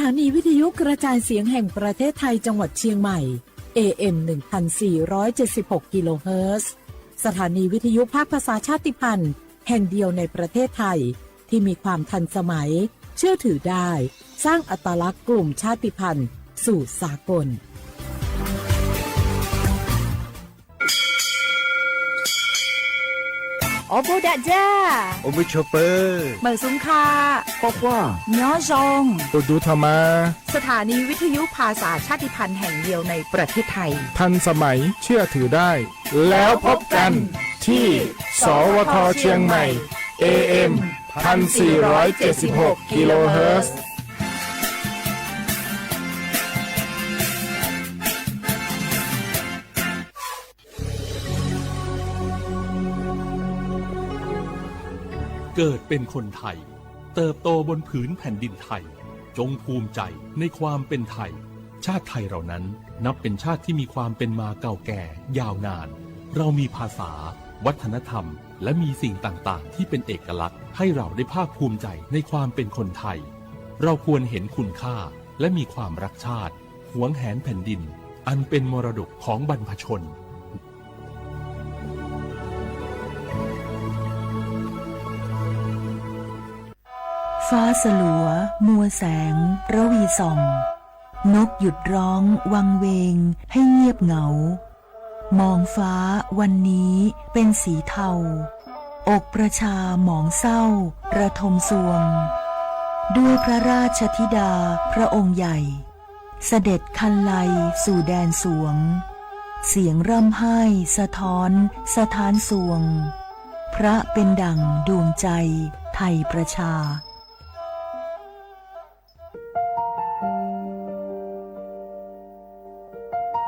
านีวิทยุกระจายเสียงแห่งประเทศไทยจังหวัดเชียงใหม่ AM 1476 กิโลเฮิรตซ์สถานีวิทยุภาคภาษาชาติพันธุ์แห่งเดียวในประเทศไทยที่มีความทันสมัยเชื่อถือได้สร้างอัตลักษณ์กลุ่มชาติพันธุ์สู่สากลโอโบดะจ้าโอเบชอเปอร์เมอซุงคาป๊อกว่าย้อจงโอดูธรรมาสถานีวิทยุภาษาชาติพันธุ์แห่งเดียวในประเทศไทยทันสมัยเชื่อถือได้แล้วพบกันที่สวทเชียงใหม่ AM 1476 กิโลเฮิรตซ์เกิดเป็นคนไทยเติบโตบนผืนแผ่นดินไทยจงภูมิใจในความเป็นไทยชาติไทยเรานั้นนับเป็นชาติที่มีความเป็นมาเก่าแก่ยาวนานเรามีภาษาวัฒนธรรมและมีสิ่งต่างๆที่เป็นเอกลักษณ์ให้เราได้ภาคภูมิใจในความเป็นคนไทยเราควรเห็นคุณค่าและมีความรักชาติหวงแหนแผ่นดินอันเป็นมรดกของบรรพชนฟ้าสลัวมัวแสงระวีส่องนกหยุดร้องวังเวงให้เงียบเหงามองฟ้าวันนี้เป็นสีเทาอกประชาหมองเศร้าระทมสวงด้วยพระราชธิดาพระองค์ใหญ่เสด็จคันไลสู่แดนสวงเสียงร่ำไห้สะท้อนสถานสวงพระเป็นดั่งดวงใจไทยประชา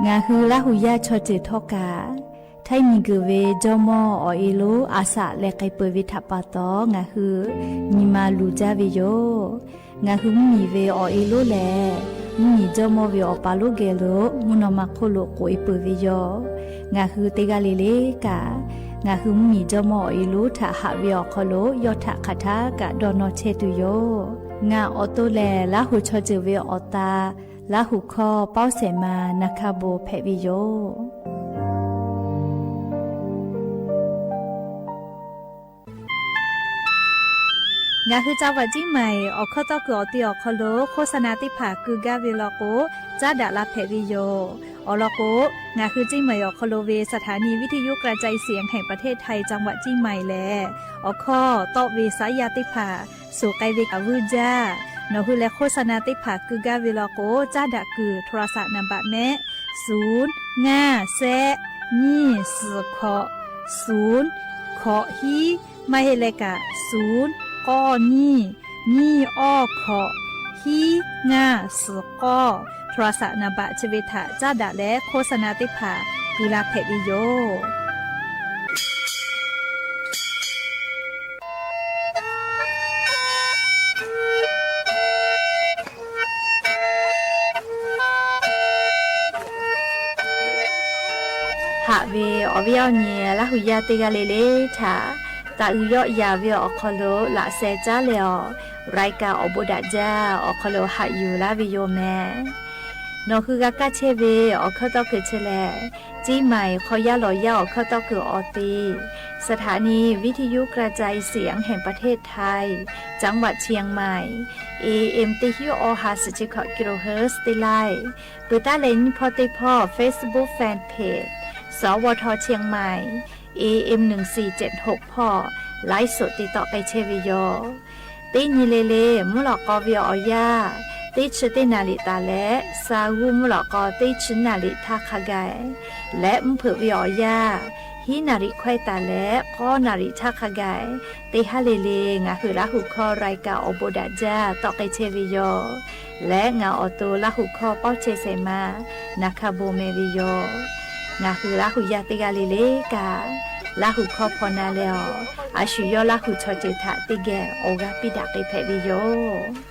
งาคือละหุยาชอเจทอกาไทยมีกเวจอมออเอโลอาสะและไกเปวิทัปปะตองาคือมีมาลูจาเวโยงาคือมีเวอเอโลแลมีจอมอเวอปาโลเกโลมุนอมาโคโลโกอิเปเวโยงาคือเตกาเลเลกางาคือมีจอมอเอโลทะหะเวอคโลยอทะคาทากะดอนอเชตุโยงาออโตแลละหุชอเจเวอตาละหุคอเป้าเสมานะคะโบเพวิโยงาคือเจ้าวัดจิ้งใหม่ออกข้อต่อเกือตีออกคโลโฆษณาติผาคือกาเวลโกจ้าดาลาเพวิโยอลโกงาคือจิ้งใหม่ออกคโลเวสถานีวิทยุกระจายเสียงแห่งประเทศไทยจังหวัดจิ้งใหม่แลออกข้อต่อเวสายาติผาสู่ไกเวกาวูจ้านหุและโฆษณาติผาคือกาเวลโกจ้าดะคือโทรศัพท์นำบัตรแม่0 5 แซนี่4ขอ0ขอฮีไม่ให้เลกะ0ก้อนี่อ้อขอฮีง่า4ก้อโทรศัพท์นำบัตรชเวทะจ้าดะและโฆษณาติผาคือลาเพวิโยหาเวอวิเอาเนียละหุยาเตกาเลเลทาตาอุยอยาเวอคโลละเซจาเลอไรกาอโบดาจาอคโลหะยูลาวิโยแมนอคือกากาเชเวอคตอคือเชแลจี้ใหม่ขอยาหลอยาอคตอคือออตีสถานีวิทยุกระจายเสียงแห่งประเทศไทยจังหวัดเชียงใหม่ AM ติฮิโอฮาสจิคกิโลเฮิรตซ์ติไลปุตาเลนพอติพอ Facebook Fan Pageสวทเชียงใหม่ AM 1476พ่อไลฟ์สดติดต่อไปเชวิโยตินิเลเลมุหลอกกอวิออยาติชตินาลิตาและซาวูมุหลอกกอติชนาลิทาคาไกและมเผือวิออยาฮินาริควายตาและก็นาริทาคาไกติฮาเลเลงาคือละหุคอรายกาอโบดาจาต่อไปเชวิโยและงาออโตละหุคอเป้าเชเซมานาคาโบเมวิโยงาคือละหุยาติกาลิเลกาละหุคอพอนาเลออาชุยอละหุชอเจทะติแกโอกาปิดาเกเพวิโย ข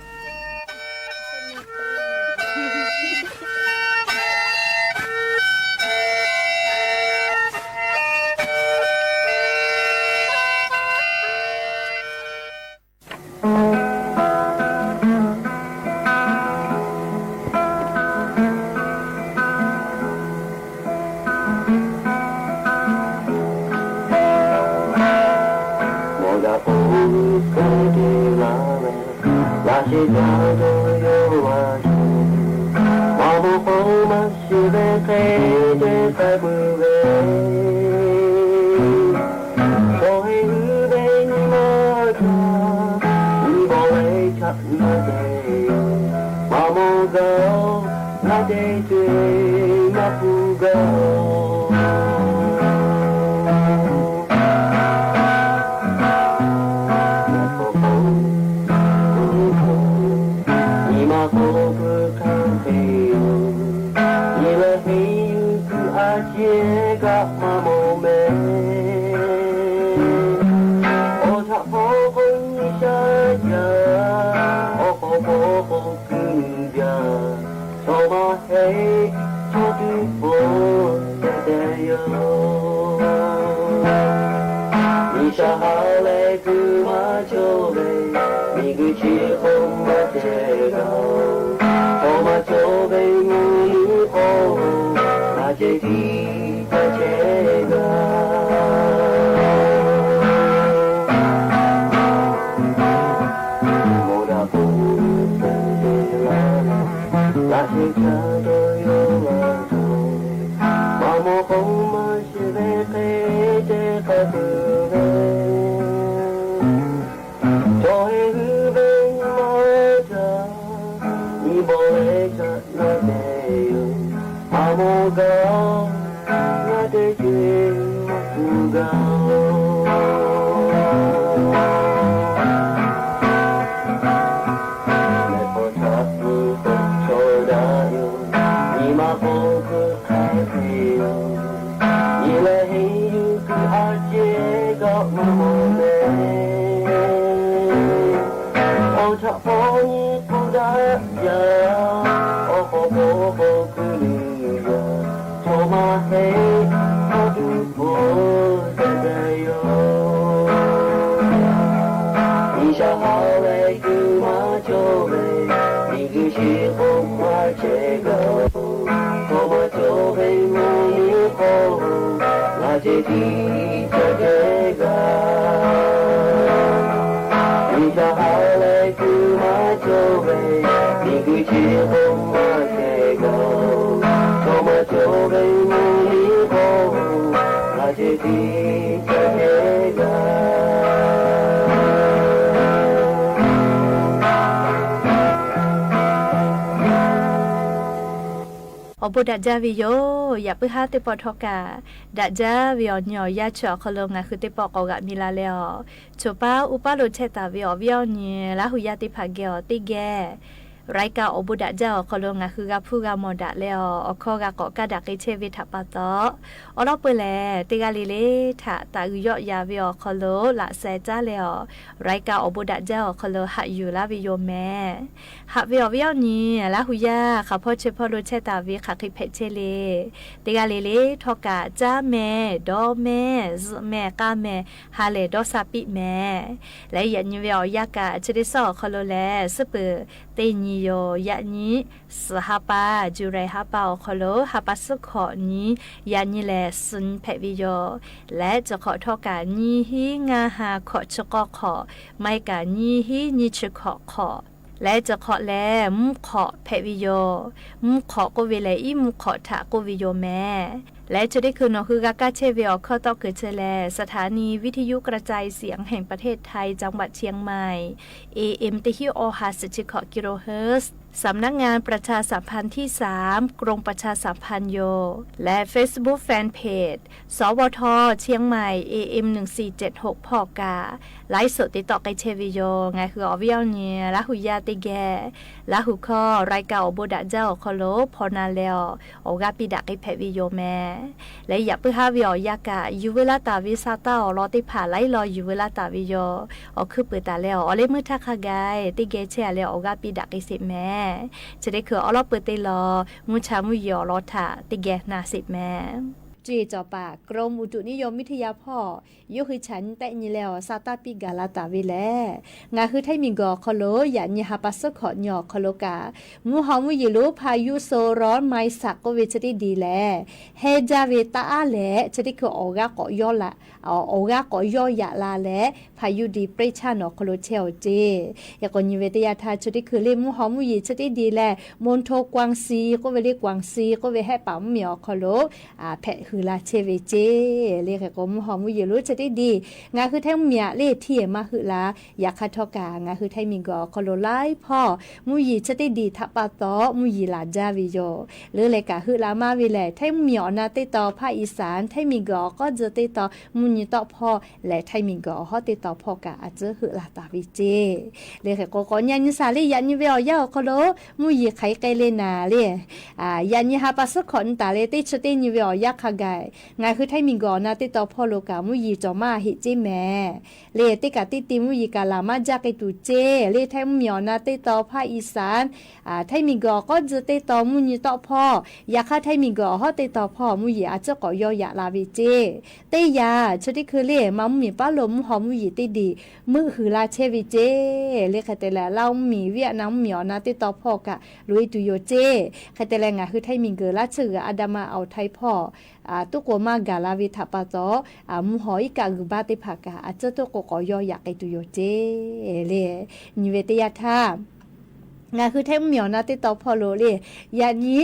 อบดัจจาวิโยอย่าเพิ่งหาติปอทอกาดัจจาวิโยญอยาเฉาคลงงาคือติปอกอกะมีลาเลอชูป้าอุปาโลเชตาวิโยวิโยญละหุยาติภาเกอติแกรายการอบดัจจาคลงงาคือกะผู้กะมอดะเลออคอกะกอกะดักเชวิทะปะตออลอเปแลติกาลิเลทะตาอุยอยาวิโยคลละเซจาเลอรายการอบดัจจาคลหะอยู่ลาวิโยแม่หะวิโยวิโยญละหุยาขะพอเชพอโลเชตาวิขะคิเพเชเลติกาลิเลทอกะจาแม่ดอแม่แม่กะแม่ฮาเลดอซาปิแม่และยันวิโยยากะเชดิซอคลแลสเปเตญโยยะญิสหปาจุไรหาปาคโลหาปัสขอญิยะญิแลสุนเพวิโยและจะขอทอกาญิหิงาหาขอชกอขอไม่กาญิหิญิชขอขอและจะขอแลมุขอเพวิโยมุขอโกเวเลอิมุขอทะโกวิโยแม่และจะได้คือนคือกากาเชเวอเข้าต่อเกิดเชแลสถานีวิทยุกระจายเสียงแห่งประเทศไทยจังหวัดเชียงใหม่ AM ติฮิโอฮาสิจิขอกิโลเฮิรตซ์สำนักงานประชาสัมพันธ์ที่ 3 กรมประชาสัมพันธ์โยและ Facebook Fanpage สวทเชียงใหม่ AM 1476พอกาไลฟ์สดติดต่อไกเชวิโยไงคืออวิโอเนียละหุยาติแกละหุคอรายการอบดัจเจ้าคอโลพอนาเลอโอกาปิดักไอเพวิโยแม่และอย่าเพิ่งหาวิโอยากะอยู่เวลาตาวิซาตาลอติผ่าไล่รออยู่เวลาตาวิโยอคือเปิดตาแล้วอเลมือทักขกายติเกเชแล้วโอกาปิดักไอสิแม่จะได้คืออลอเปิดเตลอมูชามุยอลอทาติแกนาสิแม่ จีจอปากรมอุตุนิยมวิทยาพ่อยุคือฉันแต่นี่แล้วซาตาปิกาลาตาวิแลงาคือไทมิงกอคโลอย่านี่ฮาปัสขอหยอคโลกามูฮอมูยิลูพายุโซร้อนไม้สักก็เวชดีแลเฮจาเวตาอาแลจะได้คือออกากอยอละออกากอยอยาลาแลพายุดีเปรชานอคโลเชลเจยากนิเวตยาทาจะได้คือเลมูฮอมูยิจะได้ดีแลมณฑลกวางซีก็เวเลกวางซีก็เวให้ปั๊มเหมียวคโลแพะคือลาเชเวเจเรียกก็มูฮอมูยิรู้จะได้ดีงาคือแท่งเมียเล่เที่ยมาคือลาอยากคาทอกางาคือไทมิงกอคโลไลพ่อมูยิจะได้ดีทับปาตอมูยิลาจาวิโยหรือเลยกะคือลามาวิแลไทยเหมียวนาเตตอภาคอีสานไทมิงกอก็จะเตตอมูยิตอพ่อและไทมิงกอฮอเตตอพ่อกะอาจจะคือลาตาวิเจเลยก็ยันสาลียันเวียวยาคโลมูยิไขไกเลนาเลยยันฮาปัสขอนตาเลติชเตนิเวียยาคาไกงาคือไทมิงกอนาเตตอพ่อโลกามูยิจอมาฮิจิแม่เลติกาติติมูยิกาลามาจากไอตูเจเลไทมเหมียวนาเตตอภาคอีสานไทมิงกอก็จะเตตอมูยิตอพ่อยาคาไทมิงกอฮอเตตอพ่อมูยิอาจจะก่อยอยาลาวิเจเตยาชดิคือเลมัมมีป้าลมหอมมูยิติดีมือหือลาเชวิเจเลคาเตแลเล่ามีเวียน้ำเหมียวนาเตตอพ่อกะลุยตุโยเจคาเตแลงาคือไทมิงเกอลาเชืออาดามาเอาไทพ่อตุกมากาลาวิทัปปะโตมุหอยกะกุบาติภากะอาจจะตุกกอยอยากไอตุโยเจเลนิเวตยาธางาคือแท่งเหมียวนาติตอพอโลเลยยานี้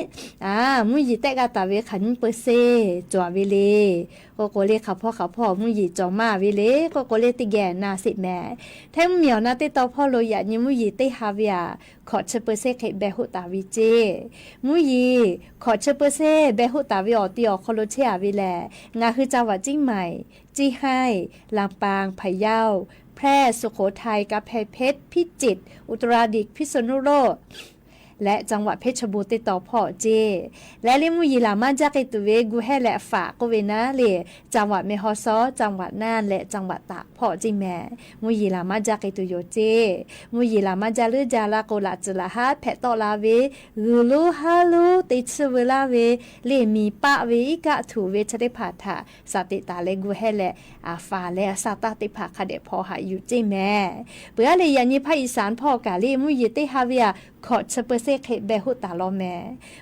มุยแตกาตาเวขันเปเซจววิเลก็เลขับพ่อมุยจอมาวิเลก็เลติแกนาสิแม่แท่งเหมียวนาติตอพอโลยานี้มุยเตฮาเวียขอเชเปเซเคเบหุตาวิเจมุยขอเชเปเซเบหุตาวิออติอคโลเชอาวิแลงาคือจังหวัดจิ้งใหม่จี้ไห้ลำปางพะเยาแพร่สุโขทัยกำแพงเพชรพิจิตรอุตรดิตถ์พิษณุโลกและจังหวัดเพชรบูรณ์ติดต่อพ่อเจและลิมุยีลามาจากอิตุเวกูแฮและฝากก็เวนะเลจังหวัดเมฮอซอจังหวัดน่านและจังหวัดตากพ่อจิแม่มุยีลามาจากอิตุโยเจมุยีลามาจาลือจาลาโกลาจลาฮาแพตอลาเวรูลูฮาลูติชเวลาเวเลมีปะเวอิกะถูเวชเดผาถาสติตาเลกูแฮและฟาและสาตาติภาคเดพ่อหาอยู่จิแม่เปื่อเลยยันยีภาคอีสานพ่อกาลีมุยีติฮาเวียขอเชเปเซเคเบหุตาลอแม่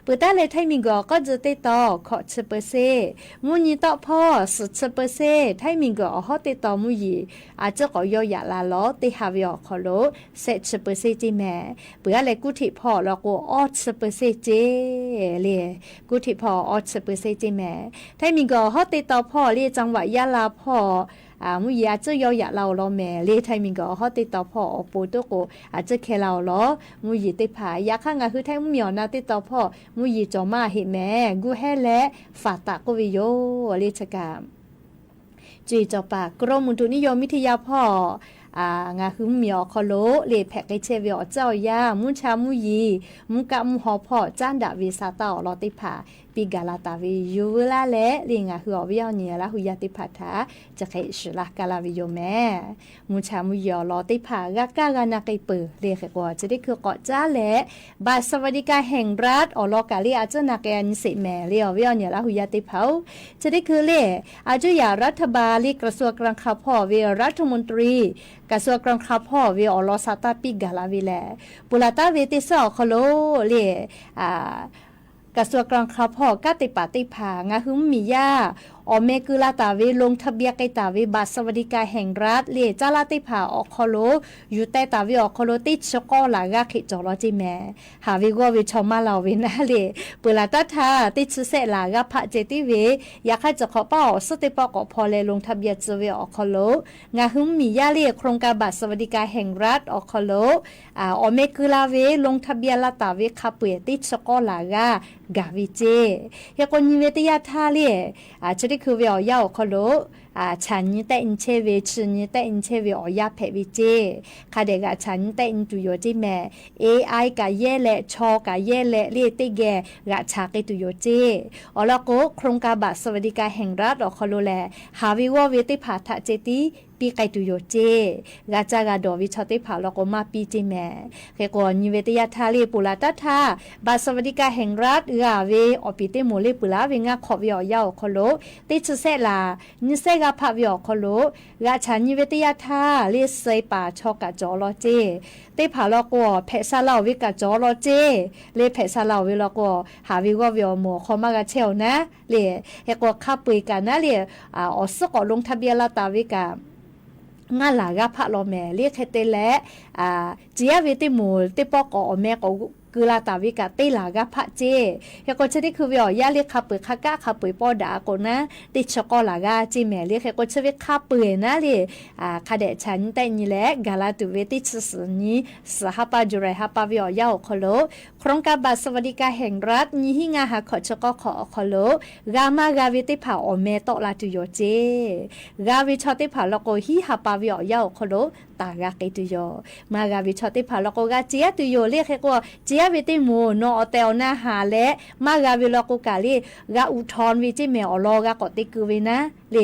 ปืตาเลยไทมิงกอก็จะเตตอขอเชเปเซมุญิตอพ่อสุเชเปเซไทมิงกอฮอเตตอมุญิอาจจะก่อยอยาลาลอเตฮาวิอคอโลเซเชเปเซจิแม่เปื่อเลยกุฏิพ่อแล้วก็ออเชเปเซเจเลยกุฏิพ่อออเชเปเซจิแม่ไทมิงกอฮอเตตอพ่อเลยจังหวัดยะลาพ่อมุยอาจจะยอยาเราล้อแม่เลไทมิงก็ฮอติดต่อพ่ออปูตุโกอาจจะแค่เราล้อมุยติผายาข้างาคือไทมุเหมียวนาติดต่อพ่อมุยจอมาเห็นแม่กูแห่และฝาตะก็วิโยเลชกามจีจอปากกรมอุตุนิยมวิทยาพ่องาคือเหมียวคอโลเลแพกไอเชเวียเจ้ายามุชามุยีมุกะมุหอพ่อจ้านดาวิซาตาลอติผาปีกาลาตาวิยูเวลาและลิงาคืออวิยเนียละหุยาติผาทาจะไคชุลากาลาวิโยแม่มุชามุยลอติผากากากานาไกเปเลขกว่าจะได้คือเกาะจ้าและบัตรสวัสดิการแห่งรัฐอลอกาลีอาจจะนาแกนสิแม่เลียววิยเนียละหุยาติผาจะได้คือเลอาจจะอย่ารัฐบาลกระทรวงการคลังพ่อเวรัฐมนตรีกระทรวงการคลังพ่อเวอลอซาตาปิกาลาวิแลปุลาตาเวติสอคโลเลกระทรวงการคลังพ่อกติปาติผางาหึมมียาอเมกุลาตาเวลงทะเบียนไกตาเวบัตรสวัสดิการแห่งรัฐเลจาลาติผาอคโลอยู่แต่ตาเวอคโลติชกอลากาขิจอลอจิแมหาวิกว่าวิชอมาลาเวนะเลปุลาตาทาติชเสลากาพะเจติเวอยากให้จะขอเป้าสติปอกพอเลลงทะเบียนจเวอคโลงาหึมมียาเลโครงการบัตรสวัสดิการแห่งรัฐอคโลอเมกุลาเวลงทะเบียนลาตาเวคาเปติชกอลากากาวิเจยากนิเวตยาทาเลจะได้คือเวียยาวคโลฉันนี่แต่อินเชเวชินี่แต่อินเชเวอยาเพวิเจคาเดกฉันแต่อินตุโยจิแม่ AI กะเย่และชอกะเย่และเรียติแกกะชากิตุโยเจอลโกโครงการบัตรสวัสดิการแห่งรัฐอคโลแลหาวิวเวติผาทะเจติ ปีไกตุโยเจกาจากาดอวิชอติผาลก็มาปีจิแม่เกก็นิเวศยาทาเลปุลาตัทาบาสวัสดิการแห่งรัฐเอือเวอปิเตโมเลปุลาเวงาขอบยอยาวคโลติชุเซลานิเซกาภาวยอคโลกาชานิเวศยาทาเลเซป่าชอกะจอลอเจติผาลก็เพซาลาวิกะจอลอเจเลเพซาลาวิลก็หาวิกวิอโมขอมากะเชลนะเลเฮก็ขับปุยกันนะเลอสกอลงทะเบียนลาตาวิกางาลากะพะลอแม่เรียกให้เตและจียาเวติมูลติปอกอแม่ก็คือลาตาวิกาเตลากะพะเจเฮก็จะได้คือวิอยาเรียกขับปุยคากะขับปุยปอดาก็นะติชกอลากะจิแม่เรียกให้ก็จะเวขับปุยนะเลคาเดชันแต่นี่แหละกาลาตุเวติชสนีสหปาจุไรหาปาวิอยาอคโลโครงการบัตรสวัสดิการแห่งรัฐนี้หิงาหาขอชกขออคโลกามากาเวติผาอแม่ตอลาตุโยเจกาวิชอติผาลก็หิหาปาวิอยาอคโลตากะเกตุโยมากาวิชอติผาลก็กาเจียตุโยเรียกให้ก็เจียเวติโมโนอเตลนาหาและมากาวิลก็กาลีกาอุทอนวิจิเมอลอกากติกุวินะเล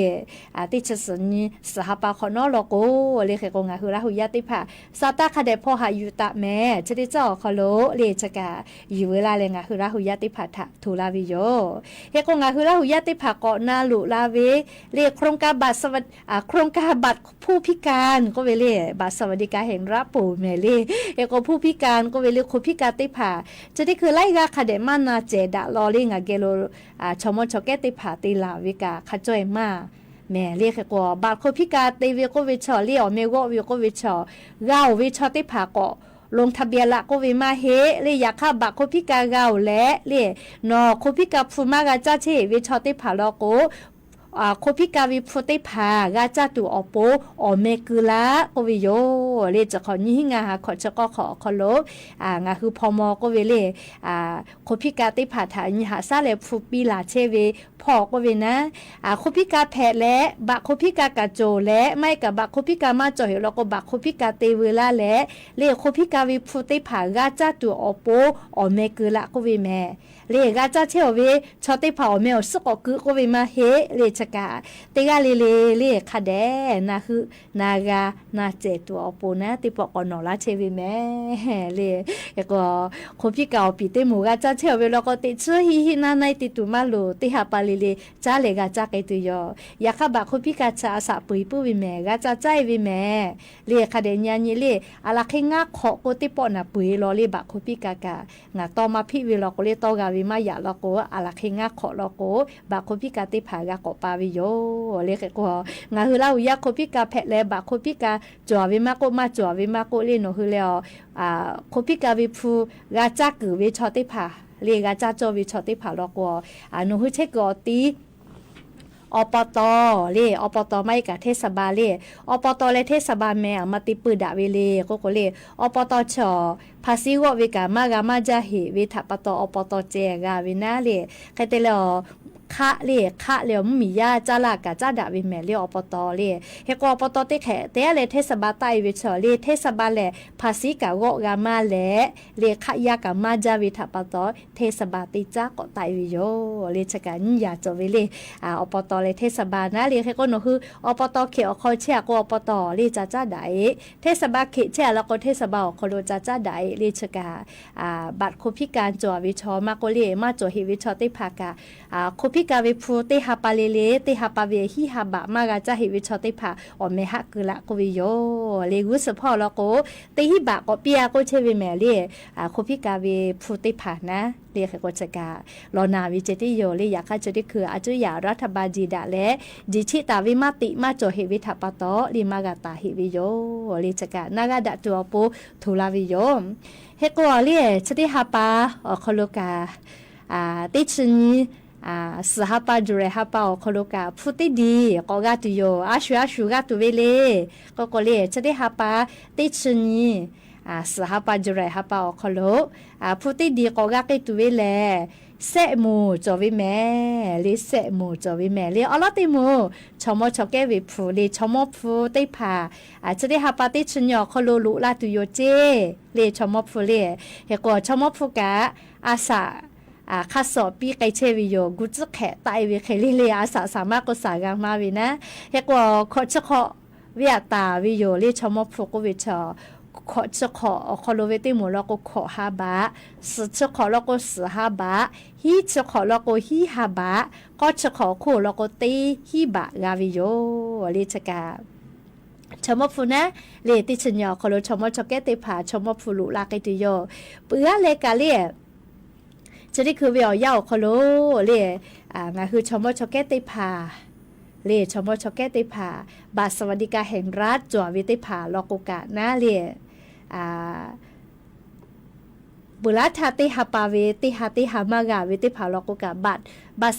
ติชสนีสหปาคอนอลก็เรียกให้ก็งาหุระหุยาติผาซาตาคาเดพอหายุตะแม่ชติเจ้าคโลเลชกาอยู่เวลาเลงาหุระหุยาติผาทะทุลาวิโยเฮก็งาหุระหุยาติผาก็นาลุลาเวเลโครงการบัตรสวัสดิโครงการบัตรผู้พิการก็เวเลบัตรสวัสดิการแห่งรัฐปู่แม่เลเฮก็ผู้พิการก็เวเลคนพิการติผาจะได้คือไล่กาคาเดมานาเจดะลอลิงาเกโลชมชแกติผาติลาวิกาขจอยมาแม่เรียกก็บาดคนพิการเตวิก็วิชอเลี้ยวเมก็วิก็วิชอเราวิชอติผาก็ลงทะเบียนละก็วิมาเฮเลยอยากเข้าบัตรคนพิการเราและเลยนอคนพิการฟูมากาจ้าเชวิชอติผาลอโกคนพิการวิพุติภากาจาตุอโปอเมกุละก็วิโยเลจะขอนี้งาขอจะก็ขอลบงาคือพมก็เวเลคนพิการติผาฐานหาซาเลฟุปีลาเชเวพอก็เวนะคนพิการแพทย์และบักคนพิการกะโจและไม่กับบักคนพิการมาจ่อยแล้วก็บักคนพิการเตเวลาและเลคนพิการวิพุติภากาจาตุอโปอเมกุละก็เวแม่เลกาจาเชเวชอติผาอเมอสกอคือก็เวมาเฮเลกาเตกาเลคาเดนะคือนากานาเจตัวอปูนะติปอกอนอลาเชวิแม่เลก็คนพิการปีเตหมูกาจาเชเวแล้วก็ติชื่อฮินาในติตุมาโลติหาปาลีจ้าเลกาจาเกตุยอยากบะคนพิการชาสะปุยปุวิแม่กาจาใจวิแม่เลคาเดญาญิเลอาลาคิงาขอโกติปอนะปุยลอเลบะคนพิการกางาตอมาพิวิลอโกเลตอกาวิมาอยาลอโกอาลาคิงาขอลอโกบะคนพิการติผากาโกปาวิโยเรียกก็งาฮือลาวยาคนพิการแพะแลบะคนพิการจ่อวิมาโกมาจ่อวิมาโกเลโนฮือแล้วคนพิการวิภูกาจักกือวิชอติผาเรียกกาจักจ่อวิชอติผาลอโกโนฮือเชกอตีอปตเลอปตไม่กับเทศบาลเลอปตและเทศบาลแม่มาติปืดดาเวเลก็เลอปตชภาษีววิกามากามาจาหิวิทัปตอปตเจกาวินาเลใครเตลคะเลคะเลมียาจาลากะจาดาวิแม่เลอปตเลเฮกอปตเตแขเตเลเทศบาลไตวิชเลเทศบาลแลภาษีกะโกกามาแลเลคะยากะมาจาวิทัปตเทศบาลติจาก็ไตวิโยเลชกันยาจเวเลอปตเลเทศบาลนะเลเฮกอโนคืออปตเขอคอเชียกอปตเลจาจาไดเทศบาลเขเชียแล้วก็เทศบาลคโลจาจาไดเลชกาบัตรคนพิการจวิชมาโกเลมาจหิวิชติภากาคนพิการวิพูติหาปาเลติหาปาเวหิหาบะมากาจาหิวิชติภาอเมหะกุละกวิโยเลกุสพอแล้วก็ติหิบะก็เปียก็เชวิแม่เลคนพิการวิพูติภานะเรียกก็จะกาลอนาวิเจติโยเลอยากจะได้คืออาจุยารัฐบาลจีดาและจิชิตาวิมาติมาโจหิวิทัปโตลิมากาตาหิวิโยเลจะกานากาดะตัวปูทุลาวิโยเฮกว่าเลจะได้หาปาคโลกาติชนีสหปาจุเรหาปาคโลกาพุติดีก็กาตุโยอาชูกาตุเวเลก็เลจะได้หาปาติชนีสหปาจุเรหาปาคโลพุติดีก็กาเกตุเวเลเสมูจวิแม่ลิเสมูจวิแม่ลิอลอติมูชมชแกวิพูลิชมพูติผาจะได้หาปาติชญอคโลลุลาตุโยเจลิชมพูลิเฮก็ชมพูกะอาสาข้าสอบปีไกเชวิโยกุจแขไตวิเคลิเลอาสาสามารถก็สากามาวินะเฮก็ขอจะขอ วิอาตาวิโยเลชมพกวิชอขอจะขอคอโลเวติหมูแล้วก็ขอฮาบะสจะขอแล้วก็สฮาบะฮีจะขอแล้วก็ฮีฮาบะก็จะขอคู่แล้วก็ตีฮีบะกาวิโยเลชกาชมพูนะเลติชญยอคอโลชมชกเกติผาชมพูลุลาเกติโยเปื้อเลกาเลียจะได้คือเวียวยาวคอโลเลงาคือชมชกเกติผาเลชมชกเกติผาบาทสวัสดิการแห่งรัฐจั่ววิติผาลอกกะนะเลบุรัฐติฮาปาเวติฮาติฮามากาวิติผาลอกกะบัตร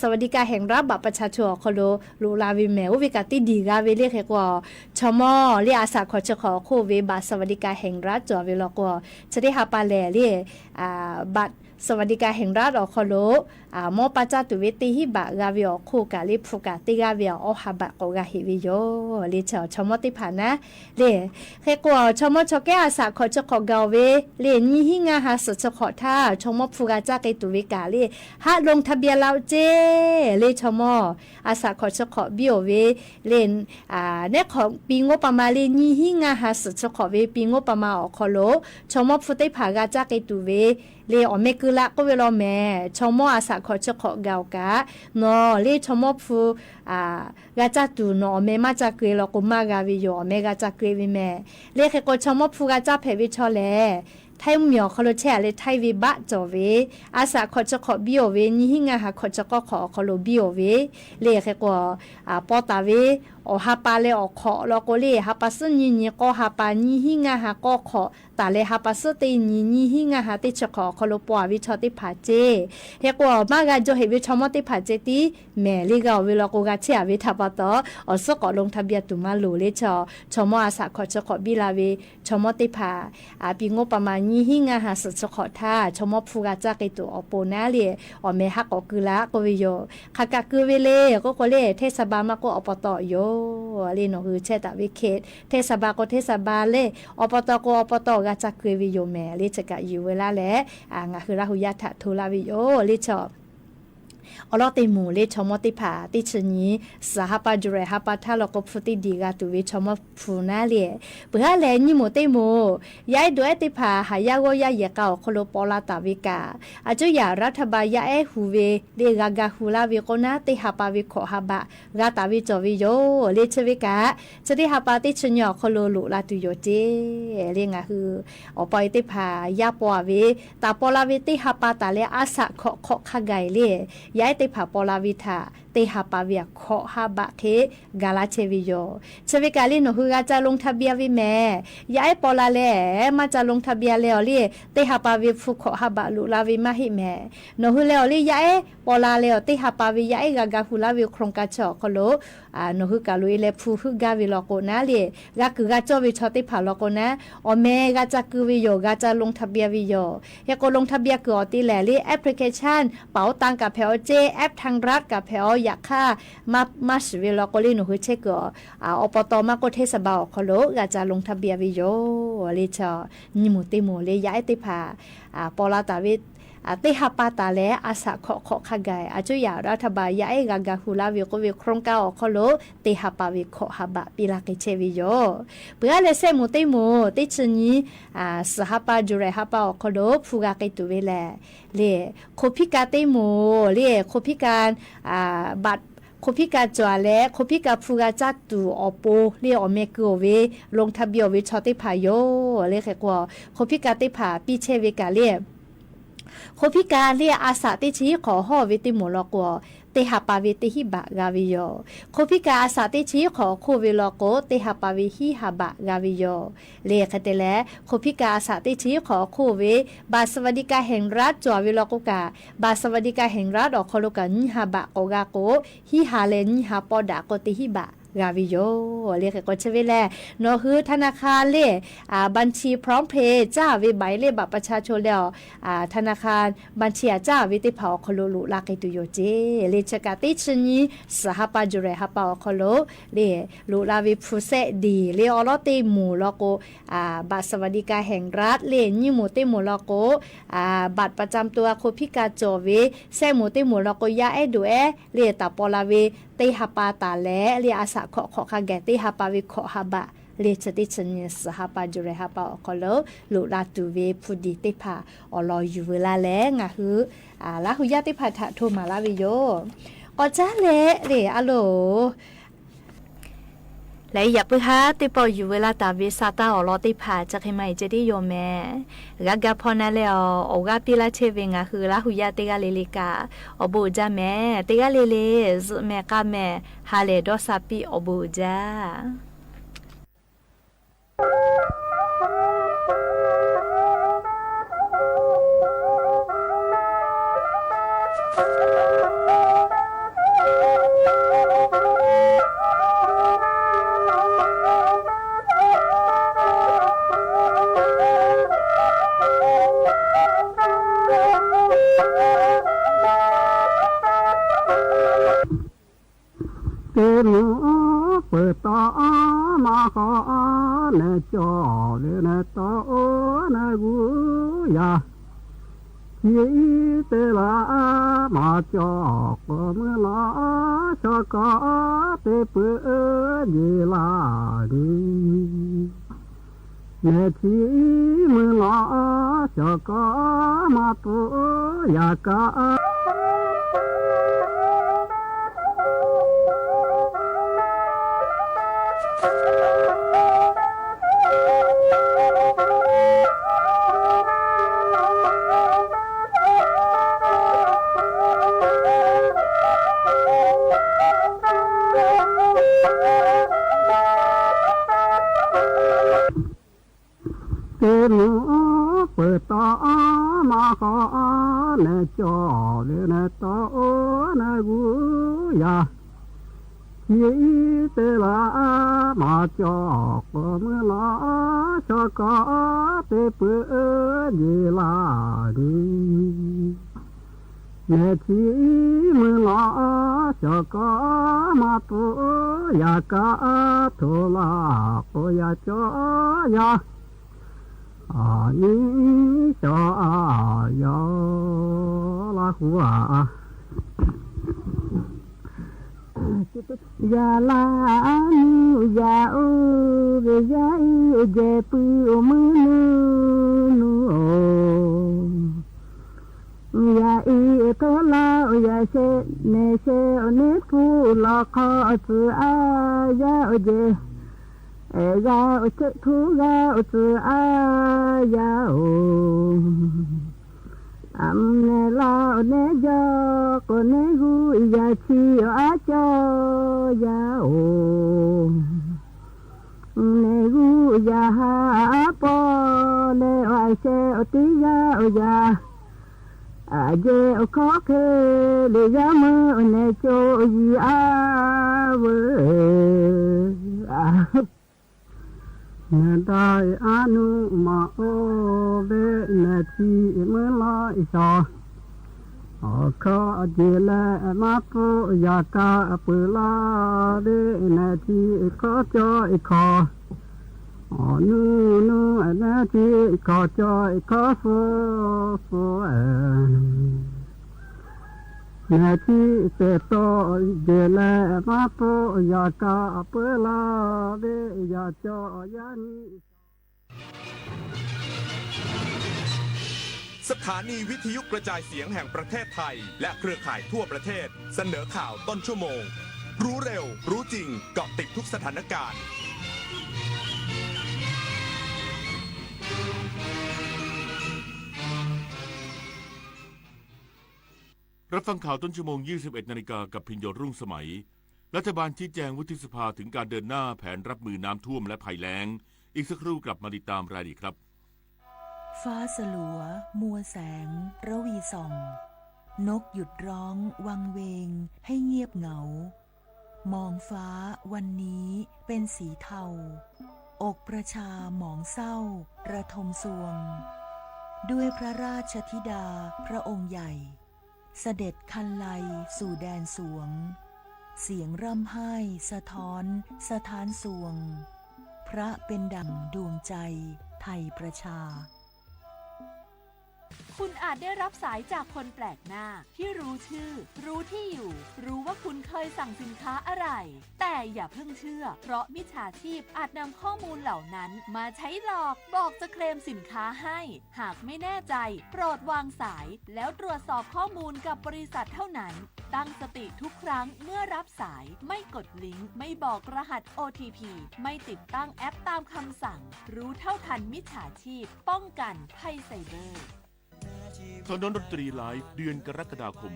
สวัสดิการแห่งรัฐบัตรประชาชนคโลลูลาวิเมววิกาติดีกาเวเรียกว่าชมอเรียอาสาขอจะขอคู่เวบัตรสวัสดิการแห่งรัฐจั่วเวลอกว่าจะได้ฮาปาแลเรียบัตรสวัสดิการแห่งรัฐอคโลมอปาจาตุเวติฮิบะกาวิอคู่กาลิฟุกาติกาวิออฮาบะโกกาฮิวิโยลิเชชมอติผานะเลเฮกว่าชมอชแกอาสาขอจะขอกาเวเลนี่หิงาหาสจะขอท่าชมอฟุกาจากไอตุวิกาเลฮะลงทะเบียนเราเจเลชมออาสาขอจะขอบิโอเวเลนเนี่ยของปีงบประมาณเลนี่หิงาหาสจะขอเวปีงบประมาณอคโลชมอฟุติผากาจากไอตุเวเลอเมกุละก็เวลาแม่ชมออาสาขอจะขอกาวกะเนาะเลชมอฟูกาจัตูเนาะแม่มาจากเกลก็มากาวิโยแม่กาจากเกวิแม่เลขก็ชมอฟูกาจับเพวิชอแลไทยเหมียวเขาโลแช่เลยไทยวิบะจอเวอาสาขอจะขอบิโอเวนี่หิงาหาขอจะก็ขอเขาโลบิโอเวเลขก็ปอตาเวอฮาปาเลอขอแล้วก็เลฮาปาสนี่ก็ฮาปานี่หิงาหาก็ขอตาเลฮาปาสตีนี่หิงาหาติจะขอเขาโลปววิชอติผาเจเฮก็มากาจเฮวิชอมติผาเจติแม่ลีกาเวลาโกกาเชวิทับตออสก็ลงทะเบียนตุมาโลเลชอชมอาสาขอจะขอบิลาเวชมติผาปีงบประมาณนี่หิงาหาสจะขอท่าชมฟูกาจากไอตัวอโปนาเลอเมฮักก็คือละก็วิโยคากะคือเวเลก็เลเทศบาลมาก็อปตโยเลนคือเชตวิเขตเทศบาลก็เทศบาลเลอปตก็อปตกาจากคือวิโยแม่เลจะกะอยู่เวลาแลงาคือราหุยะทะทุลาวิโยเลชออลอติมูเลชมติผาติชนีสหปาจุเรหปาทาลกฟุติดีกาตุวิชมฟูนาเลเปื่อแลนิโมติมูยายด้วยติผาหายาโกยาเยกาโคโลปอลาตาวิกาอาจุยารัฐบาลยาเอฮูเวเลกากาฮูลาวิโกนาติหาปาวิโคหาบะกาตาวิจวิโยเลชวิกาจะได้หาปาติชญอโคโลลุลาตุโยเจเลงาคืออปอยติผายาปวาวิตาปอลาวิติหาปาตาเลอาสะขขะไกเลยายติผาปอลาวิทาเตหาปาเวียขอฮาบะเคกาลาเชวิโยเชวิกาลิโนฮือจะลงทะเบียนวิแม่ยายปอลาเลมาจะลงทะเบียนแล้วลิเตหาปาวิฟุขอฮาบะลุลาวิมาหิแม่โนฮือแล้วลิยายปอลาเลเตหาปาวิยายกากาฮูลาวิโครงกาชอคโลโนฮือกาลุยเลฟูฮือกาวิลโกนาลิกาคือกาจอวิชอติผาลโกนะอเมกาจะคือวิโยกาจะลงทะเบียนวิโยยากลงทะเบียนคืออติแลลิแอปพลิเคชันเป๋าตังกับเพอเจแอปทางรัฐกับเพออยากค่ามาสวิลโกลิโนฮือเชกอปตมาโกเทศบาลคโลกาจะลงทะเบียนวิโยลิชอนิมุติโมเลยายติผาปอลาตาวิติหาปาตาเลอาสาขอขะไกอาจุยารัฐบาลยาเอกากาฮูลาวิโกวิโครงกาอคโลติหาปาวิขอหาบะปิลาเกเชวิโยเปื่อเลเซมุติโมติชนีสหปาจุเรหาปาอคโลฟูกาเกตุเวเลเลโคพิกาติโมเลโคพิการบัตโคพิกาจวาและโคพิกาฟูกาจัตูอโปเรียอเมกโอเวลงทะเบียนวิชอติผาโยเลแค่กว่าโคพิกาติผาปีเชวิกาเลียโคพิการเรียอาสาติชีขอห่อวิติโมลกัวเตหาปาวิติหิบะกาวิโยโคพิกาอาสาติชีขอโควิลโกเตหาปาวิหิหาบะกาวิโยเลขเตเลโคพิกาอาสาติชีขอโคเวบาสวัสดิการแห่งรัฐจววิลโกกาบาสวัสดิการแห่งรัฐออกโคโลกานิหาบะโกกาโกหิหาเลนิหาปอดาโกติหิบะกาวิโยเรียกก็เชเวแลโนคือธนาคารเลบัญชีพร้อมเพย์จ้าวิใบเลบัตรประชาชนแล้วธนาคารบัญชีจ้าวิติเผาคโลลุลาเกตุโยเจเลชกาติชนีสหปาจุเรหปาคโลเลลุลาวิพุเซดีเลอลอติหมู่ลโกบัตรสวัสดิการแห่งรัฐเลนิหมู่ติหมู่ลโกบัตรประจำตัวโคพิกาโจเวเซหมู่ติหมู่ลโกยาเอดูเอเลตาปอลาเว เตหาปาตาและเรียอาสาขอคาแกเตหาปาวิขอหาบะเรียจะติชนิสหาปาจุเรหาปาอคอโลลุลาตูเวพุดิเตพาอลอยูเวลาแลงะฮือลาหุยาเตพาทะโทมาลาวิโยก็จ้าเลเรอะโลและอย่าเพิ่งหาติปออยู่เวลาตาวิสาตาอลอติผาจะให้ไม่จะได้โยแม่กะพอนาเลอโอกาปิลาเชเวงะคือลาหุยาเตกาเลเลกาอบูจาแม่เตกาเลเลซแม่กะแม่ฮาเลดอซาปิอบูจาเปิดตามาขอเนจอเลเนตอเนกุยาที่เตลามาจอกเมื่อลาชอกเตเปิดยีลาดีเนที่เมื่อลาชอกมาตัวยากาเปิดตามาขอเนจอเลเนตอเนกุยาที่เตลามาจอกเมื่อลาชอกเตเปิดยีลาดีเนที่เมื่อลาชอกมาตัวยากาโทลาโอยาจอยาอีจอยอลาหัวยาลานูยาอูเกยาอีเจปูมืนูยาอีโตลายาเชเนเชเนฟูลาคาตุอายาเจยาอุทุยาอุตอายาโออัมเนลาเนจอโกเนกุยาชีอาจอยาโอเนกุยาฮาปอเลไอเชอติยาโอยาอาเจอขอเคle yama ne cho yi a we ne dai anu ma o be ne chi me la isa o kha de la ma po ya ka pu la de ne chi kho cho I kho nu nu ne chi kho cho I kho foนาทีเตโตเดลมาโปยากาเปลาเดยาจอยานีสถานีวิทยุกระจายเสียงแห่งประเทศไทยและเครือข่ายทั่วประเทศเสนอข่าวต้นชั่วโมงรู้เร็วรู้จริงเกาะติดทุกสถานการณ์รับฟังข่าวต้นชั่วโมง 21 นาฬิกากับพิญโยรุ่งสมัยรัฐบาลชี้แจงวุฒิสภาถึงการเดินหน้าแผนรับมือน้ำท่วมและภัยแล้งอีกสักครู่กลับมาติดตามรายละเอียดครับฟ้าสลัวมัวแสงระวีส่องนกหยุดร้องวังเวงให้เงียบเหงามองฟ้าวันนี้เป็นสีเทาอกประชาหมองเศร้าระทมสวงด้วยพระราชธิดาพระองค์ใหญ่เสด็จคันไลสู่แดนสวงเสียงร่ำไห้สะท้อนสถานสวงพระเป็นดั่งดวงใจไทยประชา คุณอาจได้รับสายจากคนแปลกหน้าที่รู้ชื่อ รู้ที่อยู่ รู้ว่าคุณเคยสั่งสินค้าอะไร แต่อย่าเพิ่งเชื่อเพราะมิจฉาชีพอาจนำข้อมูลเหล่านั้นมาใช้หลอกบอกจะเคลมสินค้าให้หากไม่แน่ใจโปรดวางสายแล้วตรวจสอบข้อมูลกับบริษัทเท่านั้นตั้งสติทุกครั้งเมื่อรับสายไม่กดลิงก์ไม่บอกรหัส OTP ไม่ติดตั้งแอปตามคำสั่งรู้เท่าทันมิจฉาชีพป้องกันภัยไซเบอร์ถนนดนตรีไลฟ์เดือนกรกฎาคม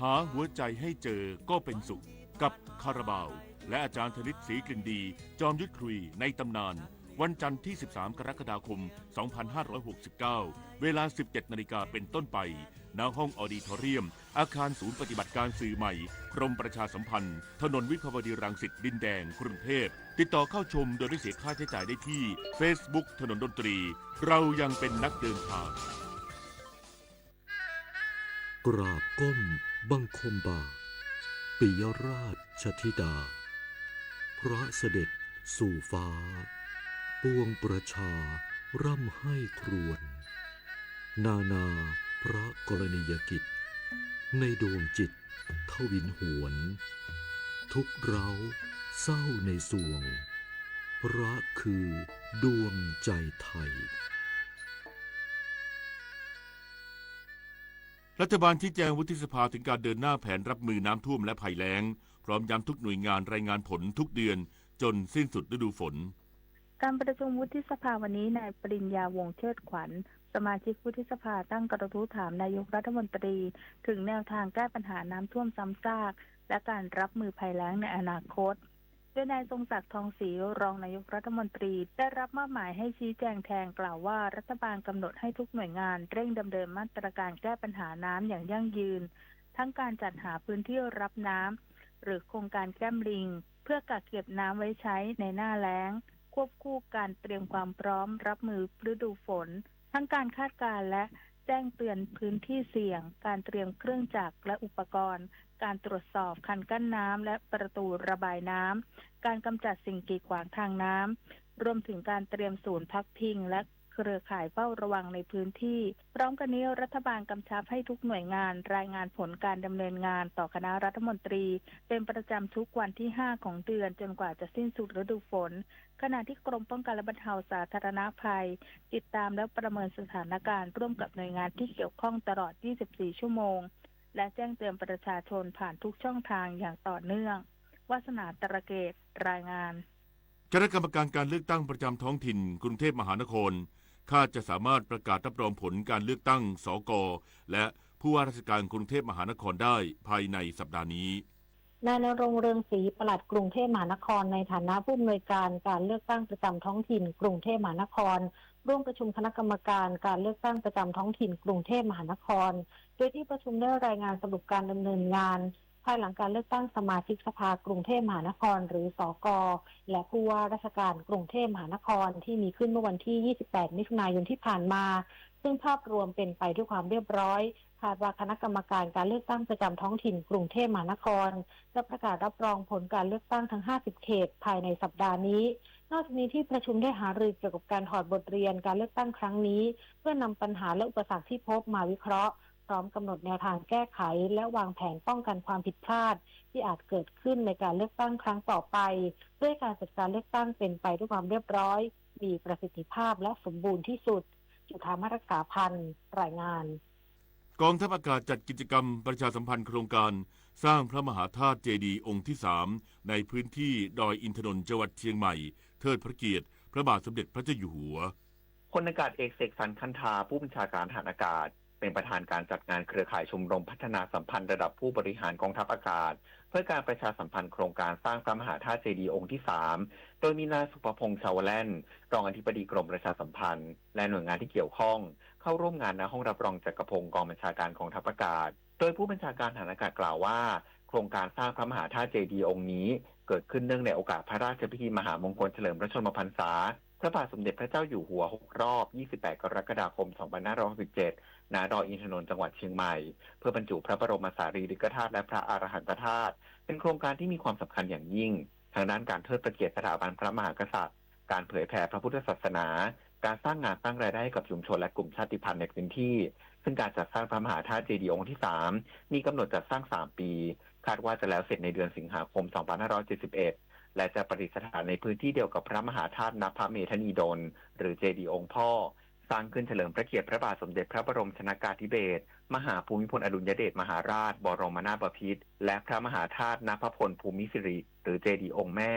หาหัวใจให้เจอก็เป็นสุขกับคาราบาวและอาจารย์ธนิตศรีกลิ่นดีจอมยุทธคุยในตำนานวันจันทร์ที่ 13 กรกฎาคม 2569 เวลา 17 นาฬิกาเป็นต้นไปณห้องออดิทอเรียมอาคารศูนย์ปฏิบัติการสื่อใหม่กรมประชาสัมพันธ์ถนนวิภาวดีรังสิตดินแดงกรุงเทพติดต่อเข้าชมโดยไม่เสียค่าใช้จ่ายได้ที่ Facebook ถนนดนตรีเรายังเป็นนักเดินทางกราบก้มบังคมบาทปิยราชธิดาพระเสด็จสู่ฟ้าปวงประชาร่ำให้ครวญนานาพระกรณียกิจในดวงจิตทวินหวนทุกเร้าเศร้าในสวงพระคือดวงใจไทยรัฐบาลชี้แจงวุฒิสภาถึงการเดินหน้าแผนรับมือน้ำท่วมและภัยแล้งพร้อมย้ำทุกหน่วยงานรายงานผลทุกเดือนจนสิ้นสุดฤดูฝนการประชุมวุฒิสภาวันนี้นายปริญญาวงศ์เชิดขวัญสมาชิกวุฒิสภาตั้งกระทู้ถามนายกรัฐมนตรีถึงแนวทางแก้ปัญหาน้ำท่วมซ้ำซากและการรับมือภัยแล้งในอนาคตโดยนายทรงศักดิ์ทองศรีรองนายกรัฐมนตรีได้รับมอบหมายให้ชี้แจงแทนกล่าวว่ารัฐบาลกำหนดให้ทุกหน่วยงานเร่งดำเนินมาตรการแก้ปัญหาน้ำอย่างยั่งยืนทั้งการจัดหาพื้นที่รับน้ำหรือโครงการแก้มลิงเพื่อกักเก็บน้ำไว้ใช้ในหน้าแล้งควบคู่การเตรียมความพร้อมรับมือฤดูฝนทั้งการคาดการณ์และแจ้งเตือนพื้นที่เสี่ยงการเตรียมเครื่องจักรและอุปกรณ์การตรวจสอบคันกั้นน้ำและประตูระบายน้ำการกำจัดสิ่งกีดขวางทางน้ำรวมถึงการเตรียมศูนย์พักพิงและเครือข่ายเฝ้าระวังในพื้นที่พร้อมกันนี้รัฐบาลกำชับให้ทุกหน่วยงานรายงานผลการดำเนินงานต่อคณะรัฐมนตรีเป็นประจำทุกวันที่ 5 ของเดือนจนกว่าจะสิ้นสุดฤดูฝนขณะที่กรมป้องกันและบรรเทาสาธารณภัยติดตามและประเมินสถานการณ์ร่วมกับหน่วยงานที่เกี่ยวข้องตลอด 24 ชั่วโมงและแจ้งเตือนประชาชนผ่านทุกช่องทางอย่างต่อเนื่องวาสนาตระเกตรายงานคณะกรรมการการเลือกตั้งประจำท้องถิ่นกรุงเทพมหานครคาดจะสามารถประกาศรับรองผลการเลือกตั้งสก.และผู้ว่าราชการกรุงเทพมหานครได้ภายในสัปดาห์นี้นายณรงค์เรืองศรีปลัดกรุงเทพมหานครในฐานะผู้อำนวยการการเลือกตั้งประจำท้องถิ่นกรุงเทพมหานครร่วมประชุมคณะกรรมการการเลือกตั้งประจำท้องถิ่นกรุงเทพมหานครโดยที่ประชุมได้รายงานสรุปการดำเนินงานภายหลังการเลือกตั้งสมาชิกสภากรุงเทพมหานครหรือสก.และผู้ว่าราชการกรุงเทพมหานครที่มีขึ้นเมื่อวันที่ 28 มิถุนายนที่ผ่านมาซึ่งภาพรวมเป็นไปด้วยความเรียบร้อยคาดว่าคณะกรรมการการเลือกตั้งประจำท้องถิ่นกรุงเทพมหานครจะประกาศรับรองผลการเลือกตั้งทั้ง 50 เขตภายในสัปดาห์นี้นอกจากนี้ที่ประชุมได้หารือเกี่ยวกับการถอดบทเรียนการเลือกตั้งครั้งนี้เพื่อนำปัญหาและอุปสรรคที่พบมาวิเคราะห์พร้อมกำหนดแนวทางแก้ไขและวางแผนป้องกันความผิดพลาดที่อาจเกิดขึ้นในการเลือกตั้งครั้งต่อไปเพื่อให้การจัดการเลือกตั้งเป็นไปด้วยความเรียบร้อยมีประสิทธิภาพและสมบูรณ์ที่สุดจุฑามารักษาพันธ์รายงานกองทัพอากาศจัดกิจกรรมประชาสัมพันธ์โครงการสร้างพระมหาธาตุเจดีย์องค์ที่ 3ในพื้นที่ดอยอินทนนท์จังหวัดเชียงใหม่เทิดพระเกียรติพระบาทสมเด็จพระเจ้าอยู่หัวพลอากาศเอกเสกสรรคันธาผู้บัญชาการทหารอากาศเป็นประธานการจัดงานเครือข่ายชมรมพัฒนาสัมพันธ์ระดับผู้บริหารกองทัพอากาศเพื่อการประชาสัมพันธ์โครงการสร้างพระมหาธาตุเจดีย์องค์ที่ 3โดยมีนายสุภพงษ์ชาวแล่นรองอธิบดีกรมประชาสัมพันธ์และหน่วยงานที่เกี่ยวข้องเข้าร่วมงานณห้องรับรองจักรพงศ์กองบัญชาการกองทัพอากาศโดยผู้บัญชาการทหารอากาศกล่าวว่าโครงการสร้างพระมหาธาตุเจดีย์องค์นี้เกิดขึ้นเนื่องในโอกาสพระราชพิธีมหามงคลเฉลิมพระชนมพรรษาพระบาทสมเด็จพระเจ้าอยู่หัว6รอบ28 กรกฎาคม 2567 ณ ดอยอินทนนท์จังหวัดเชียงใหม่เพื่อบรรจุพระบรมสารีริกธาตุและพระอรหันตธาตุเป็นโครงการที่มีความสำคัญอย่างยิ่งทางด้านการเทิดพระเกียรติสถาบันพระมหากษัตริย์การ เผยแผ่พระพุทธศาสนาการสร้างงานสร้างรายได้ให้กับชุมชนและกลุ่มชาติพันธุ์ในพื้นที่ ซึ่งการจัดสร้างพระมหาธาตุเจดีย์องค์ที่ 3มีกำหนดจัดสร้าง 3 ปีคาดว่าจะแล้วเสร็จในเดือนสิงหาคม 2571 และจะประดิษฐานในพื้นที่เดียวกับพระมหาธาตุณพระเมธนีดลหรือเจดีย์องค์พ่อสร้างขึ้นเฉลิมพระเกียรติพระบาทสมเด็จพระบรมชนกาธิเบศรมหาภูมิพลอดุลยเดชมหาราชบรมนาถบพิตรและพระมหาธาตุณพพลภูมิสิริหรือเจดีย์องค์แม่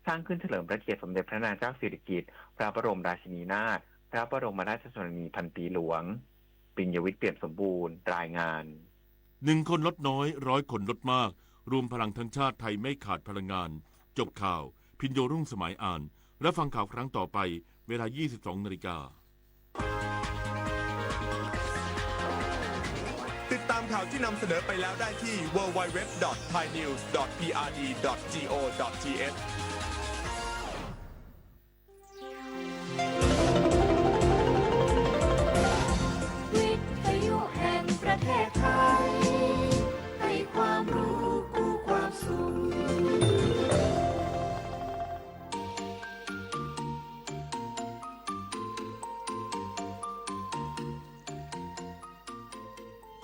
สร้างขึ้นเฉลิมพระเกียรติสมเด็จพระนางเจ้าสิริกิติ์พระบรมราชินีนาถพระบรมราชชนนีพันปีหลวงปิญญวิทย์เปี่ยมสมบูรณ์รายงาน1 คนลดน้อย100 คนลดมากรวมพลังทั้งชาติไทยไม่ขาดพลังงานจบข่าวพิญโยรุ่งสมัยอ่านและฟังข่าวครั้งต่อไปเวลา 22:00 น.ติดตามข่าวที่นำเสนอไปแล้วได้ที่ www.thainews.prd.go.thวิทยุแห่งประเทศไทยให้ความรู้กู้ความสุข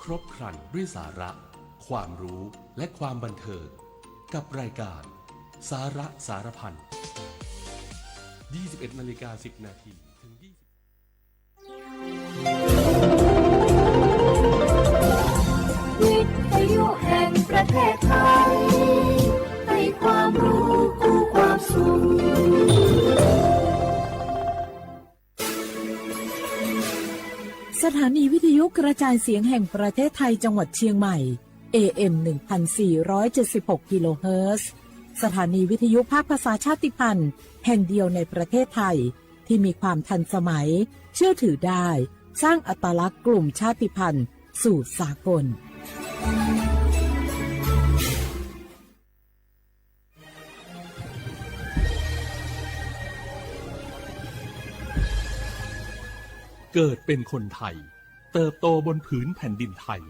ครบครันด้วยสาระความรู้และความบันเทิงกับรายการสาระสารพัน 21:10 น. ถึง 20:00 น. วิทยุแห่งประเทศไทยให้ความรู้กู้ความสุขสถานีวิทยุกระจายเสียงแห่งประเทศไทยจังหวัดเชียงใหม่ AM 1476 กิโลเฮิรตซ์สถานีวิทยุภาคภาษาชาติพันธุ์แห่งเดียวในประเทศไทยที่มีความทันสมัยเชื่อถือได้สร้างอัตลักษณ์กลุ่มชาติพันธุ์สู่สากลเกิดเป็นคนไทยเติบโตบนผืนแผ่นดินไทย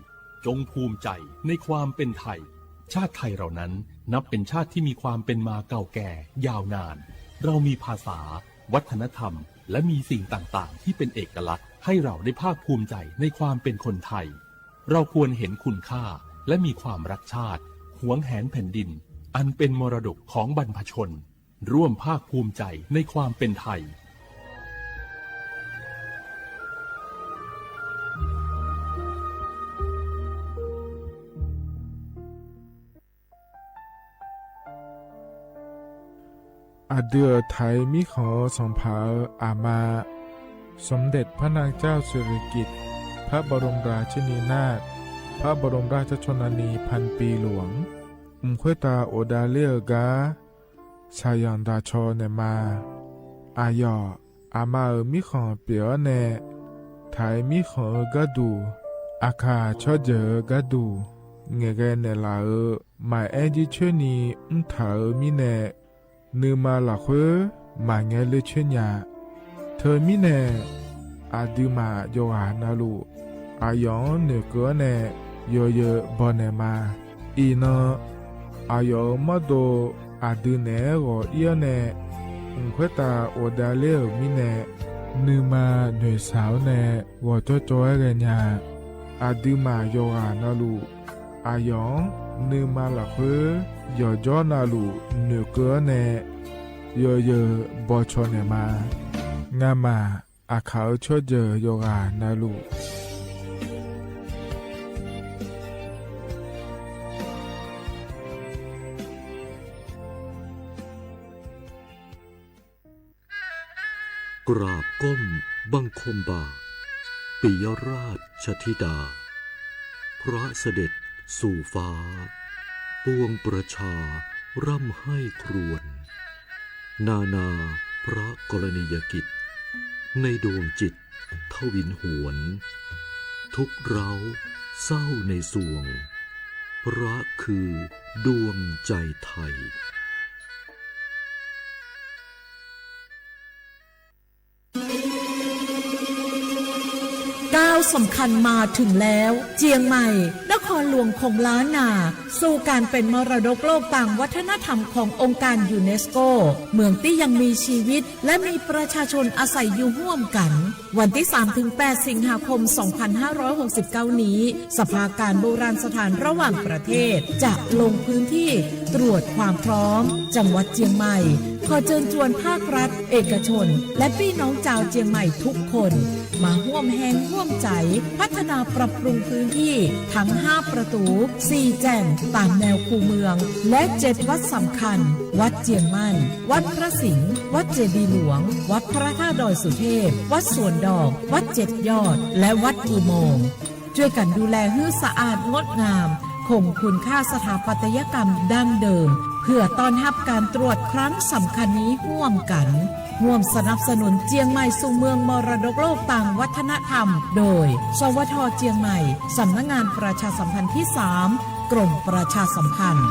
จงภูมิใจในความเป็นไทยชาติไทยเรานั้นนับเป็นชาติที่มีความเป็นมาเก่าแก่ยาวนานเรามีภาษาวัฒนธรรมและมีสิ่งต่างๆที่เป็นเอกลักษณ์ให้เราได้ภาคภูมิใจในความเป็นคนไทยเราควรเห็นคุณค่าและมีความรักชาติหวงแหนแผ่นดินอันเป็นมรดกของบรรพชนร่วมภาคภูมิใจในความเป็นไทยอาเดือไทยมิขอสมภาอามาสมเด็จพระนางเจ้าสิริกิติ์พระบรมราชินีนาถพระบรมราชชนนีพันปีหลวงควยตาโอดาเลียกาชายันดาชอเนมาอายออามามิขอเปียวเนไทยมิขอกะดูอาคาชอเจอกะดูเงเกเนลาหมายแอจิชนีถามิเนนือมาละเควมาเงเลเชญาเธอมิเนอาดูมาโยหานาลูอายองเนเกเนโยเยบอเนมาอีนอายอมาโดอาดูเนโกเอียเนควยตาโอดาเลมิเนนือมาหน่วยสาวเนวอจอเกญาอาดูมาโยหานาลูอายองนือมาละเควย่อจอนาลูเนเกเนโยเยบอชอเนมางามาอาเขาชอเจโยกานาลูกราบก้มบังคมบาทปิยราชธิดาพระเสด็จสู่ฟ้าปวงประชาร่ำให้ครวญนานาพระกรณียกิจในดวงจิตทวินหวนทุกเราเศร้าในสวงพระคือดวงใจไทยก้าวสำคัญมาถึงแล้วเจียงใหม่น ครหลวงของล้านนาสู่การเป็นมรดกโลกต่างวัฒนธรรมขององค์การยูเนสโกเมืองที่ยังมีชีวิตและมีประชาชนอาศัยอยู่ร่วมกันวันที่ 3-8 สิงหาคม 2569 นี้สภาการโบราณสถานระหว่างประเทศจะลงพื้นที่ตรวจความพร้อมจังหวัดเชียงใหม่ขอเชิญชวนภาครัฐเอกชนและพี่น้องชาวเชียงใหม่ทุกคนมาร่วมแรงร่วมใจพัฒนาปรับปรุงพื้นที่ทั้ง5ประตู4แจ่งตามแนวคูเมืองและ7วัดสำคัญวัดเจียงมั่นวัดพระสิงห์วัดเจดีย์หลวงวัดพระธาตุดอยสุเทพวัดสวนดอกวัด7ยอดและวัดอุโมงค์ช่วยกันดูแลให้สะอาดงดงามคงคุณค่าสถาปัตยกรรมดั้งเดิมเพื่อต้อนรับการตรวจครั้งสำคัญนี้ร่วมกันร่วมสนับสนุนเจียงใหม่สู่เมืองมรดกโลกต่างวัฒนธรรมโดยสวท.เจียงใหม่สำนักงานประชาสัมพันธ์ที่3กรมประชาสัมพันธ์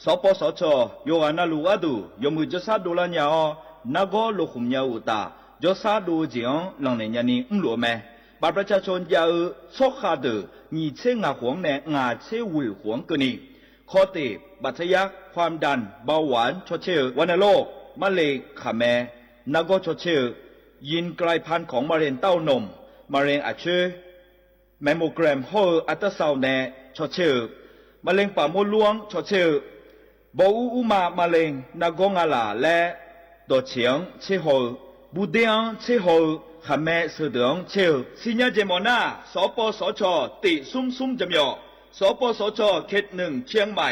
สปสชโยอานาลูอาดูยมุจซาดูลาญาอนาโกโลขุมญาอุตายศาดูจิงหลังในญานีอุ้มหลวแม่บัตรประชาชนยาชกขาดมีเชงาหวงแนงาเชวิหวงกนีข้อติบัตรยักความดันเบาหวานชดเชยวัณโรคมะเร็งขาแม่นาโกชดเชยยินกลายพันธุ์ของมะเร็งเต้านมมะเร็งอัดเชื้อแมมโมแกรมห่ออัลตราซาวน์แนชดเชยมะเร็งปากมดลูกชดเชยบอูมะเร็งนากงาลาและดอเฉียงเชโฮบูเดียงเชโฮขแม่เสดงเชลสิญญาเจมอนาสปสชติซุ่มจำยอสปสชเขต1เชียงใหม่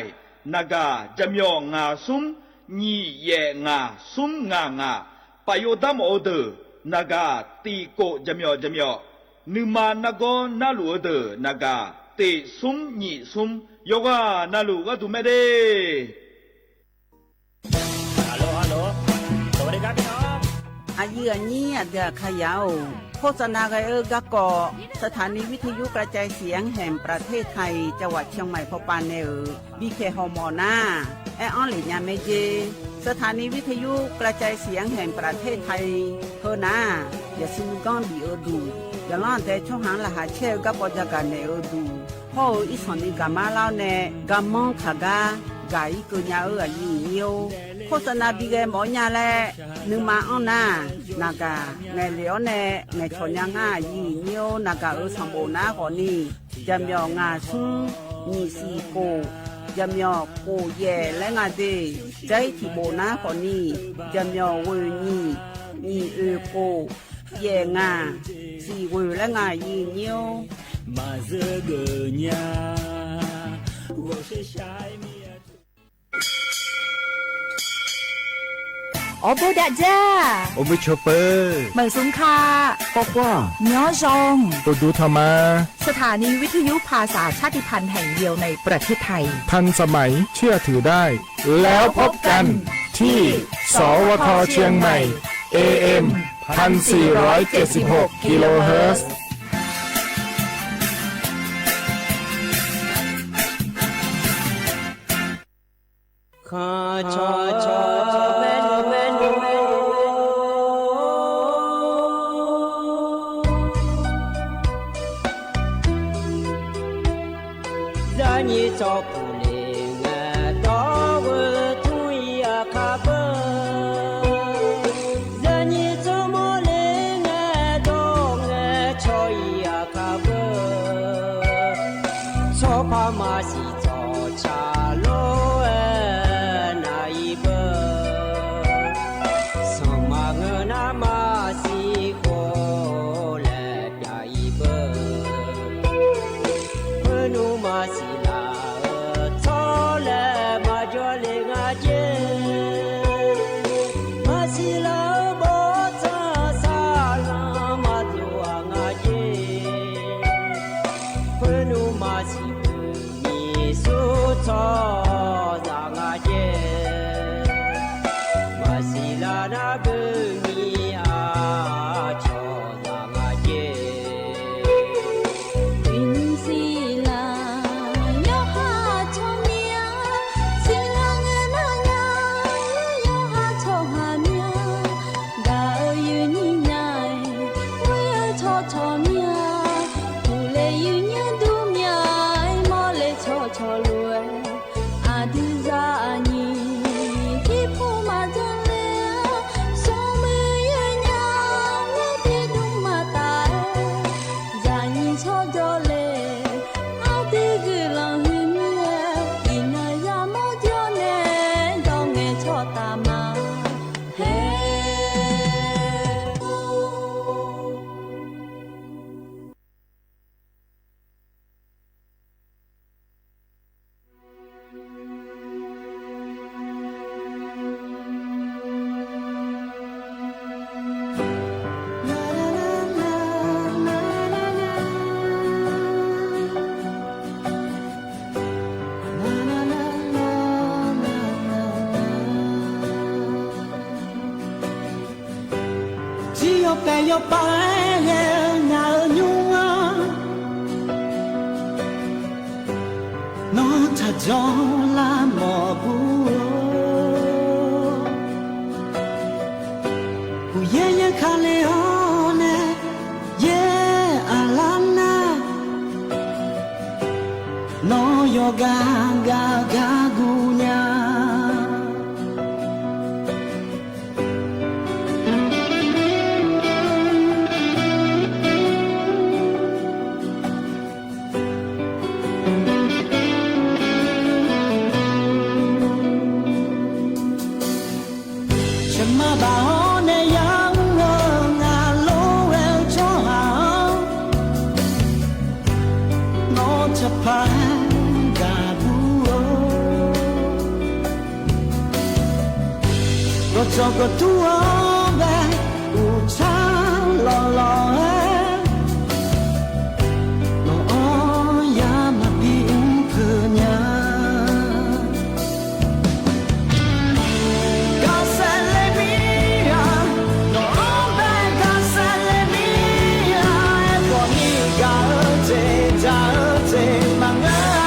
นากาจำยองาซุ่มญีเยงาซุ่มงาปโยดามโอเดนากาตีโกจำยอนึมานากอนาลูเดนากาติซุ่มญีซุ่มโยกานาลูก็ดูไม่ได้ฮัลโหลสวัสดีครับพี่น้องอายุอันนี้เดือขยาวโฆษณาไกกะกอสถานีวิทยุกระจายเสียงแห่งประเทศไทยจังหวัดเชียงใหม่พบปานเนบีเคฮอมอนาแอออนหลีญาเมเจสถานีวิทยุกระจายเสียงแห่งประเทศไทยเฮนาอย่าซิมก้อนบีเอดูอย่าล้อนแต่ช่องหางละหาเชลกับปจักกันเนอดูโฮอีสอนีกามาลาวเนกามองขากากาอีกุญญาอายุเนียวโฆษณาบีเกหมอญาแลนึงมาอ้อนนากาไงเหลียวแนไงชนยังง่ายีเนียวนากาสมบูรณ์นะคนนี้จำยองาซุมีสีโกจำยอโกเย่และงาเดใจที่โบนะคนนี้จำยอเวนีโกเย่งาสีเวและงายีเนียวมาเจอเกญา我是下面โอโบดาจ้าโอเวชเปอร์เหมยสุงคาปอกว่าเนื้อจงตัวดูธรรมาสถานีวิทยุภาษาชาติพันธุ์แห่งเดียวในประเทศไทยทันสมัยเชื่อถือได้แล้วพบกันที่สวทเชียงใหม่ AM 1476 กิโลเฮิรตซ์ข้าชอแม่นูรานีจอผู้เลงดอวทุยาคาเบรานีจอโมเลงดองชอยาคาเบชอพามาสิจอชาโลเ yo pa nga nyunga no ta jong la mo bu bu ye ye kha le one ye alana no yo ga gunya cho có tua bé u cha lo lo lo ya mà bin phơ nhà ca sa le mia lo bé ca sa le mia por mi ca te ja te manga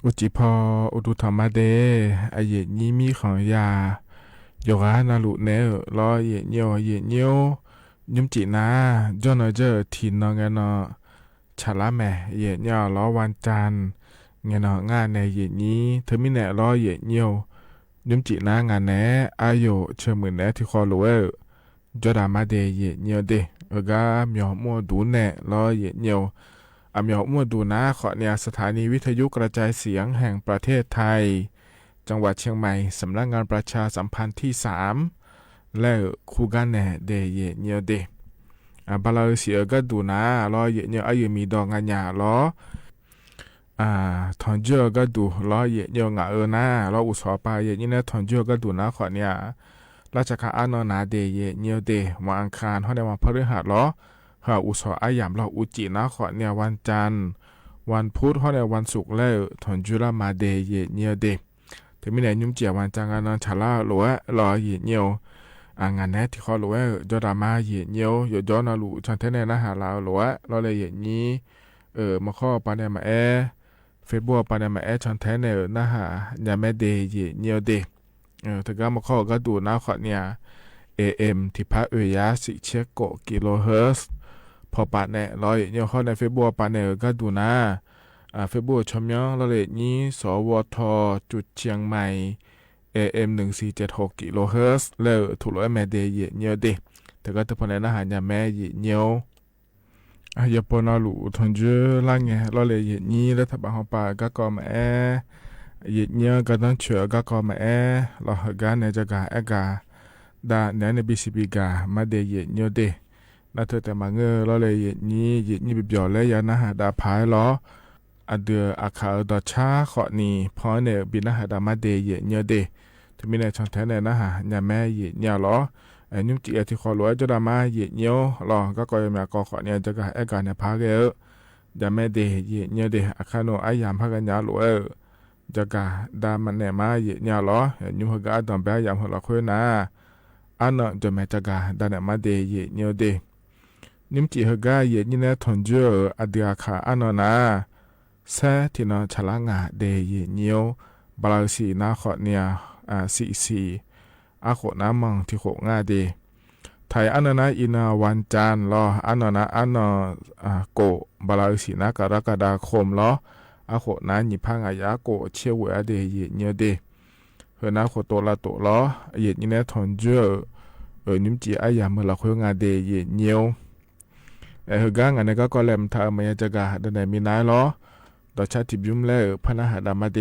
อุจิพออุดุธรรมเดอเยนี้มีของยา โยกานาลุเนอรอเยเนียวเยเนียวยุมจีนาจอนเจอทีนองเนาะชาลาแม่เยเนียวรอวันจันเงเนาะงานในเยนี้เธอมีแน่รอเยเนียวยุมจีนางานแน่อายุเชื่อมือแน่ที่คอรู้จอดามาเดเยเนียวเดกาเมียวมัวดูแน่รอเยเนียวเมียวมัวดูนะขอเนี่ยสถานีวิทยุกระจายเสียงแห่งประเทศไทยจังหวัดเชียงใหม่สำนักงานประชาสัมพันธ์ที่3และคูกันแน่เดเยเนียวเดบาลาเสียก็ดูนะรอเยเนียวอายุมีดองกันหยาล้อทอนเจอก็ดูล้อเยเนียวงานะล้ออุสอปาเยนี่นะทอนเจอก็ดูนะขอเนี่ยราชการอานอนาเดเยเนียวเดวันอังคารเขาในวันพฤหัสล้อหาอุสออายามล้ออุจินะขอเนี่ยวันจันทร์วันพุธเขาในวันศุกร์แล้วทอนจุลามาเดเยเนียวเดถึงมีไหนยุ่มเจียวันจังกันนอนชาลาหรือว่ารอเยเนียวงานแน่ที่เขาหรือว่าจอดามาเยเนียวอยู่ย้อนนาลุชันเทเนนะหาลาวหรือว่าเราเลยเยนี้มาข้อปานเนี่ยมาเฟซบุ๊กปานเนี่ยมาชันเทเนนะหายาแม่เดเยเนียวเดถึงก็มาข้อก็ดูนะขอเนี่ย AM ที่พักยาสิเชโกกิโลเฮิรตซ์พอปานเนี่ยร้อยเนี่ยเข้าในเฟซบุ๊กปานเนี่ยก็ดูนะเฟซบุ๊กชมย้อนเราเลยนี้สวทจุดเชียงใหม่ AM 1476กิโลเฮิรตซ์แล้วถูกร้อยแม่เดเยเนียวเดแต่ก็จะพอในนะหายาแม่เยเนียวอย่าปนลุทนเจอล่างไงเราเลยเยนี้แล้วถ้าบางเขาปาก็กอมาเยเนียวก็ต้องเชื่อก็กอมาเราหกันในจะกาดาในBCBกามาเดเยเนียวเดน่าเธอแต่มาเงอเราเลยเยนี้ไปเบียวเลยยานะหาดาพายล้อเดืออาคาดอชาขอนีพอเนี่ยบินนะหาดามาเดเยเนียวเดถึงมีในช่องแท้ในนะหายาแม่เยเนียวล้อยุ่มจีที่ขอรวยจะดามาเยเนียวรอก็กอยมาก็ขอเนี่ยจะกาการเนี่ยพาเกอยาแม่เดเยเนียวเดอาคาโนอายามพากันยารวยจะกาดามันเนี่ยมาเยเนียวล้อยุ่มหกาดอมแบยามหัวเราคุยนะอันนั้นจะแม่จะกาดาเนี่ยมาเดเยเนียวเดยุ่มจีหกาเยนี่เนี่ยทนเจอเดียขาอันนั้นนะแซ่ที่นอฉลางาเดเยเนียวบาลาสีนาขอเนี่ยสีอาโขน้ำมังที่โขง่าเดไทยอันนั้นอินาวันจันทร์รออันนั้นอันนโกบาลาสีนากรกฎาคมรออาโขน้ำหยิบพังอายาโกเชี่ยวเดเยเนียวเดเฮนาโขโตละโตรอเยนี่เนี่ยทนเจอนิ่มจีอายาเมื่อเราคุยงาเดเยเนียวเฮกังอันนี้ก็แลมทามายจะกาเดินมีนายรอต่อชาติบิมเล่พนาหาดามาเด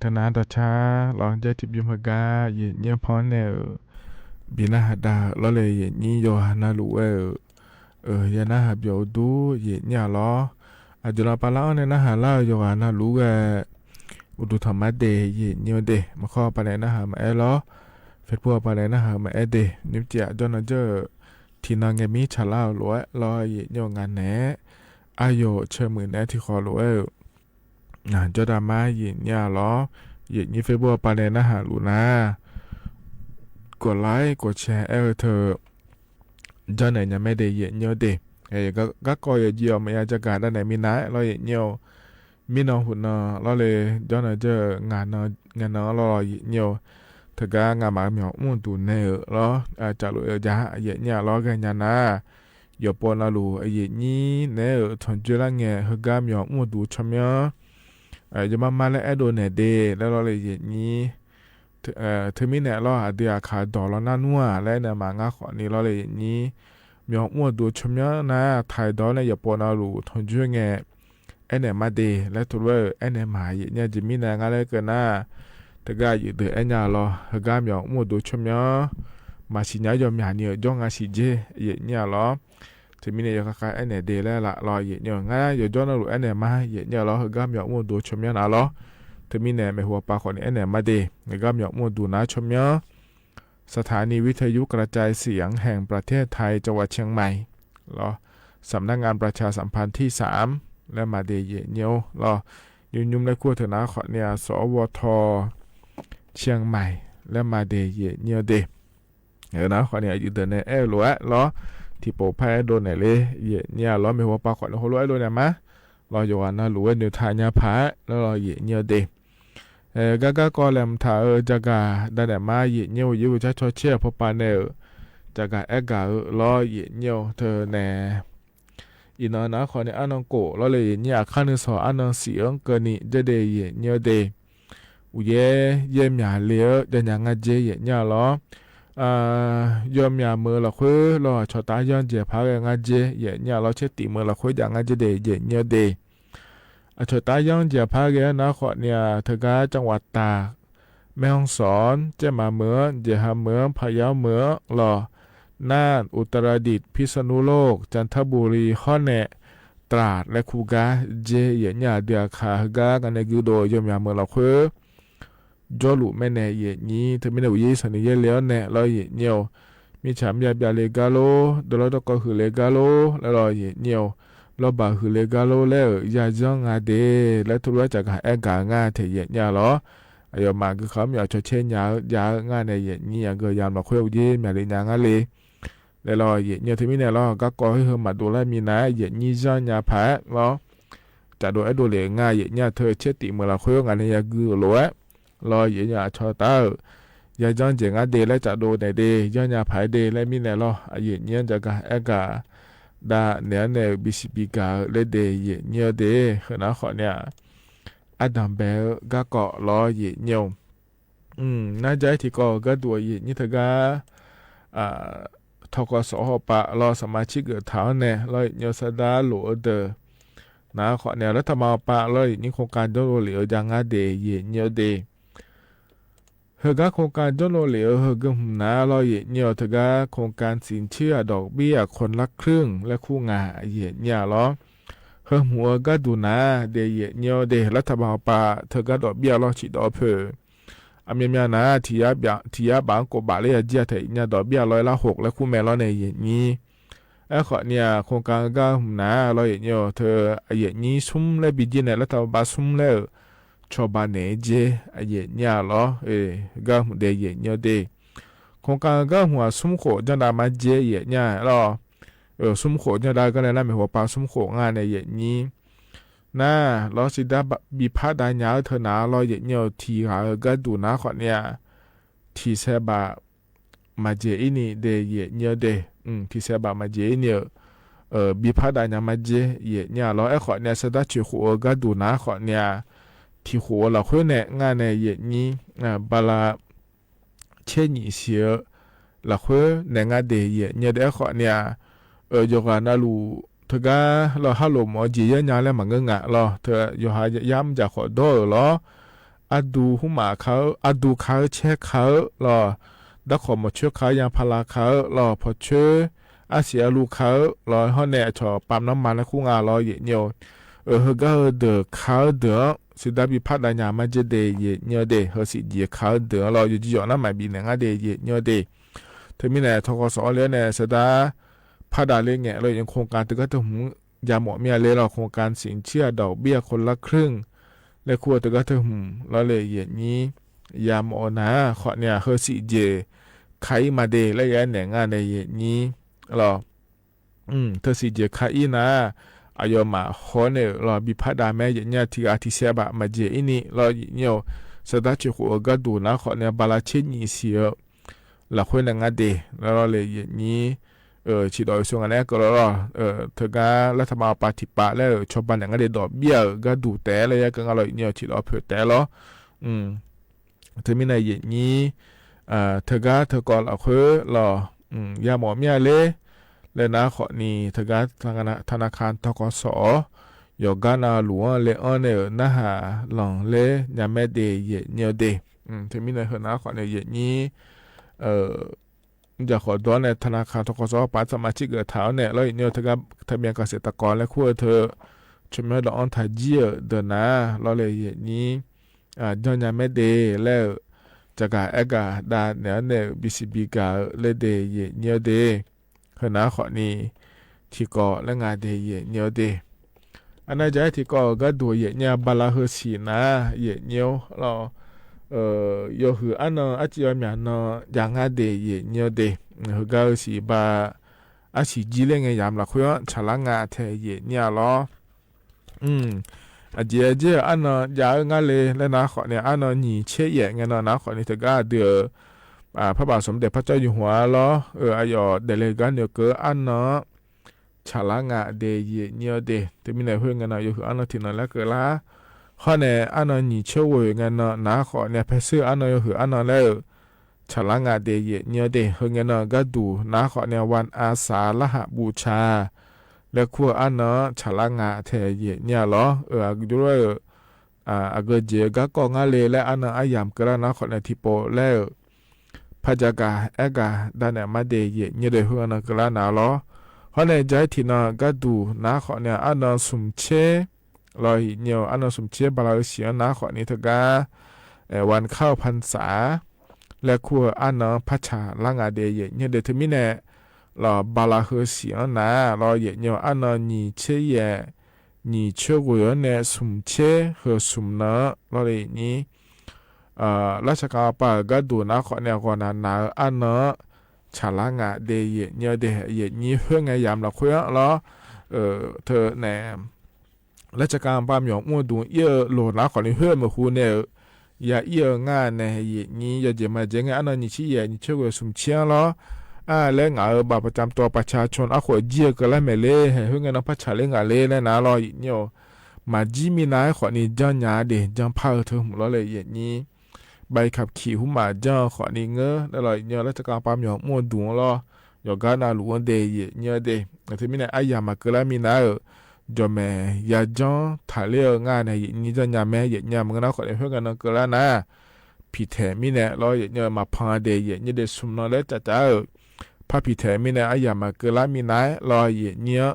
ธนาตชาลองใจทิบยุมกาเย็นเยี่ยพอเนบินาหดาลอเลยเย็นนี้โยฮานาลูยานาหับโยดูเย็นเนี่ยล้อจุลปาลาเนี่ยนะฮะล่าโยฮานาลูอุดุธรรมะเดเย็นเนี่ยเดมาข้อปะเนี่ยนะฮะมาล้อเฟซบุ๊กปะเนี่ยนะฮะมาเดนิมเจียจนเจอที่นางเงมีชาลาล้วนล้อเย็นเนี่ยงานแหนอายโยเชื่อมือแหนที่คอล้วนจดามาเย็นเนี่ยล้อเย็นนี้เฟซบุ๊กปะเนี่ยนะฮะลูน่ากดไลค์กดแชร์เธอจนไหนยังไม่ได้เย็นเนี่ยเดก็ก็เยี่ยมไม่อยากจะการด้านไหนมีนะเราเย็นเนี่ยมีน้องหุ่นน้องเราเลยจนเจองานน้องเราเย็นเนี่ยเธอก็งานมาเหมียวมุ่งตูเนอเราจะรู้จะเย็นเนี่ยเรากันยันนะอย่าปนเรารู้เย็นนี้เนอทนจุลังเงี้ยเฮก็เหมียวมุ่งตูชมยจะมาแล้วโดนเนี่ยเดแล้วเราเลยเย็นนี้เธอมีเนี่ยเราเดียขาดอลนั่นว่าและเนี่ยมางาขอนี้เราเลยนี้มีอ้วนดูชมยนะถ่ายดอเนี่ยอย่าปนเอาลูทนช่วยเงี้ยเนี่ยมาดีและตัวเนี่ยมาเนี่ยจะมีเนี่ยงอะไรกันนะแต่ก็อยู่เดือเนี่ยเราก็มีอ้วนดูชมยมาสิเนี่ยยอมอย่างเนี่ยจ้องอาศิเจเนี่ยเราจะมีเนี่ยก็เนี่ยเดแล้วละเราเนี่ยง่ายอยู่จ้องเอาลูเนี่ยมาเนี่ยเราก็มีอ้วนดูชมยนะเราเธอมีเนี่ยไม่หัวปากคนเนี่ยมาดีแล้วก็มีอ้วนดูนะชมยสถานีวิทยุกระจายเสียงแห่งประเทศไทยจังหวัดเชียงใหม่สำนักงานประชาสัมพันธ์ที่3และมาเดเยเนียวยุ่มและขั้วเถนะขอเนี่ยสวทเชียงใหม่และมาเดเยเนียวเดนะขอเนี่ยอยู่เดินในหลัวที่โปแพ้โดนไหนเลยเยเนี่ยไม่หัวปากขอหัวโดนเนี่ยมาอยู่วันนะหลัวเนื้อทายาผาแล้วเยเนียวเดก็แลมถ้าจะกาได้แต่มาเยเนียวอยู่จะชอเชี่ยพอปานจะกากาเยเนียวเธอแน่อีนอนะขอเนี่ยอันนงโกเลยเนี่ยขั้นสออันนงเสียงเกินนี่จะได้เยเนียวเดอุเย่หมีเลี้ยจะยังไงเจเยเนี่ยยอมยามือละคุยชอตาย้อนเจ็บพายังไงเจเยเนี่ยเช็ดตีมือละคุยยังไงเจเดเยเนี่ยเดชอตาย้อนเจ็บพาแกนะขอเนี่ยเธอก็จังหวัดตากแม่ฮ่องสอนเจ้ามาเมืองเจหาเมืองพะเยาเมืองน่านอุตรดิตถ์พิษณุโลกจันทบุรีข้อแนะตราดและคูกาเจเยเนี่ยเดียขาฮกากันในกุโดยมยาเมืองละคุยจอลุแม่แน่เยนี้เธอไม่ได้วิสันเยเลี้ยวแน่เราเยเนียวมีฉามยาบยาเลกาโลดลตก็คือเลกาโลแล้วเราเยเนียวเราบาคือเลกาโลแล้วยาจ้องงาเดและทุเรศจากกางาเทเยเนี่ยหรอยมาคือเขาอยากจะเช่นยางานในเยนี้อย่างเกิดยามมาคุยเย่มาเลยนางอะไรแล้วเราเยเนี่ยที่มีเนี่ยเราก็ก่อให้เธอมาดูแลมีนะเยนี้จ้องยาแพ้เราจะดูดูเลยง่ายเยเนี่ยเธอเช็ดติเมื่อเราคุยงานในยากือหลวเยเนี่ยชอตายาจ้องเจงาเดและจะดูในเดย่อยาผายเดและมีเนี่ยเยเนี่ยจะกาดาเนี่ยบิสิบิกาเลเดเยเนี่ยเดขณะขอเนี่ยอดัมเบลก็เกาะเยเนี่ยน่าจะที่ก็ตัวเยนี่เธอก็ทกสหปะสมาชิกเท้าเนี่ยเนี่ยสดาหลวเดนะขอเนี่ยรัฐบาลปะนี่โครงการโดเหลียวยังเดเยเนี่ยเดเฮก็โครงการโดเหลียวเฮก็นะเยเนี่ยเธอก็โครงการสินเชื่อดอกเบี้ยคนละครึ่งและคู่งาเยเนี่ยเฮหัวก็ดูนะเดเยเนี่ยเดรัฐบาลปะเธอก็ดอกเบี้ยฉีดดอกเพออเมียนะที่บางกบาเลยเจียเถอเนี่ยดอกเบี้ย6%และคู่แม่ในเยนี้ขอเนี่ยโครงการก็นะเนี่ยเธอเยนี้ซุ่มและบิจิเนี่ยรัฐบาลซุ่มแล้วชอบบ้านเจเนี่ยก็เดเยเนี่ยเดโครงการก็หัวซุ่มโขจันดามาเจเนี่ยซุ่มโขจันดาก็เลยไม่หัวปลาซุ่มโขงานในเยนี้น่าสิดาบิพาดายาเธอนะเนี่ยทีหาก็ดูนะขอเนี่ยทีเสบามาเจอินี่เดเยเนี่ยเดที่เสบามาเจเนี่ยบิพาดายามาเจเนี่ยขอเนี่ยสดาชิหัวก็ดูนะขอเนี่ยที่หัวเราคุยเนี่ยงานในเยนี้บาลาเช่นนี้เสียเราคุยในงานเดเยเนี่ยเดขอเนี่ยยกนาลูเธอก็ฮัลโหลหมอจีเยอะๆแล้วมันก็งะเธออยู่หาย้ำจากขอโด อาดูหุมาเขาอาดูเขาเช็คเขารอดักขอมาช่วยเขายังพลาเขารอพอช่วยอาเสียลูกเขารอห้องแน่ชอปั๊มน้ำมันและคู่งารอเยเนียวเฮก็เดือเขาเดือสิดาบิพัดได้ยามาจะเดเยเนียวเดเฮสิเดียเขาเดือรออยู่จีน้ำไม่บินงาเดเยเนียวเดเธอมีแน่ทกศเลยแน่สดาพัดได้เลยไงเรายังโครงการตึกก็ถึงยาหมอเมียเลยเราโครงการสินเชื่อดอกเบี้ยคนละครึ่งและครัวตึกก็ถึงเราเลยเยนี้ยาหมอนะขอเนี่ยเฮสิเจใครมาเดและยันแหน่งงานในเยนี้รอเธอสิเจใครนะอายมาขอเนี่ยรอบิพัดได้แม่เยเนี่ยที่อาทิเสียบะมาเจอินี่รอเนียวสดาจิหัวก็ดูนะขอเนี่ยบาลาเชนีเสียหลักคนงานเดแล้วเราเลยเยนี้ฉีดอยส่วนนี้ก็รอเธอก็รัฐบาลปฏิบัติแล้วชาวบ้านอย่างนั้นดอกเบี้ยก็ดูแต่เลยก็อร่อยเนี่ยฉีดอยเผื่อแต่ล้อเธอมีในอย่างนี้เธอก็เอาคือยาหมอเมียเลยแล้วนะขอนี้เธอก็ธนาคารทกส.ยกการหลวงเลยเนี่ยนะฮะหลังเลยยาแม่เดย์เนี่ยเดย์เธอมีในหัวหน้าขอในอย่างนี้จะขอดอนในธนาคารทกส.ปัสมาชิกเท้าเนี่ยแล้วเนี่ยเธอก็ทะเบียนเกษตรกรและคู่เธอช่วยดอนทาเจียเดินนะเราเลยอย่างนี้ย้อนยาแม่เดย์แล้วจะกาเอกาดาเนี่ยบิสิบิกาเลเดย์เนี่ยเดย์หัวหน้าขอนี้ที่ก่อและงานเดย์เนี่ยเดย์อันนั้นจะที่ก่อก็ดูเนี่ยบาลาเฮสีนะเนี่ยเรา有和安呢，阿姐面呢，养阿的也鸟的，和个是把阿是鸡类个养了，可能吃了阿太也鸟咯。阿姐安呢，养阿嘞，来拿好呢，安呢你切也个呢，拿好呢，这个的พระบาทสมเด็จพระเจ้าอยู่หัว咯，阿哟，เดลกันเดี๋ยวก็อันเนาะฉลางาเดเยเนียวเดแต่มีในเพื่อนกันนะอยู่คืออันเนาะที่นั่นแล้วก็ละข้อเนี่ยอันนั้นนี่เชื่อว่าอย่างนั้นนะนาขอเนี่ยไปซื้ออันนั้นคืออันนั้นแล้วฉลางาเดเยเนี่ยเดเฮงนั้นก็ดูนาขอเนี่ยวันอาสาฬหบูชาและขั้วอันนั้นฉลางาเทเยเนี่ยหรอดูด้วยก็เจก็งาเลยและอันนั้นอายามกระนาขอเนี่ยที่โปแล้วพระจักรเอกาด้านเนี่ยมาเดเยเนี่ยเดเฮงนั้นกระนาหรอข้อเนี่ยใจที่นั่นก็ดูนาขอเนี่ยอันนั้นสมเชลอยเนียวอันนั้นสมเชียบาลาเสียนะขอนี้เถอะกาวันเข้าพรรษาและครัวอันนั้นพัชาล่างอาเดยเนี่ยเดทมิเน่รอบาลาเฮเสียนะรอเยเนียวอันนั้นนี่เชียนี่เชื่อว่าเนี่ยสมเชเฮสมเนาะรอเลยนี้ราชการป่าก็ดูนะขอเนี่ยก่อนนะอันนั้นชาล่างอาเดยเนี่ยเดยนี้เพื่อไงยามเราคุยแล้วเธอแหนราชการบ้านหยองมัวดูเยอะโหลดละขอในเพื่อมาคูเนี่ยอย่าเยอะง่ายในนี้อย่าเจมาเจงอันนั้นนี่ชี้อย่านี่เชื่อว่าสมเชียงล้อแล้วงาบัตรประจำตัวประชาชนขวดเยี่ยก็แล้วไม่เล่ให้เพื่อนนักพัชเล่งเล่แล้วนะรออีกเนี่ยมาจีมีนายขอนี่จังหยาเดจังพาเธอหัวเลยอย่างนี้ใบขับขี่หุ่มมาจังขอนี่เงอแล้วรออีกเนี่ยราชการบ้านหยองมัวดูล้อหยอกการน่าหลวงเดย์เนี่ยเดแต่ที่มีนายอายามาก็แล้วมีนายจอมยาจงถ่ายเลี้ยงานในนี่จะยามแม่ยามมันก็ขอเพื่อนกันก็แล้วนะพิเทมิเนี่ยเราเนี่ยมาพังเดย์เนี่ยเดสุมนอเลจะจ้าพระพิเทมิเนี่ยอายามาก็แล้วมีนายเราเนี่ย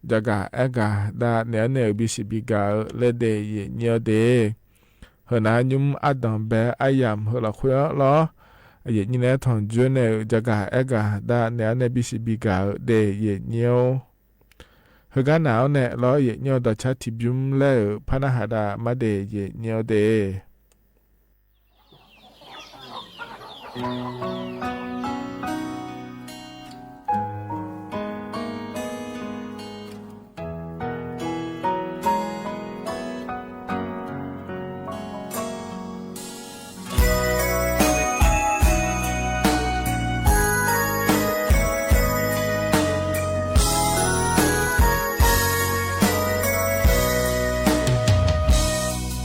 จะกาเอกาดาเนี่ยบิสิบิกาเลเดย์เนี่ยเดเฮนายุมอัดดังเบอายามเฮละคุยล้อเนี่ยเนี่ยทองจุนเนี่ยจะกาเอกาดาเนี่ยบิสิบิกาเดย์เนี่ยเฮกันหนาวเนี่ยร้อยเยเนียวต่อชัดทิบุมแล้วพนาหาดามาเดเยเนียวเด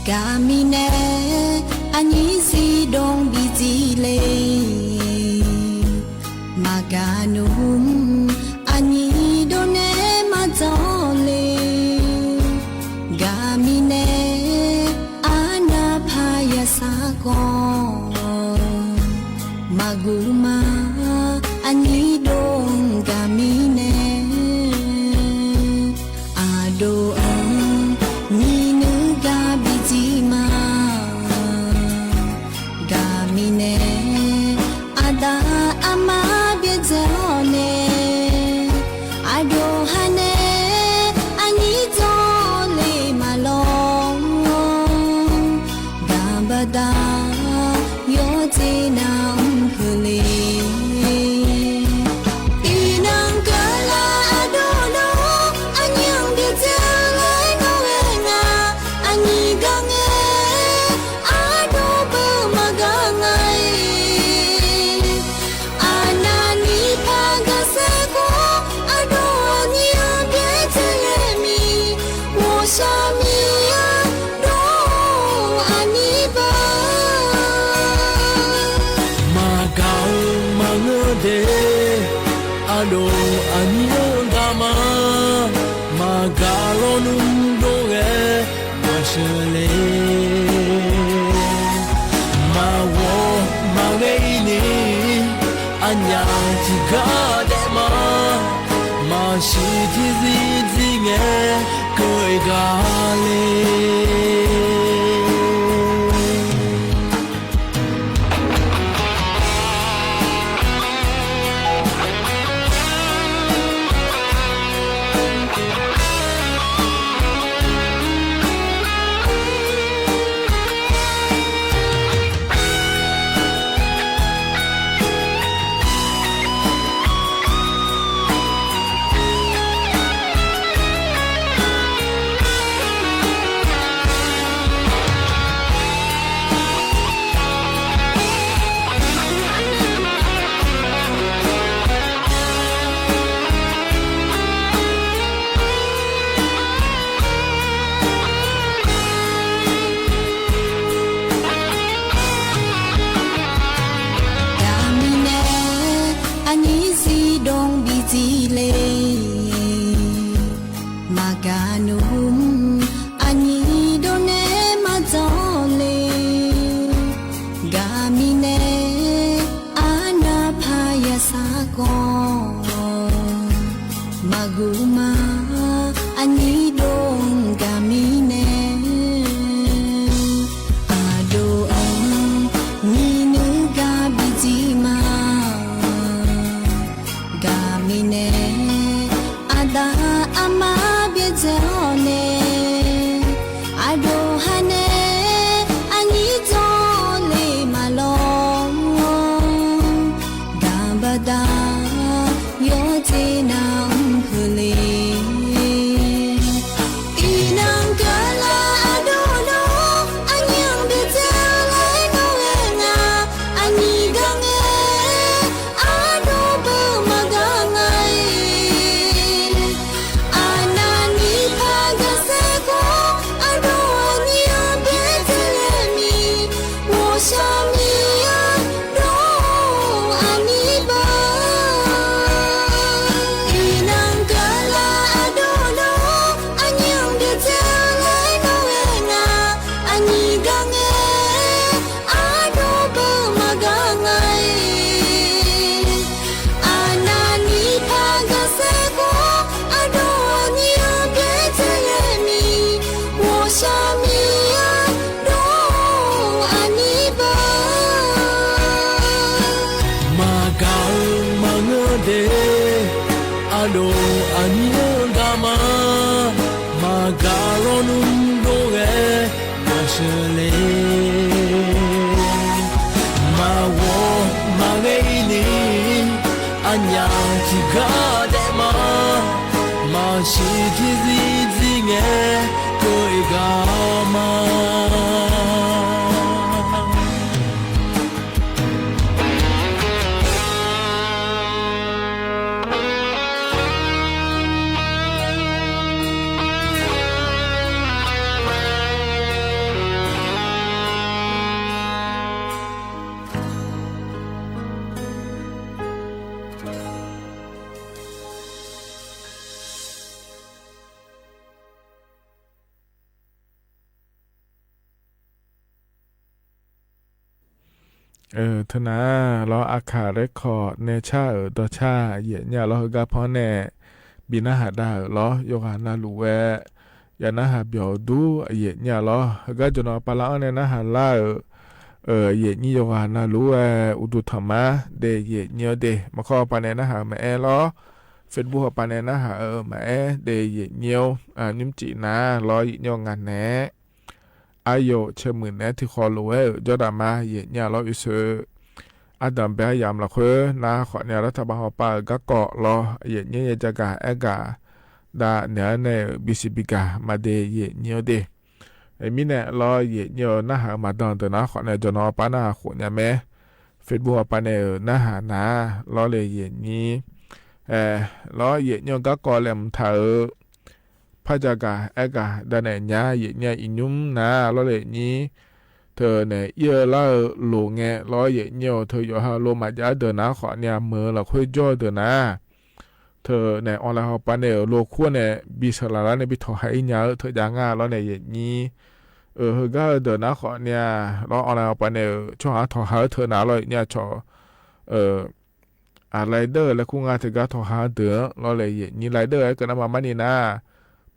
กามิเนอันนี้สีดงบีจีเล maguma anidong gamine ado ang ninuga bijima gamine ada ama biazone ado hane anidole malong gambada yo tina umpuli inang kala adono anyang biazale ngawena anigange ado bemagangai anani pagaseko ado anyang biazalemi wosamia do aniba Magau mangode ado anyo dama magalonum doge mashele mawo mangeini anya tigadema mashitizi zinge koigale gamine anisi dong bizile maganum ani done mazole gamine ana phaya sako maguma ani dong gamine ado ang ninuga bijima gamine ada ama biazone ado hane ani zole malong gambada yo tina umpuli inang kala adono anyang biazale ngawena anigange ado bemagangai anani pagaseko ado anyang biazalemi wosamia do aniba inang kala adono anyang biazale ngawena anigange ado bemagangai anani pagaseko ado anyang biazalemi wosamia do aniba Magau mangode ado anyo dama magalonum doge mashele mawo mangeini anya tigadema mashitizi zinge koigama ธนาล้ออาคาเรคคอร์ดเนชาดอชาเหยียเนี่ยล้อกะพอแน่บินาหาดาล้อยกานาลูเวยานาหาเบียวดูเหยียเนี่ยล้อกะจนอปะลาเนนะหาลาเหยียนี่ยกานาลูเวอุดุธรรมะเดเหยียเนี่ยเดมาขอปะเนนะหาแม่ล้อเฟซบุ๊กปะเนนะหาแม่เดเหยียเนี่ยนิมจินาล้อเหยียเนี่ยงานแหนอายุเชื่อมือแน่ที่คอลูเวจอดามาเหยียเนี่ยล้ออยู่ซื้ออาดัมเบียยามละเคนาขอเนี่ยรัฐบาลปากะเกาะล้อเหยียเนี่ยจะกะเอกาดาเนี่ยในบิสิบิกามาเดเหยียเนี่ยเดมีเนี่ยล้อเหยียเนี่ยนะหามาดอนตัวนะขอเนี่ยจนอปานาขวเนี่ยแม่เฟซบุ๊กปาเนี่ยนะหานาล้อเลยเหยียนี้ล้อเหยียเนี่ยกะเกาะแหลมเถอพระจากาเอกาดาเนี่ยญาเหยียเนี่ยอินุมนาล้อเลยนี้เธอเนี่ยเยอะล้อหลงเงล้อเหยียเนี่ยเธออยู่ฮาโลมาจ้าเดินนะขอเนี่ยมือเราค่อยจ่อเดินนะเธอเนี่ยออนไลน์ปาเนี่ยโลขั้วเนี่ยบิสลาเนี่ยบิถอยเนี่ยเธออย่างง่ายแล้วเนี่ยอย่างนี้เฮก็เดินนะขอเนี่ยเราออนไลน์ปาเนี่ยช่วงหาถอยเธอหนาเลยเนี่ยชออะไรเดอร์แล้วคู่งานเธอก็ถอยเดือเราเลยอย่างนี้ไรเดอร์ก็นำมามันนี่นะ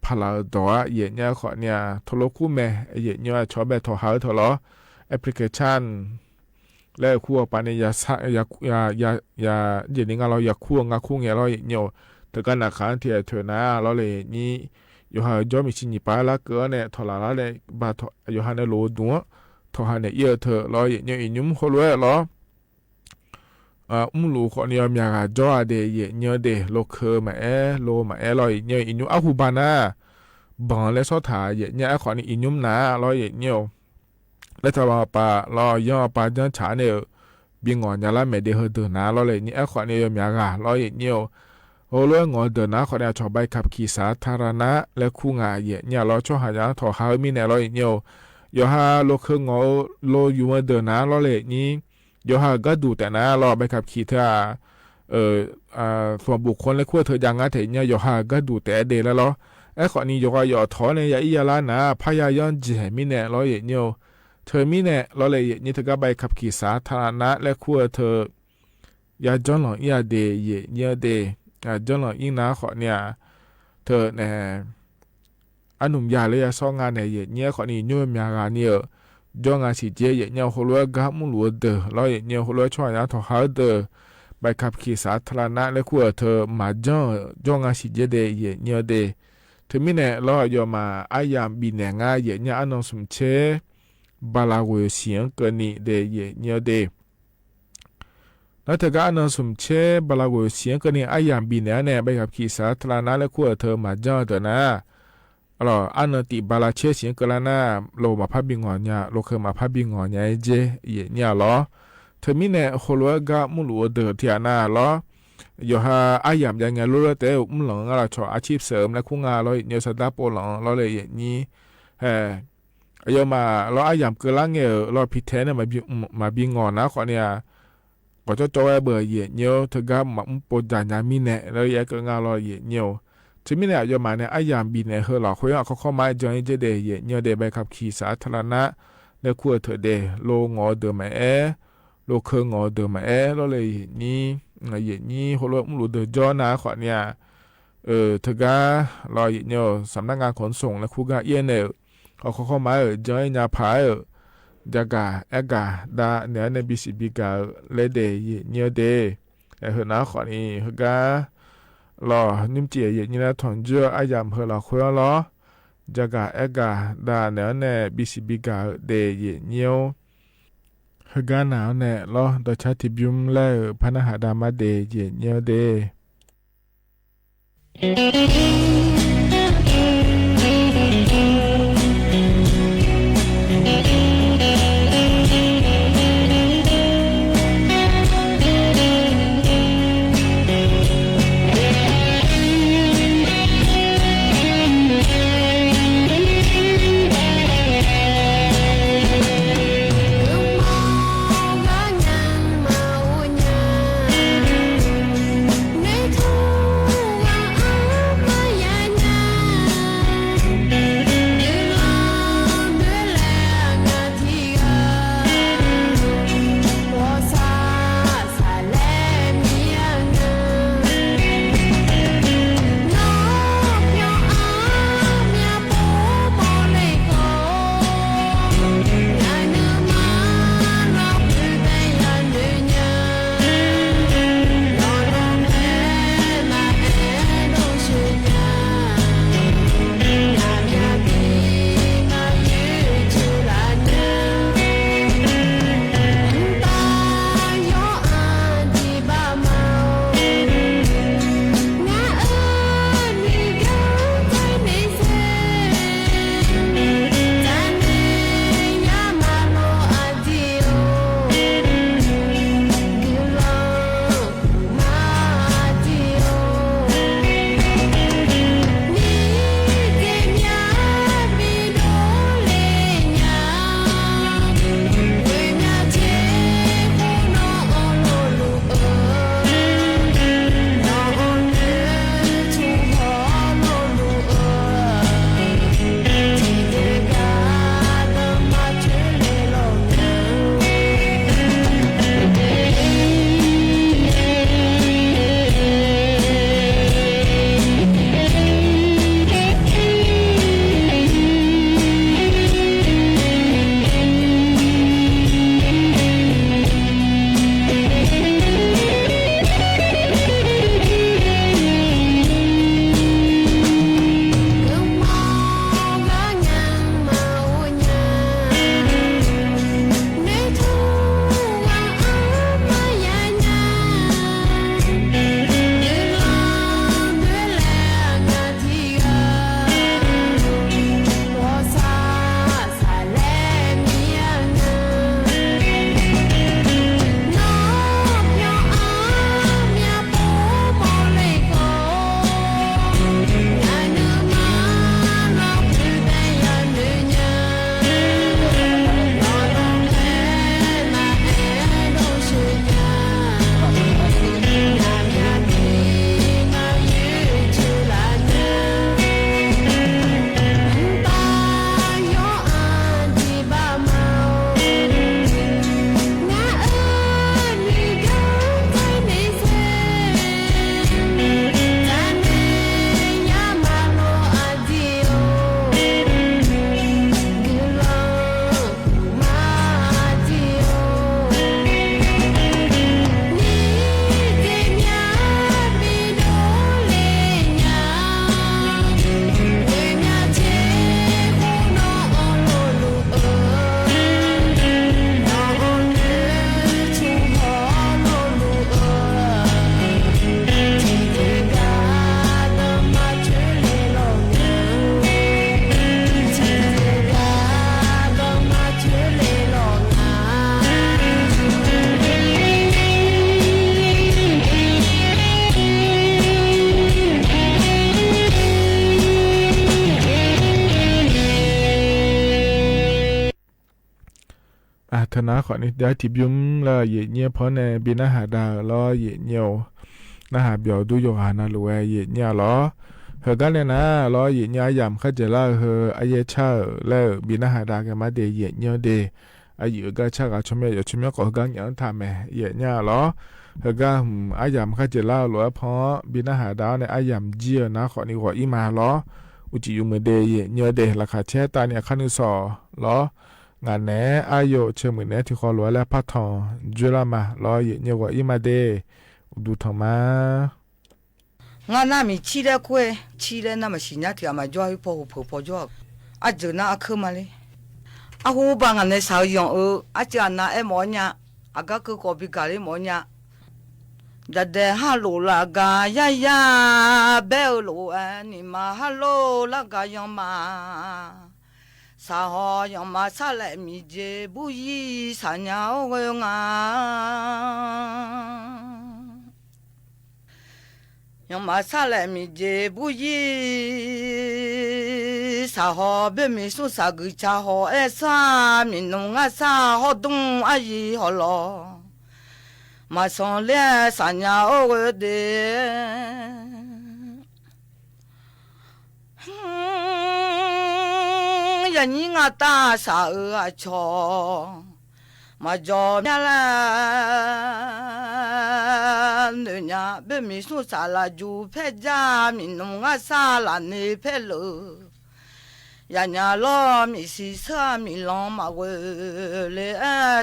พลาดตัวอย่างเนี่ยขอเนี่ยทรคู่แม่อย่างเนี่ยชอบแบบถอยเธอหรอแอปพลิเคชันแล้วคู่ปาเนี่ยอย่าอย่างนี้เราอยากคู่งาคู่เงี้ยเราเนี่ยแต่ก็นักขันที่เธอนะเราเลยนี่อยู่หาจอมีชินิปาละเกินเนี่ยทลาละเลยบาทอยู่หาในโลดัวทหารเนี่ยเยอะเธอเราเนี่ยอินุมเขาเลยหรอลูกคนเนี่ยมีอะไรจอเดียเนี่ยเดโลเคมาโลมาเราเนี่ยอินุอาหูบานาบังและสอถ่ายเนี่ยคนนี้อินุมนะเราเนี่ยแล้วถ้าว่าปาเราย่อปาจันฉาเนี่ยบิงอนยาละไม่ได้เดินนะเราเลยเนี่ยคนนี้มีอะไรเราเนี่ยโอ้เรื่องงอเดินนะคนนี้ชอบไปขับขี่สาธารณะและคู่งานเนี่ยเราชอบหาอย่างถอดหามีเนี่ยเราเนี่ยย่อหาโลเคงอโลอยู่มาเดินนะเราเลยนี่ย่อหาก็ดูแต่นะเราไปขับขี่เธอส่วนบุคคลและคู่เธออย่างงั้นเถอะเนี่ยย่อหาก็ดูแต่เดแล้วเนาะไอ้คนนี้ย่อถอนเนี่ยอย่าละนะพยายามจีมีเนี่ยเราเนี่ยเธอมีเนี่ยเราเลยนี่เธอก็ไปขับขี่สาธารณะและคู่เธออย่าจ้องหลงอย่าเดเนี่ยเดจ้องหลงยิ่งนะขอเนี่ยเธอเนี่ยอันหนุ่มยาเลยซ่องงานเนี่ยขอนี่ยุ่งมีงานเนี่ยจ้องงานสิเจเนี่ยหัวเรือกำมุลวดเดอเราเนี่ยหัวเรือช่วยนะถอหาเดอไปขับขี่สาธารณะและคู่เธอมาจ้องงานสิเจเดเนี่ยเดเธอมีเนี่ยเราอยู่มาอายามบินเนี่ยง่ายเนี่ยอันนั้นสมเชบาลาเวเสียงเกินนี่เดเนี่ยเดแล้วเธอก็อันนั้นสมเชบาลาเวเสียงเกินนี่อายามบินเนี่ยไปขับขี่สาธารณะและคู่เธอมาจ้าเดอนะอันนั้นติบาลาเชเสียงเกินนะโลมาพับบิงอนเนี่ยโลเคมาพับบิงอนเนี่ยเจเนี่ยหรอเธอมีเนี่ยหัวเรือกำมุลวดเดอที่อันน่ะหรออยู่หาอายามยังไงรู้แต่หลังเราชอบอาชีพเสริมและคู่งานเราเนี่ยสตาร์โปหลังเราเลยอย่างนี้ยอมาเราอายามเกินละเงี้ยเราพิเทนมาบิงอนนะขอเนี่ยก็จะจ่อยเบอร์เยี่ยเนียวเธอก็มาปวดใจยามีเนี่ยเราอยากเกินงานเราเยี่ยเนียวที่มีเนี่ยยอมาเนี่ยอายามบินเนี่ยเราคุยเขาเข้ามาจอยเจเดย์เยี่ยเนียวเดย์ไปขับขี่สาธารณะและคู่เธอเดย์โลงอเดิมโลเคงอเดิมเราเลยนี่เยี่ยนี่หัวเราไม่รู้เดือดจ้อนะขอเนี่ยเธอก็เราเยี่ยเนียวสำนักงานขนส่งและคู่ก็เยี่ยเนี่ยเขาเข้ามาจอยยาพายจากาเอกาดาเนี่ยในบิสิบิกาเลเดย์เนี่ยเดย์เห็นนะขอนี่เขาก็รอนิ่มเจียอย่างนี้นะถอนเจออายามเฮลาคุยรอจากาเอกาดาเนี่ยในบิสิบิกาเดย์เนี่ยเขาก็หนาวเนี่ยรอตัวชาติบิมแล้วพนักหาดามาเดย์เนี่ยเด ขอนี่เดี๋ยวทิบยุ้มละเย่เนี่ยเพราะในบินหาดาล้อเย่เนี่ยนะหาเบียวดูโยหานาลูเวเย่เนี่ยล้อเฮกันเลยนะล้อเย่เนี่ยยามข้าจะล่าเฮอเยชาแล้วบินหาดากันมาเดเย่เนี่ยเดอายุก็ชากาชมยชมยก็กันอย่างทำแม่เย่เนี่ยล้อเฮก็อายามข้าจะล่าล้อเพราะบินหาดาในอายามเจียนะขอนี่ขออีมาล้ออุจิยุมือเดเย่เนี่ยเดราคาแช่ตาเนี่ยขั้นสอล้องานแหนอายุเชื่อมือแหนที่ขอล้วนแล้วพัดทองจุลามาล้อเยเนี่ยว่าอีมาเดดูทองมางานน่ามีชีได้คุยชีได้น่ามาสิญญาที่อามาจ่อยพอจ่ออาจจะน่าคือมาเลยอาหูบางอันในสาวยองอาจารย์น่าหมอเนี่ยอากาคือกอบิกาลิหมอเนี่ยจะเดฮัลโหลลากายาเบลโลนี่มาฮัลโหลลากายองมาสาหอยองมาซาเลมีเจบุยีสัญญาโอยงายองมาซาเลมีเจบุยีสาหอเบมีสุสากุชาหอสามีนงอาสาหอดุงอายีหอลอมาสอนเลี้ยสัญญาโอเดยันยิงอาตาสาอาชอมาจอมยาลาเนื้อเบมีสุสาลาจูเพจามีนงอาสาลาเนเพลยันยาล้อมีสีสามีลองมาเวเล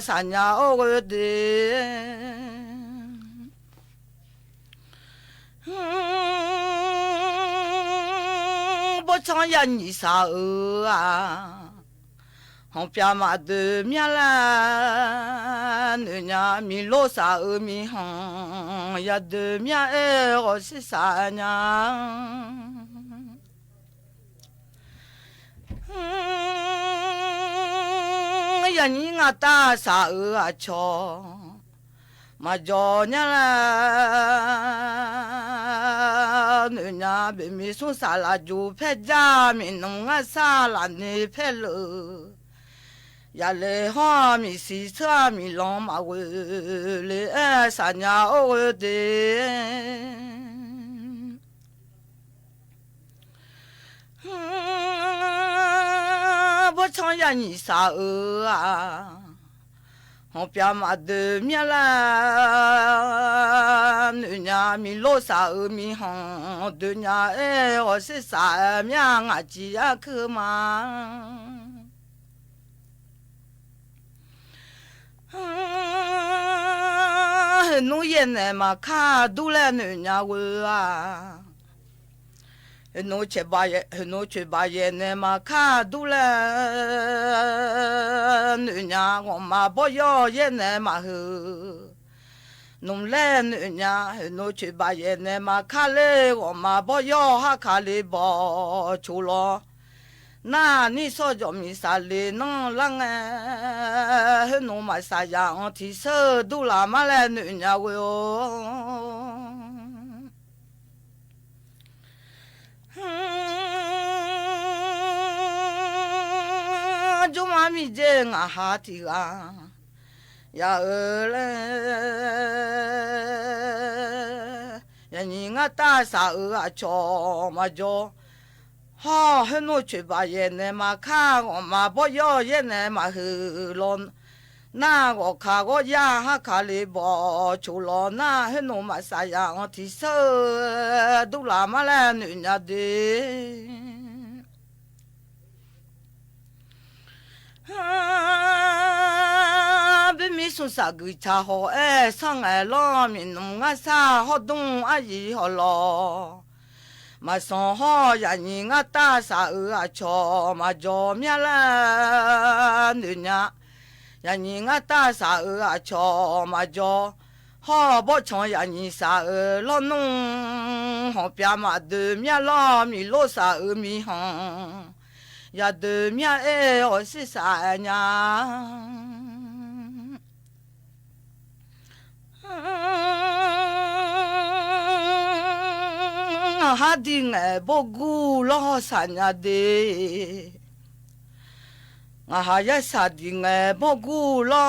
สัญญาโอเดบ่ชอนยันยิสาหองพยามาเดมีลาเนื้อมีโลสามีหองยาเดมีโอสิสาญายันยิงอาตาสาอาชอมาจอเนี่ยละเนื้อเบมีสุสาลาจูเพจามีนงอาสาลาเนเพลยาเลหอมีสีเสื้อมีลองมาเวเลสัญญาโอเดบ่ชอนยันยิสาหองพยามาเดมีลาเนื้อมีโลสามีหองเดือนโอสิสามีงาจียาคือมาหนูเย็นเนมาข้าดูแลเนื้อวัวหนูเชบายเนมาข้าดูแลเนื้อมาบ่ยอเย็นเนมาหือนุ่มเล่นเนื้อหนูเชบายเนมาข้าเล่มาบ่ยอฮักข้าเลยบ่ชูลอน่านี่โซจอมีสาเลน้องลังหนูมาสายางที่เสดูลามาแลเนื้อเวจูมามีเจงอาหาติกายาเลยันยิงอาตาสาอาชอมาจอฮะเฮโนช่วยบายเนมาข้างมาบ่ยอเยเนมาฮือลอนน้าก็ข้าก็ยาฮักข้าเลยบ่ชูลอน้าเฮโนมาสายางที่เสดูลามาแลเนื้อเดเบมีสุสากุชาหอสังล้อมีนงอาสาหอดุงอายีหอลอมาสอนหอยันยิงอาตาสาอาชอมาจอมีลาเนื้อยันยิงอาตาสาอาชอมาจอหอบ่ชอนยันยิสาลอนุ่งหอพยามาเดมีลามีโลสามีหองยาเดมีโอสิสาญาฮาดิงบกูลอสัญญาเด nga ha ya sa di nge bo gu lo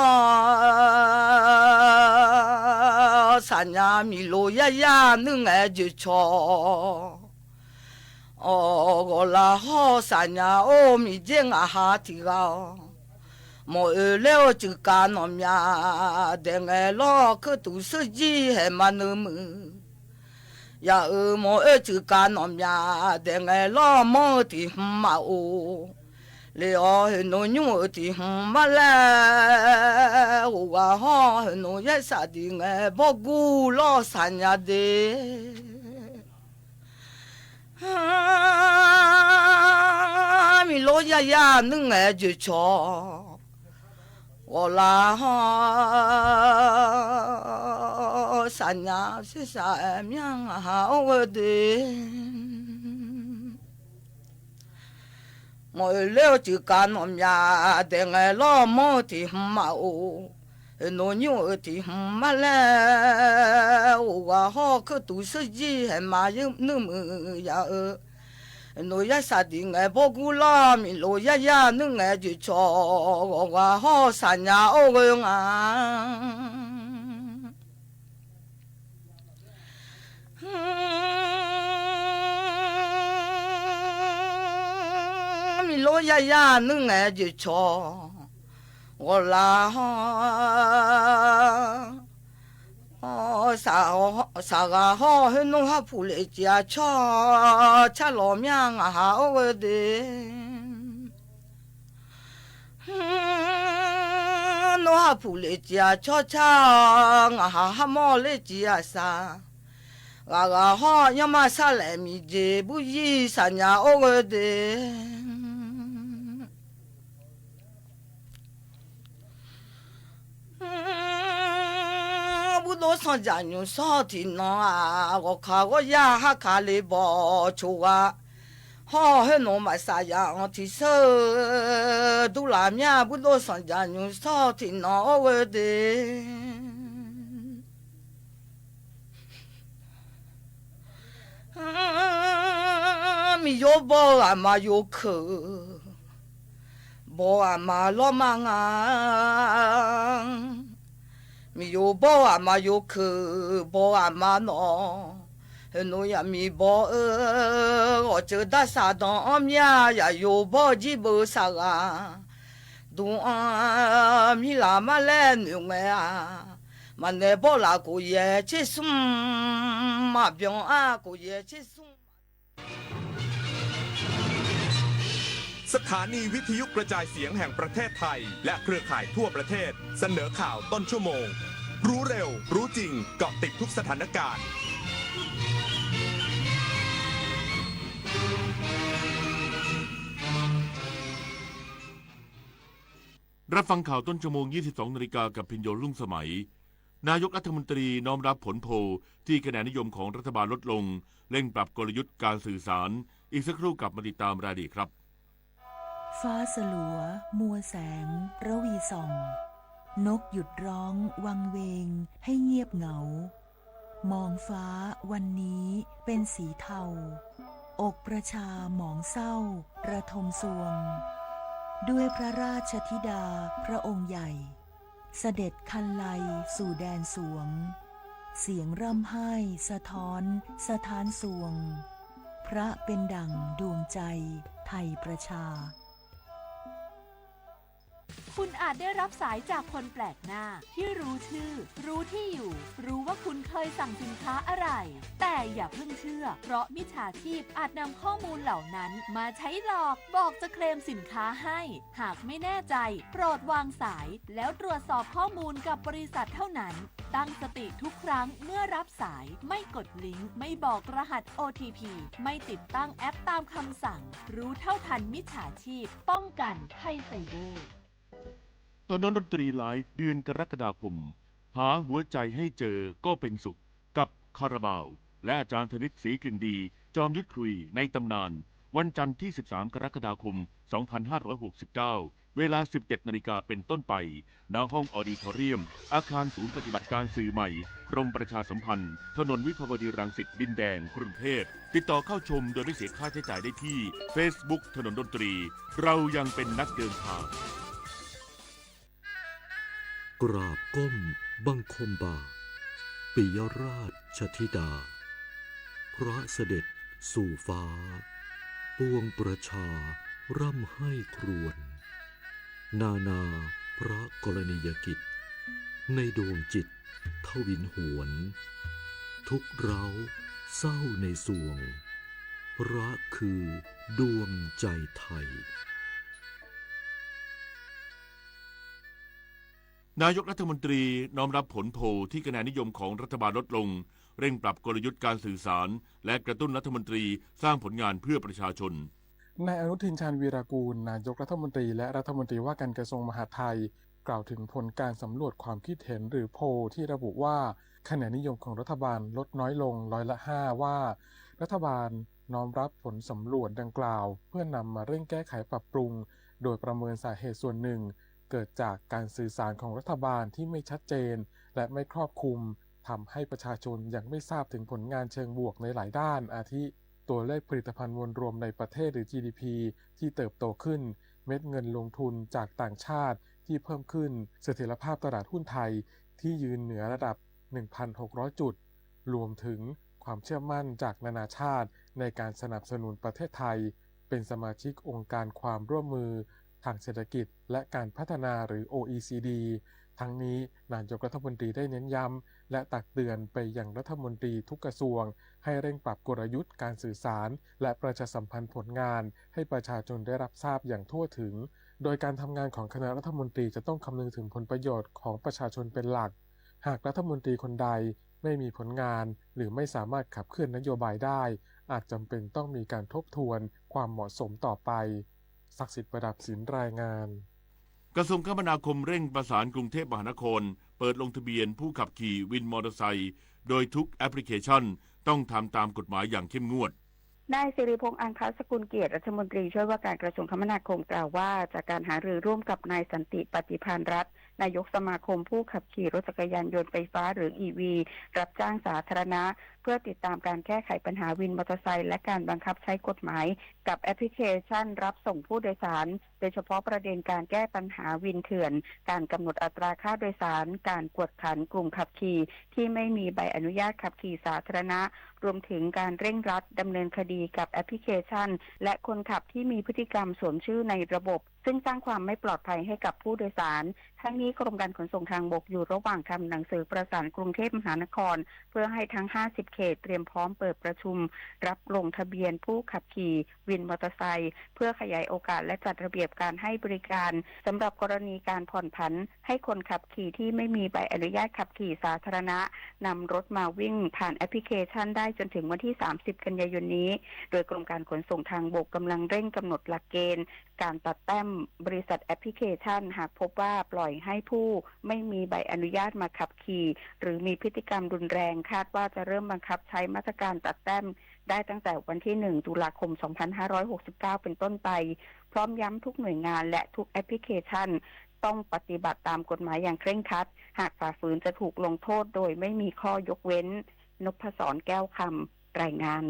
sa nya mi lo ya ya nu nge ju cho o go la ho sa nya o mi je nga ha ti ga mo le o chu ka no mya de nge lo ke tu su ji he ma nu mu ya mo e chu ka no mya de nge lo mo ti ma o le o no nyu ti ma la o wa ho no ya sa di nge bo gu lo sa nya de mi lo ya ya nu nge ju cho我啦哈，三呀是啥命啊？我的，我了就干我们呀，的我老母的妈哦，农牛的妈嘞，我好可都是几还嘛有那么呀。no ya sa di ngai bo gu la mi lo ya ya nu ngai ju cho wa ho sa nya o go nga mi lo ya ya nu ngai ju cho wa la ho sa ga ho no ha pu le jia cha lo miang a ha o de no ha pu le jia cha nga ha mo le jia sa ga ho ya ma sa le mi je bu yi sa nya o de都上家牛少听啊，我看我呀哈卡里包球啊，好很多买啥样提手都拉面不都上家牛少听啊，我的。mi yo bo ama yo ke bo ama lo manga mi yo bo ama yo ke bo ama no no ya mi bo o che da sa don mia ya yo bo ji bo sa ga du mi la ma le nu me a ma ne bo la ko ye chi sum ma byong a ko ye chi sum สถานีวิทยุกระจายเสียงแห่งประเทศไทยและเครือข่ายทั่วประเทศเสนอข่าวต้นชั่วโมงรู้เร็วรู้จริงเกาะติดทุกสถานการณ์รับฟังข่าวต้นชั่วโมง 22 นาฬิกากับพิญโยรุ่งสมัยนายกรัฐมนตรีน้อมรับผลโพลที่คะแนนนิยมของรัฐบาลลดลงเร่งปรับกลยุทธ์การสื่อสารอีกสักครู่กลับมาติดตามรายละเอียดครับฟ้าสลัวมัวแสงระวีส่องนกหยุดร้องวังเวงให้เงียบเหงามองฟ้าวันนี้เป็นสีเทาอกประชาหมองเศร้าระทมสวงด้วยพระราชธิดาพระองค์ใหญ่เสด็จคันไลสู่แดนสวงเสียงร่ำไห้สะท้อนสถานสวงพระเป็นดั่งดวงใจไทยประชาคุณอาจได้รับสายจากคนแปลกหน้าที่รู้ชื่อรู้ที่อยู่รู้ว่าคุณเคยสั่งสินค้าอะไรแต่อย่าเพิ่งเชื่อเพราะมิจฉาชีพอาจนำข้อมูลเหล่านั้นมาใช้หลอกบอกจะเคลมสินค้าให้หากไม่แน่ใจโปรดวางสายแล้วตรวจสอบข้อมูลกับบริษัทเท่านั้นตั้งสติทุกครั้งเมื่อรับสายไม่กดลิงก์ไม่บอกรหัส OTP ไม่ติดตั้งแอปตามคำสั่งรู้เท่าทันมิจฉาชีพป้องกันภัยไซเบอร์ตอนนั้นดนตรีไลฟ์เดือนกรกฎาคมหาหัวใจให้เจอก็เป็นสุขกับคาราบาวและอาจารย์ธนิตศรีกลิ่นดีจอมยุทธคุยในตำนานวันจันทร์ที่13 กรกฎาคม 2569 เวลา 17 นาฬิกาเป็นต้นไปณห้องออดิทอเรียมอาคารศูนย์ปฏิบัติการสื่อใหม่กรมประชาสัมพันธ์ถนนวิภาวดีรังสิตดินแดงกรุงเทพติดต่อเข้าชมโดยไม่เสียค่าใช้จ่ายได้ที่ Facebook ถนนดนตรีเรายังเป็นนักเดินทางกราบก้มบังคมบาทปิยราชธิดาพระเสด็จสู่ฟ้าปวงประชาร่ำให้ครวญนานาพระกรณียกิจในดวงจิตทวินหวนทุกเร้าเศร้าในสวงพระคือดวงใจไทยนายกรัฐมนตรีน้อมรับผลโพลที่คะแนนนิยมของรัฐบาลลดลงเร่งปรับกลยุทธ์การสื่อสารและกระตุ้นรัฐมนตรีสร้างผลงานเพื่อประชาชนนายอนุทินชาญวีรกูลนายกรัฐมนตรีและรัฐมนตรีว่าการกระทรวงมหาดไทยกล่าวถึงผลการสำรวจความคิดเห็นหรือโพลที่ระบุว่าคะแนนนิยมของรัฐบาลลดน้อยลง5%ว่ารัฐบาลน้อมรับผลสำรวจดังกล่าวเพื่อนำมาเร่งแก้ไขปรับปรุงโดยประเมินสาเหตุส่วนหนึ่งเกิดจากการสื่อสารของรัฐบาลที่ไม่ชัดเจนและไม่ครอบคลุมทำให้ประชาชนยังไม่ทราบถึงผลงานเชิงบวกในหลายด้านอาทิตัวเลขผลิตภัณฑ์มวลรวมในประเทศหรือ GDP ที่เติบโตขึ้นเม็ดเงินลงทุนจากต่างชาติที่เพิ่มขึ้นเสถียรภาพตลาดหุ้นไทยที่ยืนเหนือระดับ 1,600 จุดรวมถึงความเชื่อมั่นจากนานาชาติในการสนับสนุนประเทศไทยเป็นสมาชิกองค์การความร่วมมือทางเศรษฐกิจและการพัฒนาหรือ OECD ทั้งนี้นายกรัฐมนตรีได้เน้นย้ำและตักเตือนไปยังรัฐมนตรีทุกกระทรวงให้เร่งปรับกลยุทธ์การสื่อสารและประชาสัมพันธ์ผลงานให้ประชาชนได้รับทราบอย่างทั่วถึงโดยการทำงานของคณะรัฐมนตรีจะต้องคำนึงถึงผลประโยชน์ของประชาชนเป็นหลักหากรัฐมนตรีคนใดไม่มีผลงานหรือไม่สามารถขับเคลื่อนนโยบายได้อาจจำเป็นต้องมีการทบทวนความเหมาะสมต่อไปศักดิ์สิทธิ์ประดับศิลป์รายงานกระทรวงคมนาคมเร่งประสานกรุงเทพมหานครเปิดลงทะเบียนผู้ขับขี่วินมอเตอร์ไซค์โดยทุกแอปพลิเคชันต้องทำตามกฎหมายอย่างเข้มงวดนายสิริพงษ์อังคสกุลเกียรติรัฐมนตรีช่วยว่าการกระทรวงคมนาคมกล่าวว่าจากการหารือร่วมกับนายสันติปฏิภาณรัฐนายกสมาคมผู้ขับขี่รถจักรยานยนต์ไฟฟ้าหรือ EV รับจ้างสาธารณะเพื่อติดตามการแก้ไขปัญหาวินมอเตอร์ไซค์และการบังคับใช้กฎหมายกับแอปพลิเคชันรับส่งผู้โดยสารโดยเฉพาะประเด็นการแก้ปัญหาวินเถื่อนการกำหนดอัตราค่าโดยสารการกวดขันกลุ่มขับขี่ที่ไม่มีใบอนุญาตขับขี่สาธารณะรวมถึงการเร่งรัดดำเนินคดีกับแอปพลิเคชันและคนขับที่มีพฤติกรรมสวมชื่อในระบบซึ่งสร้างความไม่ปลอดภัยให้กับผู้โดยสารทั้งนี้กรมการขนส่งทางบกอยู่ระหว่างทำหนังสือประสานกรุงเทพมหานครเพื่อให้ทั้ง50เขตเตรียมพร้อมเปิดประชุมรับลงทะเบียนผู้ขับขี่วินมอเตอร์ไซค์เพื่อขยายโอกาสและจัดระเบียบการให้บริการสำหรับกรณีการผ่อนผันให้คนขับขี่ที่ไม่มีใบอนุญาตขับขี่สาธารณะนำรถมาวิ่งผ่านแอปพลิเคชันได้จนถึงวันที่30กันยายนนี้โดยกรมการขนส่งทางบกกำลังเร่งกำหนดหลักเกณฑ์การตัดแต้มบริษัทแอปพลิเคชันหากพบว่าปล่อยให้ผู้ไม่มีใบอนุญาตมาขับขี่หรือมีพฤติกรรมรุนแรงคาดว่าจะเริ่มบังคับใช้มาตรการตัดแต้มได้ตั้งแต่วันที่1ตุลาคม2569เป็นต้นไปพร้อมย้ำทุกหน่วยงานและทุกแอปพลิเคชันต้องปฏิบัติตามกฎหมายอย่างเคร่งครัดหากฝ่าฝืนจะถูกลงโทษโดยไม่มีข้อยกเว้นนพศรแก้วคำรายงาน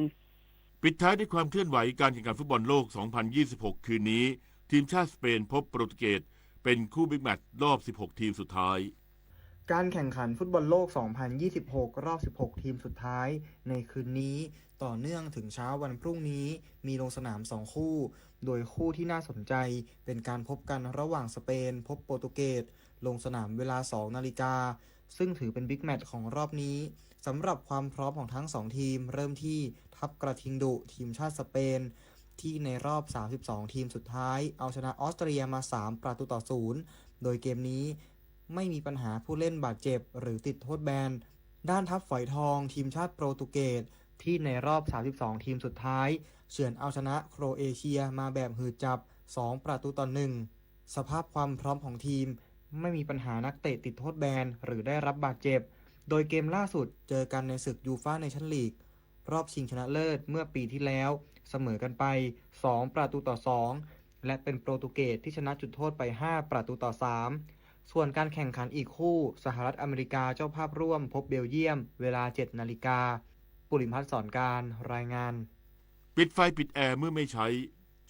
ปิดท้ายด้วยความเคลื่อนไหวการแข่งขันฟุตบอลโลก 2026 คืนนี้ทีมชาติสเปนพบโปรตุเกสเป็นคู่บิ๊กแมตช์รอบ 16 ทีมสุดท้ายการแข่งขันฟุตบอลโลก 2026 รอบ 16 ทีมสุดท้ายในคืนนี้ต่อเนื่องถึงเช้าวันพรุ่งนี้มีลงสนาม 2 คู่โดยคู่ที่น่าสนใจเป็นการพบกันระหว่างสเปนพบโปรตุเกสลงสนามเวลา 2 นาฬิกาซึ่งถือเป็นบิ๊กแมตช์ของรอบนี้สำหรับความพร้อมของทั้ง 2 ทีมเริ่มที่ทัพกระทิงดุทีมชาติสเปนที่ในรอบ 32 ทีมสุดท้ายเอาชนะออสเตรียมา 3-0 โดยเกมนี้ไม่มีปัญหาผู้เล่นบาดเจ็บหรือติดโทษแบนด้านทัพฝอยทองทีมชาติโปรตุเกสที่ในรอบ 32 ทีมสุดท้ายเฉือนเอาชนะโครเอเชียมาแบบหืดจับ 2-1 สภาพความพร้อมของทีมไม่มีปัญหานักเตะติดโทษแบนหรือได้รับบาดเจ็บโดยเกมล่าสุดเจอกันในศึกยูฟ่าเนชั่นลีกรอบชิงชนะเลิศเมื่อปีที่แล้วเสมอกันไป 2-2 และเป็นโปรตุเกสที่ชนะจุดโทษไป5-3ส่วนการแข่งขันอีกคู่สหรัฐอเมริกาเจ้าภาพร่วมพบเบลเยียมเวลา 7 นาฬิกาปุริพัฒน์สอนการรายงานปิดไฟปิดแอร์เมื่อไม่ใช้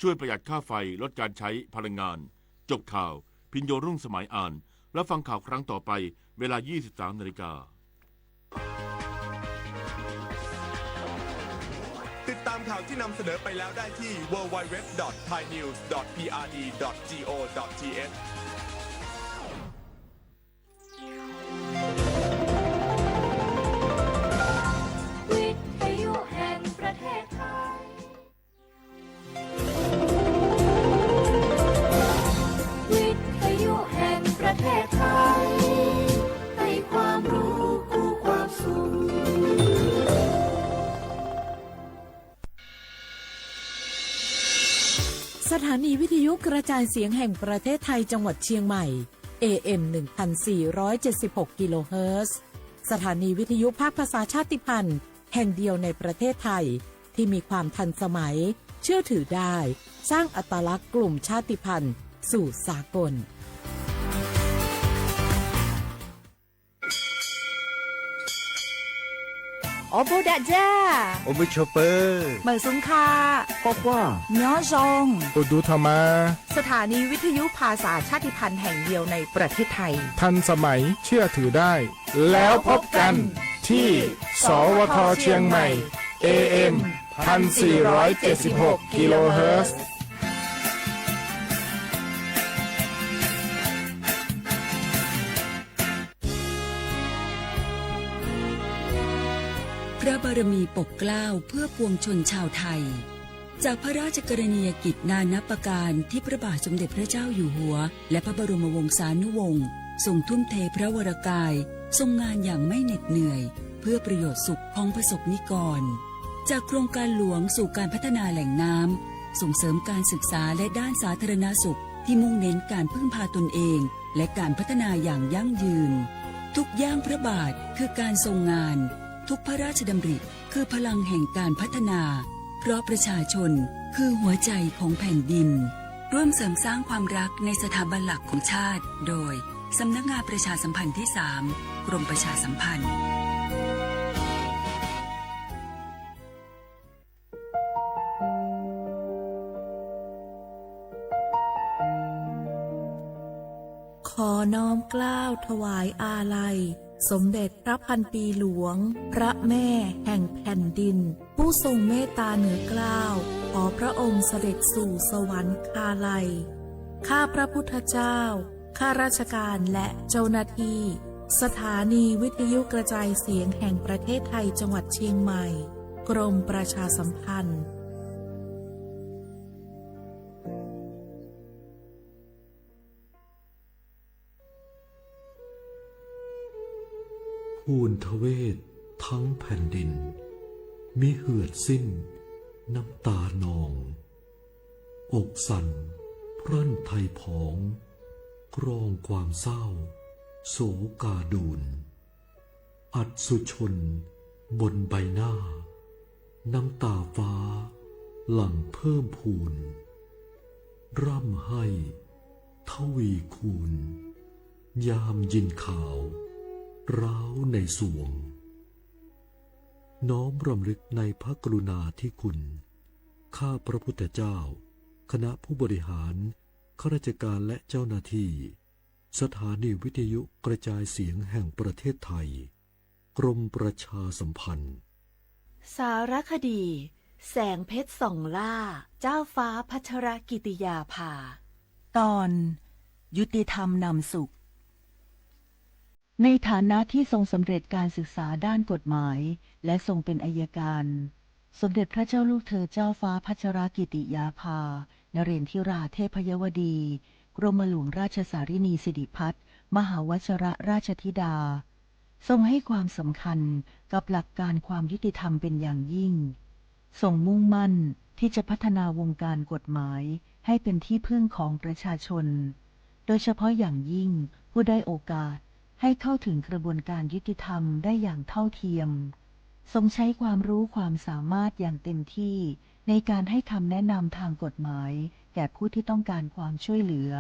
ช่วยประหยัดค่าไฟลดการใช้พลังงานจบข่าวพิญโยรุ่งสมัยอ่านแล้วฟังข่าวครั้งต่อไปเวลา 23 นาฬิกาติดตามข่าวที่นำเสนอไปแล้วได้ที่ www.thainews.pre.go.thวิทยุแห่งประเทศไทยวิทยุแห่งประเทศไทยให้ความรู้คู่ความสุขสถานีวิทยุกระจายเสียงแห่งประเทศไทยจังหวัดเชียงใหม่ AM 1476 กิโลเฮิรตซ์สถานีวิทยุภาคภาษาชาติพันธุ์แห่งเดียวในประเทศไทยที่มีความทันสมัยเชื่อถือได้สร้างอัตลักษณ์กลุ่มชาติพันธุ์สู่สากลโอโบดาจ้า โอเบชอเปอร์ เหมยซุงคา ป๊อกว่า ย้อซง อุดูธรรมา สถานีวิทยุภาษาชาติพันธุ์แห่งเดียวในประเทศไทยทันสมัยเชื่อถือได้แล้วพบกันที่สวทเชียงใหม่ AM 1476 กิโลเฮิรตซ์พระบารมีปกเกล้าเพื่อปวงชนชาวไทยจากพระราชกรณียกิจนานับประการที่พระบาทสมเด็จพระเจ้าอยู่หัวและพระบรมวงศานุวงศ์ทรงทุ่มเทพระวรกายทรงงานอย่างไม่เหน็ดเหนื่อยเพื่อประโยชน์สุขของประสบนิกรจากโครงการหลวงสู่การพัฒนาแหล่งน้ำส่งเสริมการศึกษาและด้านสาธารณสุขที่มุ่งเน้นการพึ่งพาตนเองและการพัฒนาอย่างยั่งยืนทุกย่างพระบาทคือการทรงงานทุกพระราชดำริคือพลังแห่งการพัฒนาเพราะประชาชนคือหัวใจของแผ่นดินร่วมเสริมสร้างความรักในสถาบันหลักของชาติโดยสำนักงานประชาสัมพันธ์ที่ 3 กรมประชาสัมพันธ์ขอน้อมเกล้าถวายอาลัยสมเด็จพระพันปีหลวงพระแม่แห่งแผ่นดินผู้ทรงเมตตาเหนือเกล้าขอพระองค์เสด็จสู่สวรรคาลัยข้าพระพุทธเจ้าข้าราชการและเจ้าหน้าที่สถานีวิทยุกระจายเสียงแห่งประเทศไทยจังหวัดเชียงใหม่กรมประชาสัมพันธ์ภูนทเวศทั้งแผ่นดินมิเหือดสิ้นน้ำตานองอกสั่นพรั่นไทยผองกรองความเศร้าโศกาดูนอัดสุชนบนใบหน้าน้ำตาฟ้าหลั่งเพิ่มพูนร่ำให้ทวีคูณยามยินข่าวร้าวในสวงน้อมรำลึกในพระกรุณาธิคุณข้าพระพุทธเจ้าคณะผู้บริหารข้าราชการและเจ้าหน้าที่สถานีวิทยุกระจายเสียงแห่งประเทศไทยกรมประชาสัมพันธ์สารคดีแสงเพชรส่องล่าเจ้าฟ้าพัชรกิติยาภาตอนยุติธรรมนำสุขในฐานะที่ทรงสำเร็จการศึกษาด้านกฎหมายและทรงเป็นอัยการสมเด็จพระเจ้าลูกเธอเจ้าฟ้าพัชรกิติยาภานเรนทิราเทพยวดีกรมหลวงราชสารินีสิริพัฒน์มหาวชรราชธิดาทรงให้ความสำคัญกับหลักการความยุติธรรมเป็นอย่างยิ่งทรงมุ่งมั่นที่จะพัฒนาวงการกฎหมายให้เป็นที่พึ่งของประชาชนโดยเฉพาะอย่างยิ่งผู้ได้โอกาสให้เข้าถึงกระบวนการยุติธรรมได้อย่างเท่าเทียมทรงใช้ความรู้ความสามารถอย่างเต็มที่ ในการให้คำแนะนำทางกฎหมายแก่ผู้ที่ต้องการความช่วยเหลือ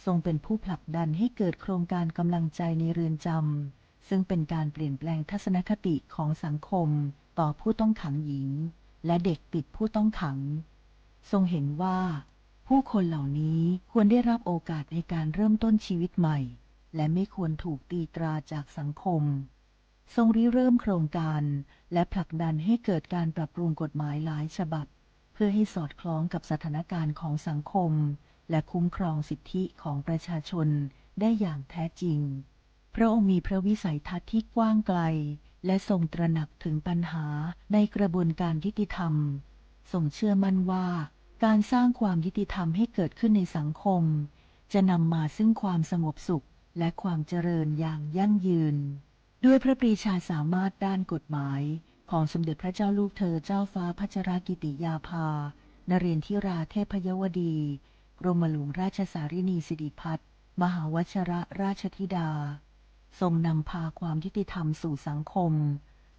ทรงเป็นผู้ผลักดันให้เกิดโครงการกำลังใจในเรือนจำซึ่งเป็นการเปลี่ยนแปลงทัศนคติของสังคมต่อผู้ต้องขังหญิงและเด็กติดผู้ต้องขังทรงเห็นว่าผู้คนเหล่านี้ควรได้รับโอกาสในการเริ่มต้นชีวิตใหม่และไม่ควรถูกตีตราจากสังคมทรงริเริ่มโครงการและผลักดันให้เกิดการปรับปรุงกฎหมายหลายฉบับเพื่อให้สอดคล้องกับสถานการณ์ของสังคมและคุ้มครองสิทธิของประชาชนได้อย่างแท้จริงพระองค์มีพระวิสัยทัศน์ที่กว้างไกลและทรงตระหนักถึงปัญหาในกระบวนการยุติธรรมทรงเชื่อมั่นว่าการสร้างความยุติธรรมให้เกิดขึ้นในสังคมจะนำมาซึ่งความสงบสุขและความเจริญอย่างยั่งยืนด้วยพระปรีชาสามารถด้านกฎหมายของสมเด็จพระเจ้าลูกเธอเจ้าฟ้าพัชรกิติยาภานเรนทิราเทพยวดีกรมหลวงราชสารินีสิริพัฒน์มหาวชิรราชธิดาทรงนำพาความยุติธรรมสู่สังคม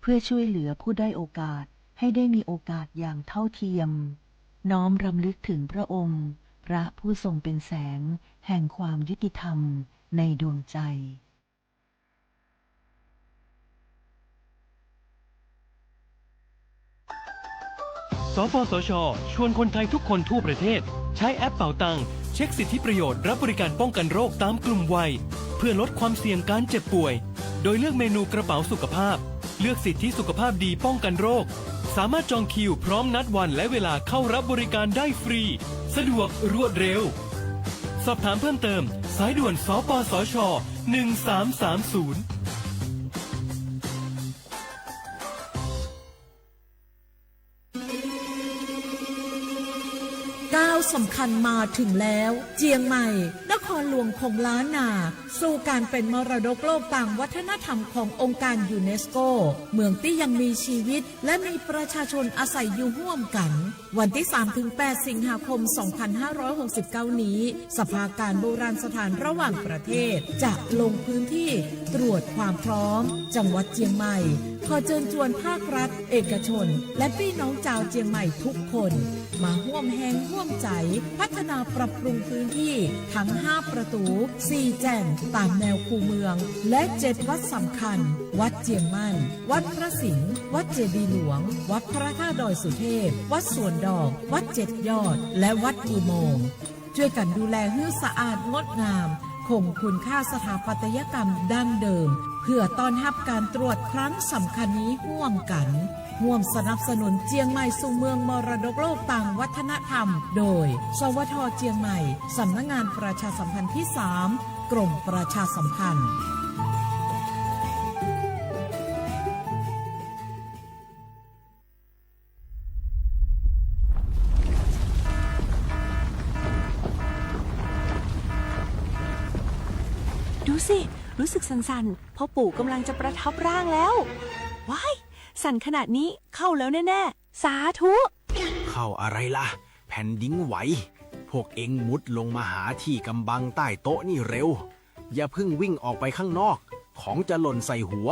เพื่อช่วยเหลือผู้ด้อยโอกาสให้ได้มีโอกาสอย่างเท่าเทียมน้อมรำลึกถึงพระองค์พระผู้ทรงเป็นแสงแห่งความยุติธรรมในดวงใจสปสช.ชวนคนไทยทุกคนทั่วประเทศใช้แอปเป๋าตังเช็คสิทธิประโยชน์รับบริการป้องกันโรคตามกลุ่มวัยเพื่อลดความเสี่ยงการเจ็บป่วยโดยเลือกเมนูกระเป๋าสุขภาพเลือกสิทธิสุขภาพดีป้องกันโรคสามารถจองคิวพร้อมนัดวันและเวลาเข้ารับบริการได้ฟรีสะดวกรวดเร็วสอบถามเพิ่มเติมสายด่วนสปสช1330ก้าวสำคัญมาถึงแล้วเจียงใหม่นครหลวงของล้านนาสู่การเป็นมรดกโลกต่างวัฒนธรรมขององค์การยูเนสโกเมืองที่ยังมีชีวิตและมีประชาชนอาศัยอยู่ร่วมกันวันที่ 3-8 สิงหาคม 2569 นี้สภาการโบราณสถานระหว่างประเทศจะลงพื้นที่ตรวจความพร้อมจังหวัดเจียงใหม่ขอเชิญชวนภาครัฐเอกชนและพี่น้องชาวเจียงใหม่ทุกคนมาร่วมแรงร่วมใจพัฒนาปรับปรุงพื้นที่ทั้ง5ประตู4แจ่งตามแนวคูเมืองและ7วัดสำคัญวัดเจียงมั่นวัดพระสิงห์วัดเจดีย์หลวงวัดพระธาตุดอยสุเทพวัดสวนดอกวัด7ยอดและวัดอุโมงค์ช่วยกันดูแลให้สะอาดงดงามคงคุณค่าสถาปัตยกรรมดั้งเดิมเพื่อต้อนรับการตรวจครั้งสำคัญนี้ร่วมกันร่วมสนับสนุนเจียงใหม่สู่เมืองมรดกโลกต่างวัฒนธรรมโดยสวท.เจียงใหม่สำนักงานประชาสัมพันธ์ที่3กรมประชาสัมพันธ์ดูสิรู้สึกสั่นๆพ่อปู่กำลังจะประทับร่างแล้วว้ายสั่นขนาดนี้เข้าแล้วแน่ๆสาธุเข้าอะไรล่ะแผ่นดินไหวพวกเอ็งมุดลงมาหาที่กำบังใต้โต๊ะนี่เร็วอย่าเพิ่งวิ่งออกไปข้างนอกของจะหล่นใส่หัว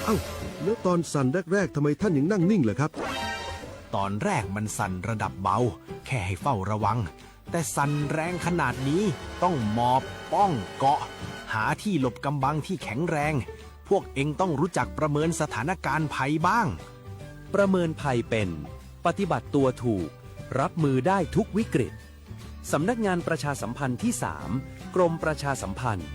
เอ้าแล้วตอนสั่นแรกๆทำไมท่านยังนั่งนิ่งล่ะครับตอนแรกมันสั่นระดับเบาแค่ให้เฝ้าระวังแต่สั่นแรงขนาดนี้ต้องหมอบป้องเกาะหาที่หลบกำบังที่แข็งแรงพวกเอ็งต้องรู้จักประเมินสถานการณ์ภัยบ้างประเมินภัยเป็นปฏิบัติตัวถูกรับมือได้ทุกวิกฤตสำนักงานประชาสัมพันธ์ที่3กรมประชาสัมพันธ์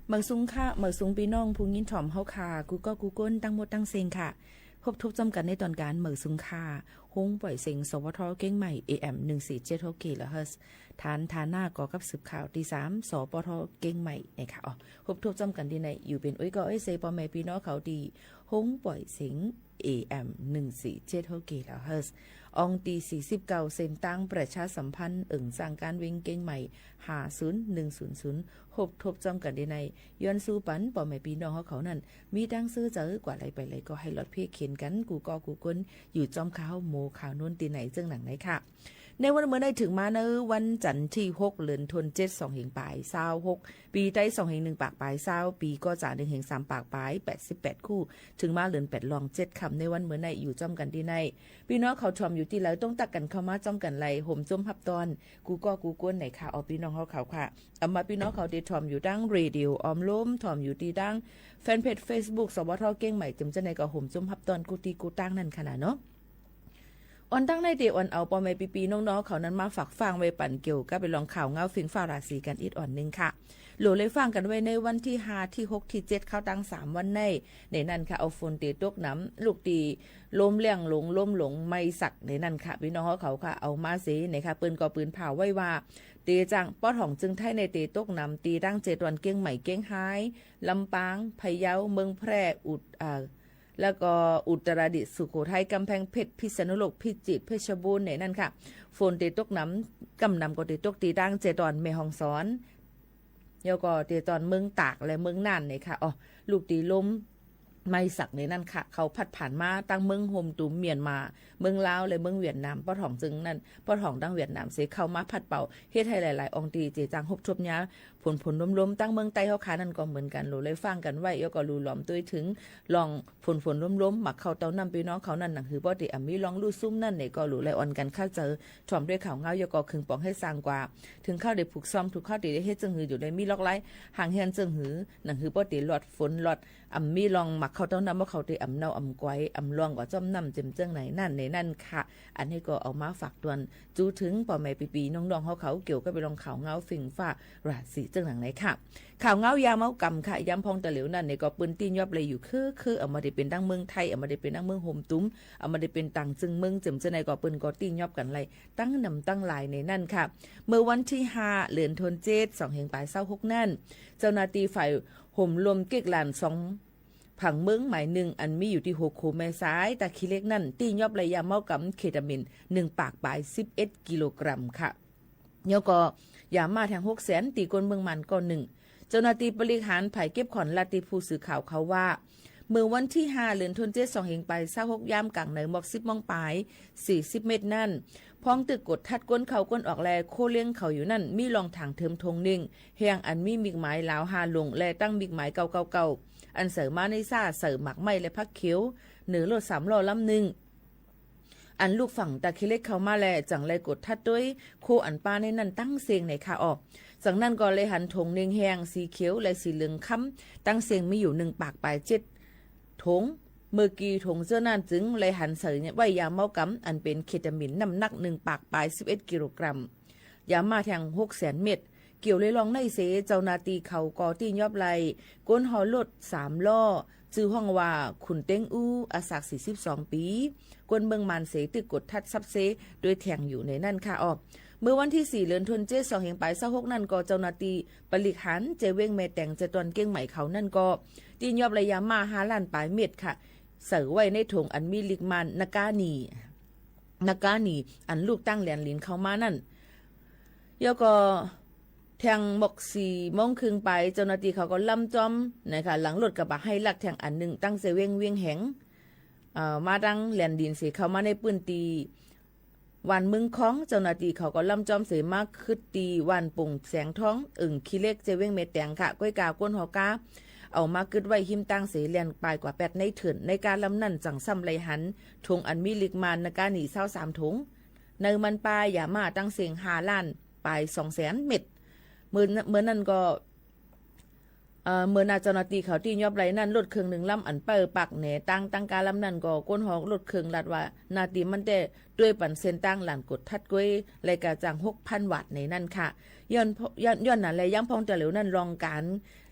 เมืองซุงค่ะเมืองซุงพี่น้องผู้ยินถ่อมเฮาค่ะกูก็กูก้นตั้งหมดตั้งเซ็งค่ะพบทุบจำกันในตอนการเมืองซุงค่ะฮงปล่อยเซ็งสวทเก้งใหม่ AM 147 kHz ฐานหน้าก่อกับสืบข่าวที่3สปทเก้งใหม่นะคะอ๋อพบทุบจำกันที่ไหนอยู่เป็นอ้อยก็อ้อยเซปอแม่พี่น้องเขาดีฮงปล่อยเซ็ง AM 147 kHz อองตี49เซนตั้งประชาสัมพันธ์สั่งการวิ่งเก่งใหม่50100พบทบจำกันได้ในย้อนสู้ปันป่อแม่พี่น้องเขานั่นมีดังซื้อเจอกว่าไรไปเลยก็ให้หลอดเพียเขียนกันกูก็กูก้นอยู่จอมข้าวโมข่าวนู้นตีไหนจึงหนังไหนค่ะในวันเมื่อได้ถึงมาเนวันจันทร์ที่6เดือนธันวาคม2 เหงปลาย26ปีใต้2 เหง1ปากปลาย20ปีก็จ่า1 เหง3ปากปลาย88คู่ถึงมาเดือน8ลอง7คำในวันเมื่อในอยู่จอมกันที่ในพี่น้องเขาชมอยู่ที่แล้วต้องตักกันเข้ามาจอมกันไหลห่มจมฮับตอนกูก็กูก้นไหนค่ะเอาพี่น้องเขาค่ะเอามาพี่น้องเขาได้ทอมอยู่ดังเรดิโอออมล้มทอมอยู่ที่ดังแฟนเพจ Facebook สวทเก้งใหม่จำจะในก็ห่มจมฮับตอนกูตีกูตั้งนั่นขนาดเนาะออนตั้งในเดออนเอาปอแม่ปีๆน้องๆเขานั้นมาฝากฟังไว้ปั่นเกี่ยวกับไปลองข่าวเงาฟิงฟ้าราศีกันอีกอ่อนนึงค่ะโหลเลยฟังกันไว้ในวันที่5ที่6ที่7เข้าตั้ง3วันในนั้นค่ะเอาฝนตีตกน้ำลูกตีลมเลี่ยงหลงลมหลงไม่สักในนั้นค่ะพี่น้องเขาค่ะเอามาเสนะคะปืนก่อปืนเผาไว้ว่าเตจังป้อถ่องจึงไทยในเตตกน้ำตีดั้ง7วันเก้งใหม่เก้งหายลำปางพะเยาเมืองแพร่แล้วก็อุตรดิตถ์สุโขทัยกำแพงเพชรพิษณุโลกพิจิตรเพชรบูรณ์ในนั่นค่ะฝนตีตกน้ำกำนำก็ตีตกตีดัง7วันแม่ฮ่องสอนแล้วก็ตีตอนเมืองตากและเมืองน่านเนี่ยค่ะอ๋อลูกตีลมไม่สักในนั่นค่ะเขาพัดผ่านมาตั้งเมืองโฮมตุ่มเมียนมาเมืองลาวและเมืองเวียดนามป้อถ่องจึงนั่นป้อถ่องตั้งเวียดนามเสเข้ามาพัดเป่าเฮ็ดให้หลายๆองตีเจจังฮบทบยาผลล้มๆตั้งเมืองใต้เฮาขานั่นก็เหมือนกันโหเลยฟังกันไว้แล้วก็รูหลอมตัวถึงลองผลล้มๆหมักเข้าเต้านำพี่น้องเขานั่นหนังคือบ่ติมีลองลู่ซุ่มนั่นเนี่ยก็รู้เลยอ่อนกันข้าเจอถ่อมด้วยข่าวเงาแล้วก็ครึ่งปองให้สร้างกว่าถึงเข้าได้ผูกซ่อมถูกเข้าได้เฮ็ดจึงหืออยู่ได้มีล็อกไล่ห่างเฮียนจึงหือหนังคือบ่ติหลอดฝนหลอดมีลองหมักเข้าเต้านำบ่เขาได้เนาไกวลองกว่าจ้อมนำเจิงไหนนั่นในนั่นค่ะอันนี้ก็เอามาฝากตวนจูถึงป่อแม่ปีๆน้องๆเขาเกี่ยวกับไปลองข่าวเงาฟิงฟ้าราศีจึงหนังไหนค่ะข่าวเงายาเมากำค่ะย้ำพองตะเหลวนั่นเนี่ยก็ปืนตีนยอบเลยอยู่คือเอามาได้เป็นดังเมืองไทยเอามาได้เป็นดังเมืองโฮมตุ้มเอามาได้เป็นต่างจึงเมืองเจิมจะในก็ปืนก็ตีนยอบกันไรตั้งนำตั้งหลายในนั่นค่ะเมื่อวันที่5เดือนธันวาคม2 เหงปลาย26นั่นเจ้าหน้าที่ฝ่ายห่มลมเก๊กหลาน2ผังเมืองหมายหนึ่งอันมีอยู่ที่6โคแม่ซ้ายตะคิเล็กนั่นตียอบเลยยาเมากำเคตามิน1ปากปลาย11กิโลกรัมค่ะแล้วก็ยามาแทง600,000ตีก้นเมืองมันก็1เจ้าหน้าที่บริหารฝ่ายเก็บขอนลาติผู้สื่อข่าวเขาว่าเมื่อวันที่5เดือนธันวาคม2 เหงปลาย26ยามกลางในหมอก10 โมงปลาย40 เมตรนั่นพ้องตึกกดทัดก้นเขาก้นออกแลโคเลี้ยงเขาอยู่นั่นมีรองถังเทิมทงนิ่งแหงอันมีมิกหมายลาว5ลงและตั้งมิกหมายเก่าอันเสริมมาในซ่าเสริมหมักไม้และพักเขียวเหนือรถ3 ล้อลำหนึ่งอันลูกฝั่งตะคิเล็กเขามาแลจังเลยกดทัดด้วยโคอันป้าในนั่นตั้งเสียงในขาออกจากนั้นก็เลยหันถงเนียงแหงสีเขียวและสีเหลืองค้ำตั้งเสียงมีอยู่1ปากปลาย7ถงเมื่อกี้ถงเจ้านั่นจึงเลยหันเสยไว้ยาเมากำอันเป็นเคตามินน้ำหนัก1ปากปลาย11 กิโลกรัมยามาแทง600,000 เม็ดเกี่ยวเลยลองในเสเจ้านาตีเขากอตียอบไหลก้นหอรถ3 ล้อชื่อห้องว่าขุนเต้งอู้อาศัก42 ปีกวนเมืองมันเสตึกกดทัดซับเซโดยแทงอยู่ในนั่นค่ะออกเมื่อวันที่4เดือนธันวาคม2 เหงปลาย26นั่นก็เจ้านาตีปริหันเจเวงแม่แต่งจะตอนเก้งใหม่เขานั่นก็ตียอบระยะมา5 ล้านปลายเม็ดค่ะเสือไว้ในถุงอันมีลิกมันนากานีอันลูกตั้งแหลนลินเข้ามานั่นแล้วก็แทงหมก4 โมงครึ่งไปเจ้าหน้าที่เขาก็ล่ำจอมนะคะหลังรถกระบะให้ลักแทงอันหนึ่งตั้งเสเวียงแหงมาดังแหลนดินเสเข้ามาในปืนตีวันมึงของเจ้าหน้าที่เขาก็ล่ำจอมเสมากคึดตีวันปุ่งแสงท้องขี้เล็กเจเวียงเม็ดแตงค่ะก้อยกาก้นหอกาเอามากึดไว้หิมตั้งเสแลนปลายกว่า8ในเถินในการลำนั่นจังซ้ำไรหันทงอันมีลิกมันนากาหนี23 ถุงในมันปลายอย่ามาตั้งเสียง5 ล้านปลาย200,000 เม็ดเมื่อนั้นก็เมื่อนาเจ้าหน้าที่เขาที่ยอบไรนั่นรถเครื่อง1 ลำอันเปิดปักแหนตั้งการลำนั่นก็ก้นหอกรถเครื่องลัดว่านาทีมันได้ด้วยปั่นเส้นตั้งหลานกดทัดก้วยรายการจัง6,000 วัตต์ในนั่นค่ะย้อนนั่นและย้ำพองแต่เหลวนั่นรองการ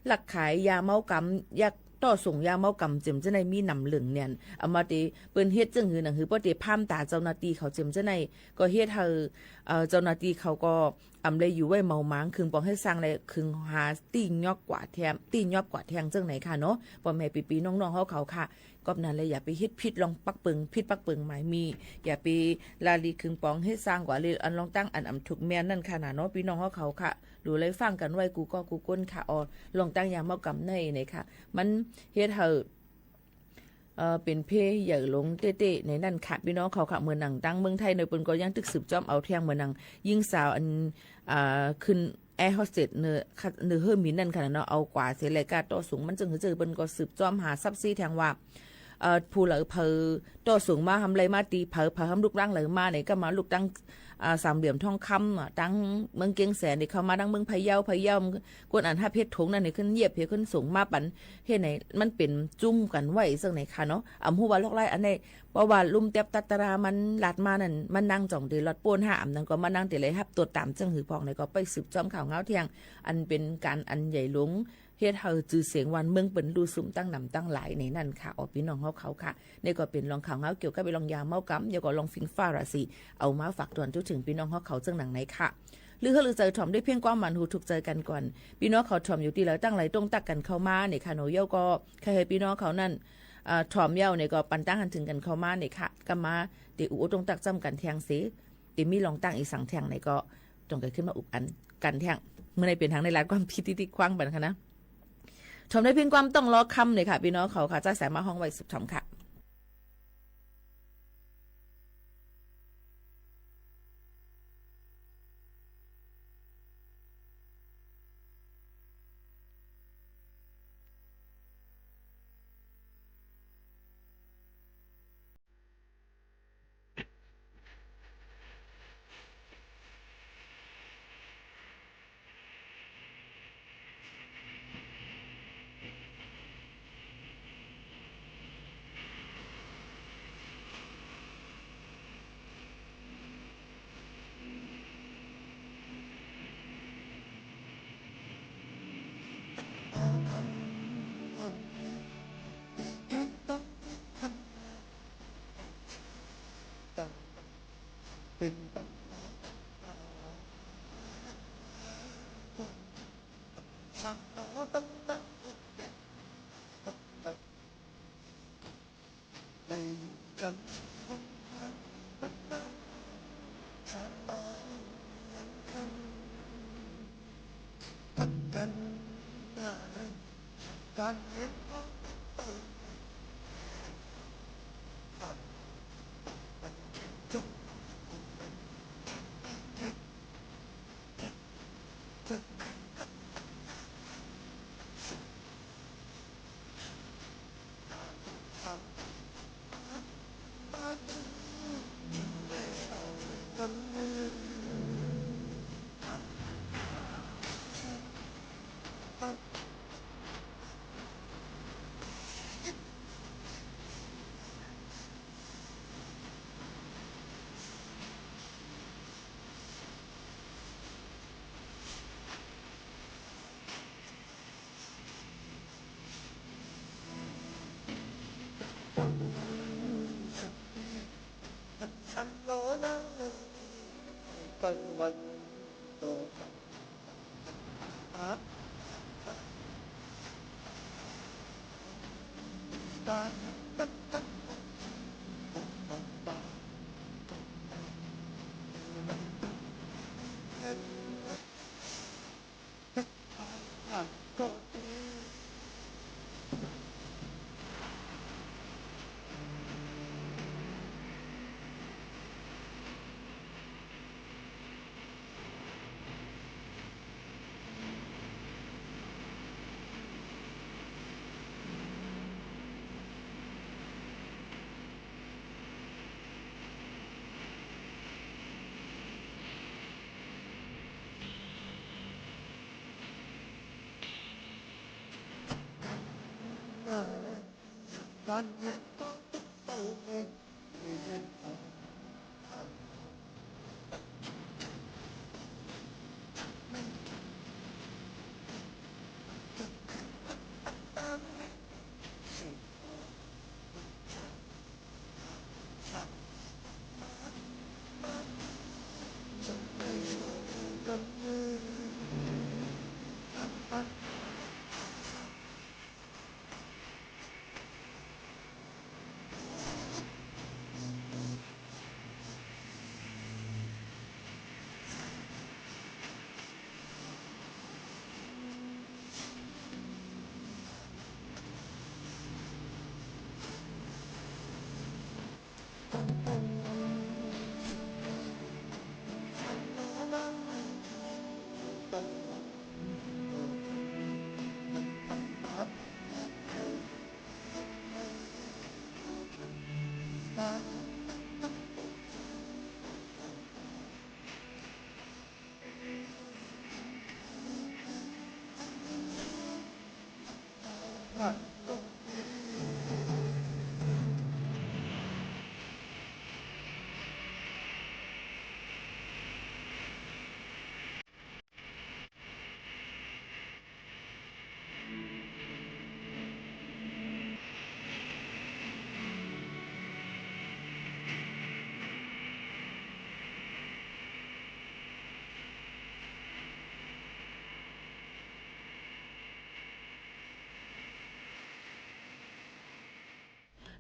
หลักขายยาเมากำยักต่อส่งยาเมากำเจิมจะในมีหนำเหลืองเนี่ยเอามาติเปิ้นเฮ็ดจังหือหนังหือบ่ได้พามตาเจ้าหน้าที่เขาเจิมจะในก็เฮ็ดให้เจ้าหน้าที่เขาก็อำเลยอยู่ไว้เมาม้างคึงปองให้สร้างเลยคึงหาตียอกกว่าแถมตียอบกว่าแทงจังไหนค่ะเนาะพ่อแม่ปีๆน้องๆเขาค่ะก็นั้นเลยอย่าไปเฮ็ดผิดลองปักเปิงผิดปักเปิงหมายมีอย่าไปลาลีคึงปองให้สร้างกว่าเลยอันลองตั้งอันถูกแม่นนั่นค่ะเนาะพี่น้องเขาค่ะดูเลยฟังกันไว้กูก็กูก้นค่ะลองตั้งยาเมากำในนี่ค่ะมันเฮ็ดให้เป็นเพยใหญ่ลงเต้ๆในนั่นค่ะพี่น้องเขาค่ะเมืองหนังตั้งเมืองไทยในเปิ้นก็ยังตึกสืบจ้อมเอาแทงเมืองหนังยิ่งสาวอันขึ้นแอร์โฮสเตสเนื้อเฮอร์มินนั่นค่ะเนาะเอากว่าเสรายการต่อสูงมันจึงเจอเปิ้นก็สืบจ้อมหาซับซี่แทงว่าผู้เหลือเพอต่อสูงมาทำไรมาตีเพอทำลูกร่างเหลือมาไหนก็มาลูกตั้งสามเหลี่ยมทองคำตั้งเมืองเกียงแสนนี่เข้ามาตั้งเมืองพะเยากวนอันห้าเพชรถงนั่นนี่ขึ้นเหยียบเพขึ้นสูงมาปันเฮ็ดไหนมันเป็นจุ่มกันไว้ซึ่งไหนค่ะเนาะฮู้ว่าลอกไล่อันนี้เพราะว่าลุ่มเต็บตัตรามันลาดมานั่นมันนั่งจ่องเดลอดป่วนหามนั่นก็มานั่งเตเลยครับตัวตามจังหือพองนี่ก็ไปสืบจ้อมข่าวเงาเที่ยงอันเป็นการอันใหญ่หลวงเฮ็ดให้จื่อเสียงวันเมืองเป็นรูซุ่มตั้งนำตั้งหลายในนั่นค่ะพี่น้องเขาค่ะนี่ก็เป็นลองข่าวเงาเกี่ยวกับไปลองยาเมากำเดี๋ยวก็ลองฟิงฟ้าราศีเอามาฝากตวนทุกถึงพี่น้องเขาจังหนังไหนค่ะหรือเจอถ่อมได้เพียงความมันหูถูกเจอกันก่อนพี่น้องเขาถ่อมอยู่ที่แล้วตั้งไหลตรงตักกันเข้ามาเนี่ยค่ะโนเย่าก็ใครพี่น้องเขานั่นถ่อมเย่าเนี่ยก็ปันตั้งหันถึงกันเข้ามาเนี่ยค่ะก็มาติอุตรงตักจำกันแทงสิติมีลองตั้งอีกสังแทงเนี่ยก็จงเกิดขึ้นมาอุกอันกันแทงเมื่อในเป็นทางในร้านความพิธีที่คว้างบันค่ะนะชมได้เพียงความต้องรอคำเลยค่ะพี่น้องเขาค่ะจ้าแสมาห้องไว้สุดชมค่ะ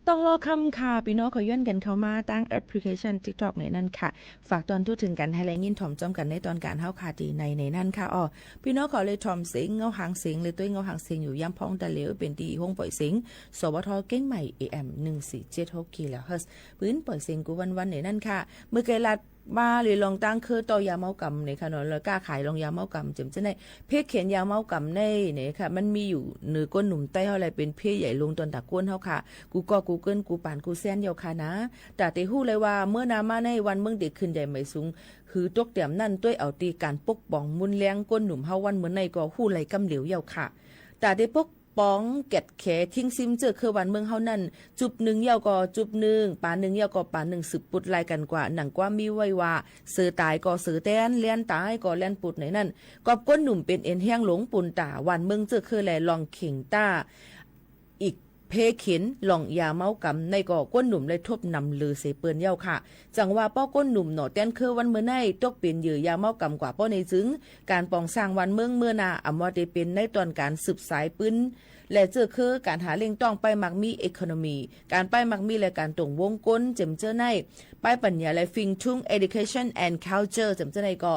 ต้องรอคำค่ะพี่น้องขอย่นกันเข้ามาตั้งแอปพลิเคชัน TikTok ในนั้นค่ะฝากตอนทุกถึงกันให้แรงยินถ่อมจอมกันในตอนการเฮาคาตีในนั้นค่ะอ๋อพี่น้องขอเลยถ่อมเสียงเงาหางเสียงเลยตัวเงาหางเสียงอยู่ย่ำพ้องตะเหลวเป็นตีห้องปล่อยเสียงสวทเก้งใหม่ AM 1476 kHz ปืนปล่อยเสียงกูวันๆในนั้นค่ะเมื่อไกลลัดมาเลยลองตั้งคือต่อยาเมากำในค่ะเนาะแล้วกล้าขายลองยาเมากำจำจะได้เพจเขียนยาเมากำในเนี่ยค่ะมันมีอยู่เหนือก้นหนุ่มใต้เฮาอะไรเป็นเพจใหญ่ลงตอนตะก้นเฮาค่ะกูก็กูเกิลกูปานกูแซนเดียวค่ะนะแต่เตฮู้เลยว่าเมื่อนามาในวันเมืองเด็กขึ้นใหญ่ไม่สูงคือตกเตี่ยมนั่นด้วยเอาตีการปกป้องมุนแรงก้นหนุ่มเฮาวันเหมือนในก็ฮู้ไหลกำเหลวเยาค่ะแต่ได้ปกป้องแกดแขทิ้งซิมเจอคือวันเมืองเฮานั่นจุบหนึ่งเยาก็จุบหนึ่งปาหนึ่งเยาก็ปาหนึ่งสืบปุดลายกันกว่าหนังกว่ามีไว้ว่าเสือตายก็เสือแตนเลี้ยนตายก็เลี้ยนปุดไหนนั่นกอบก้นหนุ่มเป็นเอ็นแห้งหลงปุ่นตาวันเมืองเจอคือแลลองเข่งต้าอีกเพเข็นหล่องยาเมากำในก่อก้นหนุ่มเลยทบนำลือเสเปิ้นเย้าค่ะจังว่าป้อก้นหนุ่มหนอแต้นคือวันเมื่อในตกเป็นเหยื่อยาเมากำกว่าป้อในจึงการปองสร้างวันเมืองเมื่อนาอำว่าได้เป็นในตอนการสืบสายปืนและเจอคือการหาเล่งต้องไปมักมีอีโคโนมีการไปมักมีและการตรงวงก้นจำเจอในไปปัญญาและฟิงทุ่ง education and culture จำเจอในก็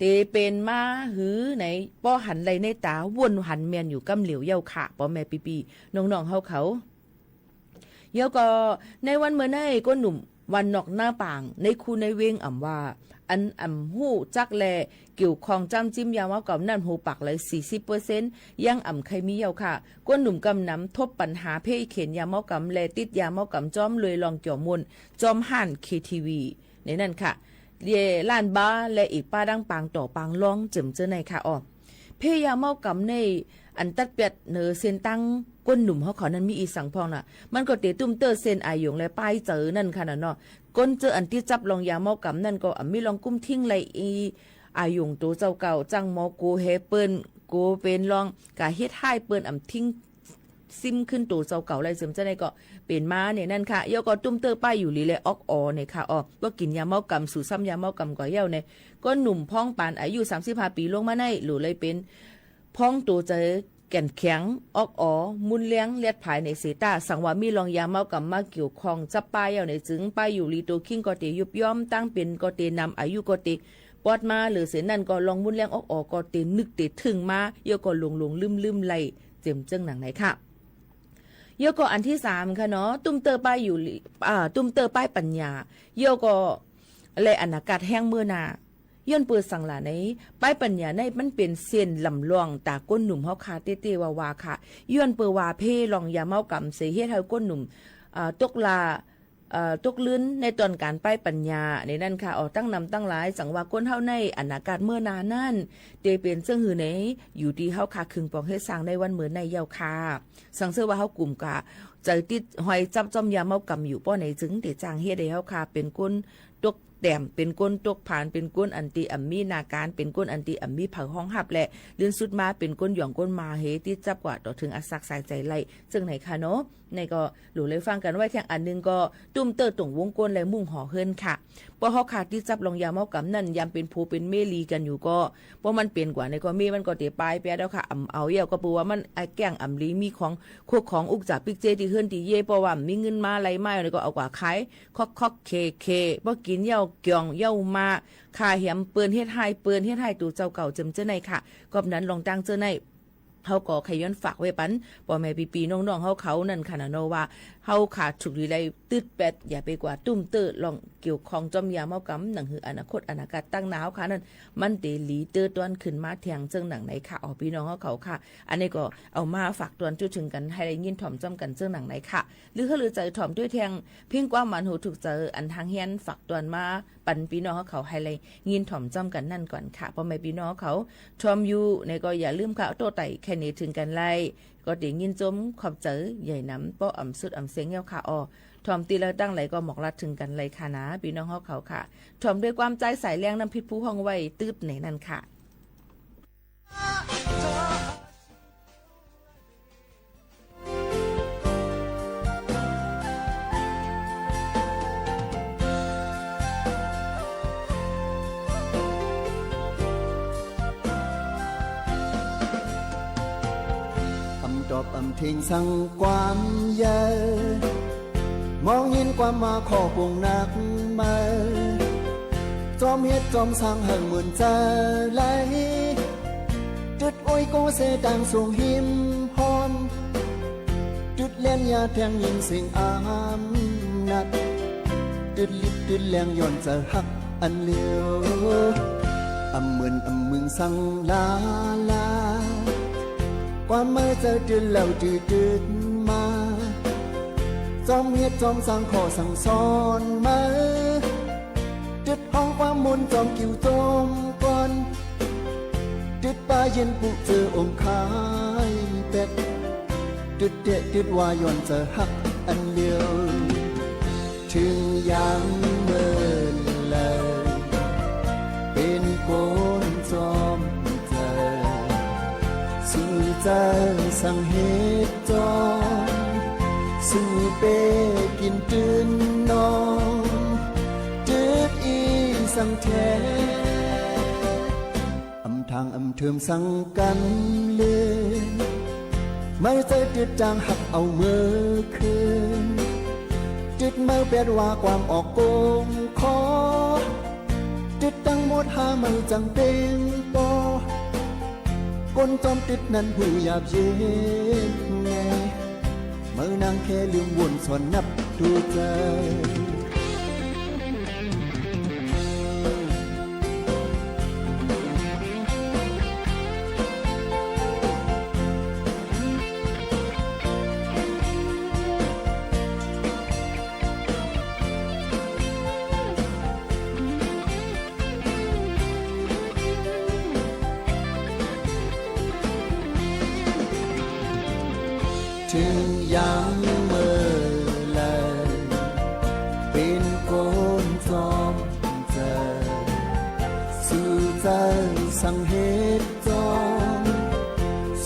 เตเป็นมาหือในป้อหันไหลในตาวนหันเมียนอยู่กำเหลียวเย้าค่ะป้อแม่ปีๆน้องๆเขาเย้าก็ในวันเมื่อในก้นหนุ่มวันนอกหน้าป่างในคูในเวงอ่ำว่าอันหู้จักแลเกี่ยวของจำจิ้มยาวกับนั่นหูปักเลย 40% ยังใครมีเยาค่ะก้นหนุ่มกำน้ำทบปัญหาเพศเข็นยาเมากำแลติดยาเมากำจอมเลยลองเกี่ยวมนจอมห่าน KTV ในนั่นค่ะเรียล้านบ้าและอีกป้าดังปางต่อปางร้องเจิมเจอในค่ะอ๋อเพยาเมากำในอันตัดเปียดเนอเซนตั้งก้นหนุ่มเขาขอนั้นมีอีสังพองน่ะมันก็เตะตุ้มเตอร์เซนอายงและป้ายเจอนั่นค่ะน่ะเนาะก้นเจออันที่จับลองยาเมากำนั่นก็มีลองกุ้มทิ้งไรอีอายงตัวเจ้าเก่าจังหมอโกเฮเปิ้นโกเป็นลองกะเฮ็ดให้เปิ้นทิ้งซิมขึ้นตัวเจ้าเก่าไรเสริมจะได้ก็เป็นมาเนี่ยนั่นค่ะเยาก็ตุ้มเตอร์ป้ายอยู่ลีเลยออกอเนี่ยค่ะอ๋อว่ากินยาเมากำสู่ซ้ำยาเมากำก่อเย้าเนี่ยก้นหนุ่มพ้องปานอายุ35 ปีลงมาในหรือเลยเป็นพ้องตัวเจอแก่นแข็งออกมุนเลี้ยงเลียดภายในเสตาสังว่ามีลองยาเมากำมาเกี่ยวข้องจับป้ายเอาในจึงป้ายอยู่ลีโตคิงก็เตยุบย่อมตั้งเป็นก็เตนำอายุก็เตปอดมาหรือเสียนั่นก็ลองมุนเลี้ยงออกก็เตนึกเตถึงมาเยอะก็ลงลืมไหลเจ็มเจ้งหนังไหนค่ะเยอะก็อันที่3ค่ะเนาะตุ้มเตอร์ป้ายอยู่ตุ้มเตอร์ป้ายปัญญาเยอะก็และอากาศแห้งเมื่อนาย้อนเปิดสังหลาในป้ายปัญญาในมันเป็นเส้นลำลองตาก้นหนุ่มเฮาคาเต้ๆวาค่ะย้อนเปิดว่าเพลองยาเมากำเสเฮ็ดให้ก้นหนุ่มตกลาตกลื่นในตอนการป้ายปัญญาในนั่นค่ะออกตั้งนำตั้งหลายสังว่าก้นเฮาในอากาศเมื่อนานั่นเตเป็นเสื้อหือในอยู่ที่เฮาคาคึงปองเฮ็ดสร้างในวันเหมือนในเยาค่ะสังเสื้อว่าเฮากลุ่มกะใจติดหอยจับจอมยาเมากำอยู่ป้อในจึงเตจางเฮ็ดให้เฮาคาเป็นก้นตกแต้มเป็นก้นตกผ่านเป็นก้นอันติอัมมีนาการเป็นก้นอันติอัมมีเผาห้องหับและเลื่อนสุดมาเป็นก้นหย่องก้นมาเฮติจับกว่าต่อถึงอักษักสายใจไล่ซึ่งไหนคะเนาะในก็หลูเลยฟังกันไว้แทงอันนึงก็ตุ้มเตอร์ตรงวงก้นและมุ่งห่อเฮิรนค่ะพอเฮาขาดที่จับลองยาเมากำนั่นยามเป็นผู้เป็นเมลีกันอยู่ก็เพราะมันเปลี่ยนกว่าในก็มีมันก็เตะปลายแปรแล้วค่ะเอาเยาก็ปูว่ามันไอ้แก้งลีมีของควบของอุกจากปิกเจที่เฮิรนที่เย่เพราะว่ามีเงินมาไหลมาในก็เอากว่าขายคอกเคบ่กินเยาเกี่ยงเยามาคาเหียมเปิ้นเฮ็ดให้ตัวเจ้าเก่าจำเจ้าในค่ะก็นั้นลองตั้งเจ้าในเฮาก็ขย้อนฝากไว้ปันพ่อแม่ปีๆน้องๆเขานั่นค่ะนะเนาะว่าเฮาขาดฉุกดีไรตึดแปดอย่าไปกว่าตุ้มเตอลองเกี่ยวของจอมยาเมากำหนังหืออนาคตอนาคตตั้งหนาวค่ะนั่นมันเตหลีเตอตอนขึ้นมาเถียงเจิงหนังไหนค่ะอ๋อพี่น้องเขาค่ะอันนี้ก็เอามาฝากตอนจุดถึงกันให้ได้ยินถ่อมจ้อมกันเจิงหนังไหนค่ะหรือเขาหรือใจถ่อมด้วยแทงเพียงกว่ามันหูถูกเจออันทางเฮียนฝากตอนมาปันพี่น้องเขาให้ได้ยินถ่อมจ้อมกันนั่นก่อนค่ะพ่อแม่พี่น้องเขาชมอยู่ในก็อย่าลืมค่ะโตไต่แค่ นี้ถึงกันไล่ก็ติยินจมขอบเจอใหญ่น้ำป้ออ่ำสุดอ่ำเสียงเงี้ยวค่ะทอมตีแล้วตั้งไหลก็หมอกลัดถึงกันเลยค่ะนะพี่น้องเขาค่ะทอมด้วยความใจสายแรงน้ำพิษผู้ห้องไว้ตืดในนั้นค่ะดอบอำเทงสั่งความเยอะมองยินความมาขอปวงนักมาจอมเฮ็ดจอมสร้างเหิงเหมือนจะไหลจุดโอ้ยโกเสดังสูงหิมพรจุดเล่นยาแทงยิงสิ่งอามนัดจุดลิบจุดแรงย่อนจะหักอันเลี้ยวอำเหมือนอำมึงสั่งลาความเมื่อเจอจืดแล้วจืดมาจอมเฮ็ดจอมสร้างขอสั่งสอนมาจุดห้องความมุนจอมกิ่วจมก่อนจุดป่าเย็นปุเจอองค์ขายเป็ดจุดเด็ดจุดวายอนจะหักอันเลียวถึงยังเมินเลยเป็นโกนจอมใจสั่งเหตุจองสื่อเป้กินตื่นนอนจืดอีสั่งแท้อำทางอำเทิมสั่งกันเลื่อนไม่ใจจืดจางหักเอาเมื่อคืนจืดเมื่อแปดว่าความออกโกงคอจืดตั้งหมดหาไม่จังเป็นปอคนจอมติดนั้นผู้หยาบเย็นไงเมื่อนางแค่ลืมวนสอนนับดูใจถึงยังเมื่อเลยเป็นคนจอมเจอสู่ใจสั่งเหตุจอม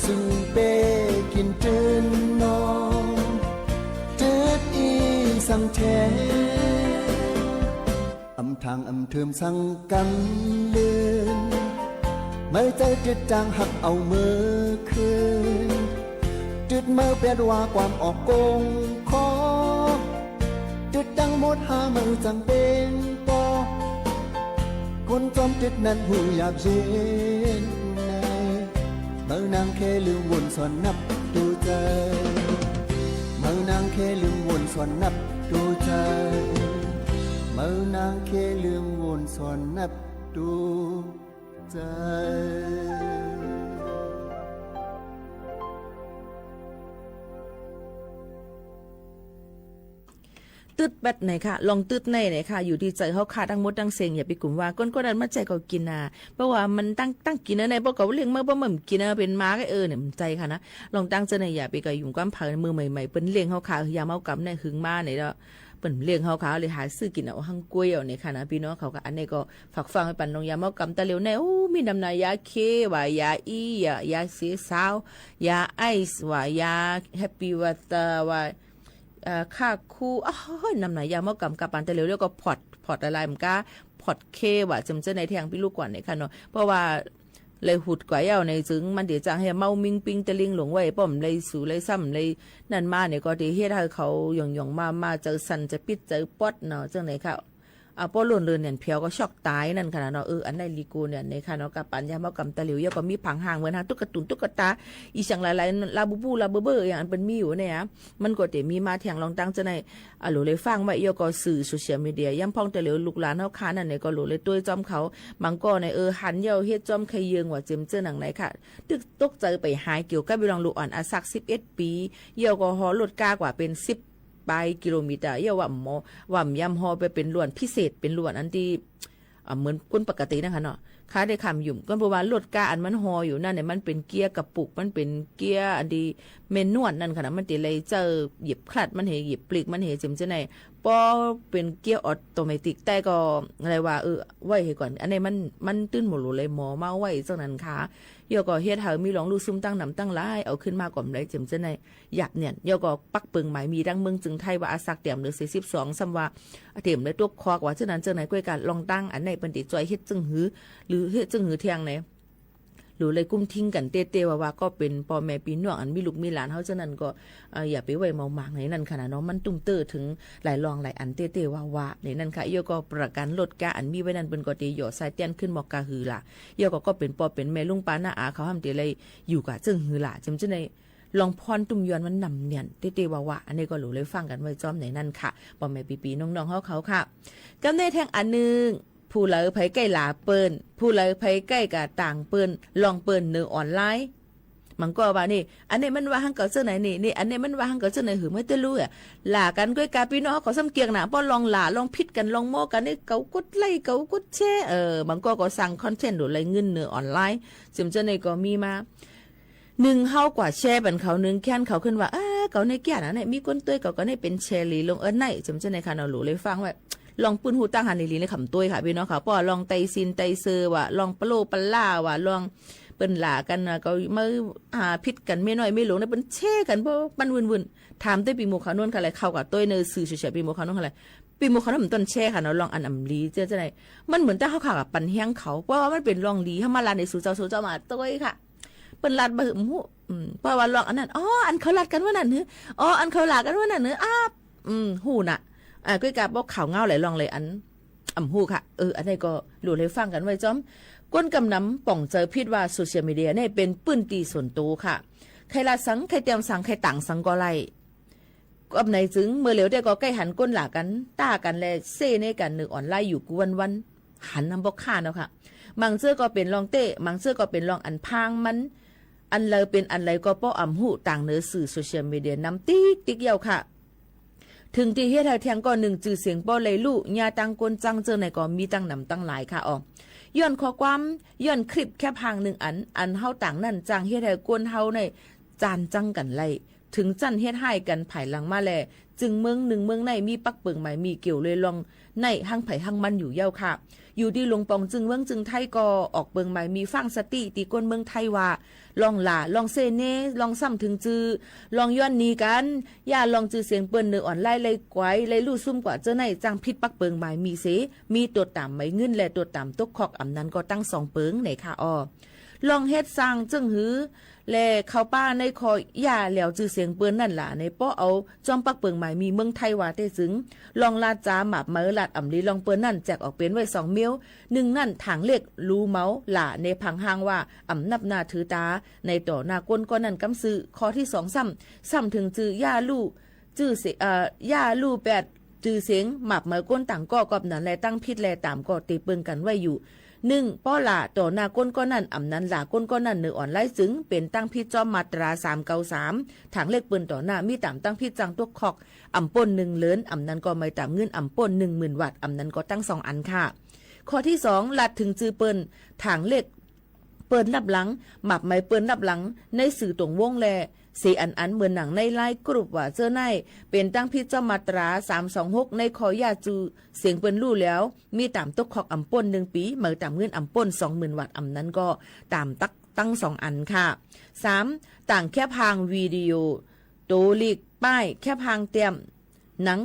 สู่เป้กินตื่นนอนจืดอีสั่งแท้อำทางอำเทิมสั่งกันเลื่อนไม่ใจจืดจางหักเอาเมื่อคืนจุดเมื่อเปลี่ยนว่าความออกโกงคอจุดดังหมดหามือจังเป็นปอคนจอมจุดนั้นหูหยาบเย็นในเมื่อนางแค่ลืมวนสอนนับดูใจเมื่อนางแค่ลืมวนสอนนับดูใจเมื่อนางแค่ลืมวนสอนนับดูใจตืดแบดไหนค่ะลองตืดในไหนค่ะอยู่ที่ใจเขาขาทั้งหมดทั้งเสียงอย่าไปกลุ่มว่าก้นนั้นมาใจเขากินนะเพราะว่ามันตั้งกินนะในเพราะเขาเลี้ยงมาเพราะมันกินนะเป็นม้าก็เนี่ยมันใจค่ะนะลองตั้งใจในอย่าไปกับยุ่งก้ามผ่านมือใหม่ๆเป็นเลี้ยงเขาขาคือยามเอากำในหึงมาไหนแล้วเป็นเลี้ยงเขาขาเลยหาซื้อกินเอาหังกล้วยเอาในค่ะนะพี่น้องเขาก็อันนี้ก็ฝากฟังให้ปันลองยามเอากำตะเลียวในโอ้มีน้ำนายาเคว่ายาอียาเสียสาวยาไอซ์ว่ายาแฮปปี้วัตว่าค่าคู่นำไหนยามากำกับปันแต่เร็วเรียกก็พอดอะไรมันก็พอดเคว่าจำเจในทางพี่ลูกกว่าเนี่ยค่ะเนาะเพราะว่าเลยหุดกว่าเย้าในจึงมันเดี๋ยวจะให้เมามิงปิงตะลิงหลงไว้ป้อมเลยสู่เลยซ้ำเลยนั่นมาเนี่ยก็ที่เฮ็ดให้เขาหย่องมาเจอสันจะปิดเจอป๊อดเนาะจังไหนค่ะป้อลุ่นเรือนเนี่ยเพียวก็ช็อกตายนั่นค่ะเนาะอันใดลีกูเนี่ยในค่ะเนาะกับปัญญามากำตะหลิวเยอะก็มีผังห่างเหมือนทางตุ๊กตาอีสังหลายๆลาบูบูลาเบอร์อย่างอันเป็นมีอยู่เนี่ยมันก็จะมีมาแทงลองตั้งจะในหลูเลยฟังไว้เยอะก็สื่อโซเชียลมีเดียย่ำพ่องตะหลิวลูกหลานเฮาค้านั่นเนี่ยก็หลูเลยตัวจอมเขาบางก็ในหันเยาเฮ็ดจอมใครเยืองว่าเจมเจอหนังไหนค่ะตึกตกใจไปหายเกี่ยวกับบิลองลูกอ่อนอาสัก11ปีเยอะก็ฮอลดกากว่าเป็น10ไปกิโลเมตรเยาว่ำยำฮอไปเป็นล้วนพิเศษเป็นล้วนอันที่เหมือนคนปกตินะคะเนาะ ค้าได้คำหยุ่มก็เพราะว่ารถกาอันมันฮออยู่นั่นเนี่ยมันเป็นเกียร์กระปุกมันเป็นเกียร์อันดีเมนนวดนั่นค่ะนะมันติเลยเจอหยิบคลัดมันเหหยิบปลีกมันเหจิมจะไหนพอเป็นเกียร์ออโตเมติกแต่ก็อะไรว่าไว้ให้ก่อนอันนี้มันตื้นหมดเลยหมอเมาไว้จังนั้นค่ะยอก็เฮ็ดให้มีหลองลูกซุ่มตั้งนำตั้งหลายเอาขึ้นมาก่อนได้จิมจะไหนหยับเนี่ยยอก็ปักปึงหมายมีดังเมืองจึงไทยว่าอาศักเตี่ยมหรือ42ซ้ำว่าเตี่ยมเลยตัวคอกว่าฉะนั้นจังไหนก้วยกันลองตั้งอันไหนเป็นติจอยเฮ็ดจึงหือหรือเฮ็ดจึงหือเที่ยงไหนหรือเลยกุ้มทิ้งกันเต้ๆว่าก็เป็นพ่อแม่พี่น้องอันมีลูกมีหลานเฮาฉะนั้นก็อย่าไปไว้เมาหมากในนั้นขนาดเนาะมันตุ้มเตอถึงหลายรองหลายอันเต้ๆว่าในนั้นค่ะยอก็ประกันลดกาอันมีไว้นั้นเป็นก็ตีหยอดสายเตี้ยนขึ้นหมอกกาหือล่ะยอก็เป็นพ่อเป็นแม่ลุงป้าน้าอาเขาห้ามติเลยอยู่กะจึงหือล่ะจำจะในลองพรตุ้มยอนมันนำเนียนเต้ๆว่าอันนี้ก็หลูเลยฟังกันไว้จอมในนั้นค่ะพ่อแม่ปีๆน้องๆเขาค่ะกำเนิดแทงอันนึงผู้เลอไผใกล้หลาเปิ้นผู้เลอไผใกล้กับต่างเปิ้นลองเปิ้นเนื้อออนไลน์มันก็ว่านี่อันนี้มันว่าหังเก่าเจ้าไหนนี่อันนี้มันว่าหังเก่าเจ้าไหนหือไม่ได้รู้อ่ะหลากันก้อยกาพี่น้องเขาซ้ำเกียงหนาป้อลองหลาลองพิดกันลองโม้กันนี่เก่ากดไล่เก่ากดแช่มันก็สั่งคอนเทนต์หรืออะไรเงินเนื้อออนไลน์ซึ่งเจ้าไหนก็มีมา1เฮากว่าแชร์บันเขา1แค้นเขาขึ้นว่าเก่าในแก่น่ะเนี่ยมีคนเตยเก่าก็ได้เป็นแชร์ลีลงไหนซึ่งเจ้าไหนค่ะเราหลูเลยฟังว่าลองปืนหูตั้งหันลีในขำตุ้ยค่ะพี่น้องค่ะป้อลองไตซินไตเซอร์ว่ะลองปะโลปะล่าว่ะลองเปิ้นหลากันนะก็มาหาพิษกันไม่น้อยไม่หลงนะเปิ้นแช่กันเพราะมันวุ่นถามต้ยปีโมขานวนค่ะอะไรเข้ากับต้ยเนอสื่อเฉยๆปีโมขานวนค่ะอะไรปีโมขานวนมันต้นแช่ค่ะเนาะลองอันอำลีเจ้าไหนมันเหมือนแต่เขาข่าวกับปันแห้งเขาเพราะว่ามันเป็นลองลีถ้ามาลานในสู่เจ้ามาต้ยค่ะเปิ้นลาดบ่หึมหูเพราะว่าลองอันนั้นอันเขาลาดกันว่านั่นเนื้ออันเขาลาดกันว่านั่นเนื้อหูน่ะก้อยกาบอกข่าวเงาไหลลองเลยอันหูค่ะอันนี้ก็หลุดเลยฟังกันไว้จอมก้นกำน้ำป่องเจอพิษว่าโซเชียลมีเดียเนี่ยเป็นปื้นตีส่วนตัวค่ะใครละสังใครเตรียมสังใครต่างสังก็ไล่ก็ในจึงเมื่อเหลียวได้ก็ใกล้หันก้นหลากันต้ากันแลเซ่ในกันหนึ่งออนไลน์อยู่กวันหันน้ำบอกข้าเนาะค่ะบางเสื้อก็เป็นลองเต้บางเสื้อก็เป็นลองอันพางมันอันเลยเป็นอันไรก็ป้อหูต่างเนื้อสื่อโซเชียลมีเดียนำติ๊กเยาวค่ะถึงที่เฮ็ดให้แทงก็1จื่อเสียงป้อเลยลู่ญาตังกนจังเจอในก็มีตั้งนำตั้งหลายค่ะย้อนข้อความย้อนคลิปแค่พาง1อันเฮาต่างนั่นจังเฮ็ดให้กวนเฮาในจานจังกันไล่ถึงจันเฮ็ดให้กันไผหลังมาแลจึงเมือง1เมืองในมีปักเปิงใหม่มีเกี่ยวเลยลองในหังไผหังมันอยู่ยาวค่ะอยู่ที่ลงปองจึงเมืองจึงไทยก็ออกเปิงใหม่มีฟังสติตีก้นเมืองไทยว่าลองหลาลองเซเนลองซ้ำถึงจือลองย้อนนี้กันอย่าลองจือเสียงเปิ้นเนื้ออ่อนไล่เลยไกวเลยลู่ซุ่มกว่าเจ้าในจังพิษปักเปิงใหม่มีเสมีตัวต่ำไม่เงินและตัวต่ำตกขอกอำนั้นก็ตั้ง2เปิงไหนค่ะลองเฮ็ดสร้างจึงหือแลเขาป้าในคอย่าแล้วจือเสียงเปิ้นนั่นล่ะในป้อเอาจอมปักเปิงใหม่มีเมืองไทยว่าได้ถึงลองลาดจ้าหมาบเมอลาดอ่ำลีลองเปิ้นนั่นแจกออกเป็นไว้2เมียว1นั่นถางเล็กรู้เมาหล่าในพังหางว่าอ่ำนับหน้าถือตาในต่อหน้าก้นก็นั่นกำซื้อข้อที่2ซ้ำถึงจือย่าลู่จื้อย่าลู่8จือเสียงหมาบเมอก้นต่างก็กอบนั้นแลตั้งพิษแลตามก็ตีเปิงกันไว้อยู่1ป้อหล่าต่อหน้าก้นก้อนนั่นอ่ำนั้นหล่าก้นก้อนนั่นเนื้ออ่อนไล่จึงเป็นตั้งพิษจอมมาตรา393ถังเล็กปืนต่อหน้ามีตามตั้งพิษจังตุกคอกอ่ำป่น1เหรียญอ่ำนั้นก็ไม่ตามเงินอ่ำป่น10,000 วัตต์อ่ำนั้นก็ตั้ง2อันค่ะข้อที่2ลัดถึงจือเปิ้นถังเล็กเปิ้นรับหลังหมับไม้เปิ้นรับหลังในสื่อตรงวงแลเสอันเหมือนหนังในไลน์กรุ๊ปว่าเจอในเป็นตั้งพิษเจ้ามาตรา326ในคอยาจูเสียงเปิ้นรู้แล้วมีตามตกขอกอ่ำป่น1ปีเหมือตามเงินอ่ำป่น20,000 วัตต์อ่ำนั้นก็ตามตั้ง2อันค่ะ3ต่างแค่พางวิดีโอโตลิกป้ายแค่พางเตรียมหนัง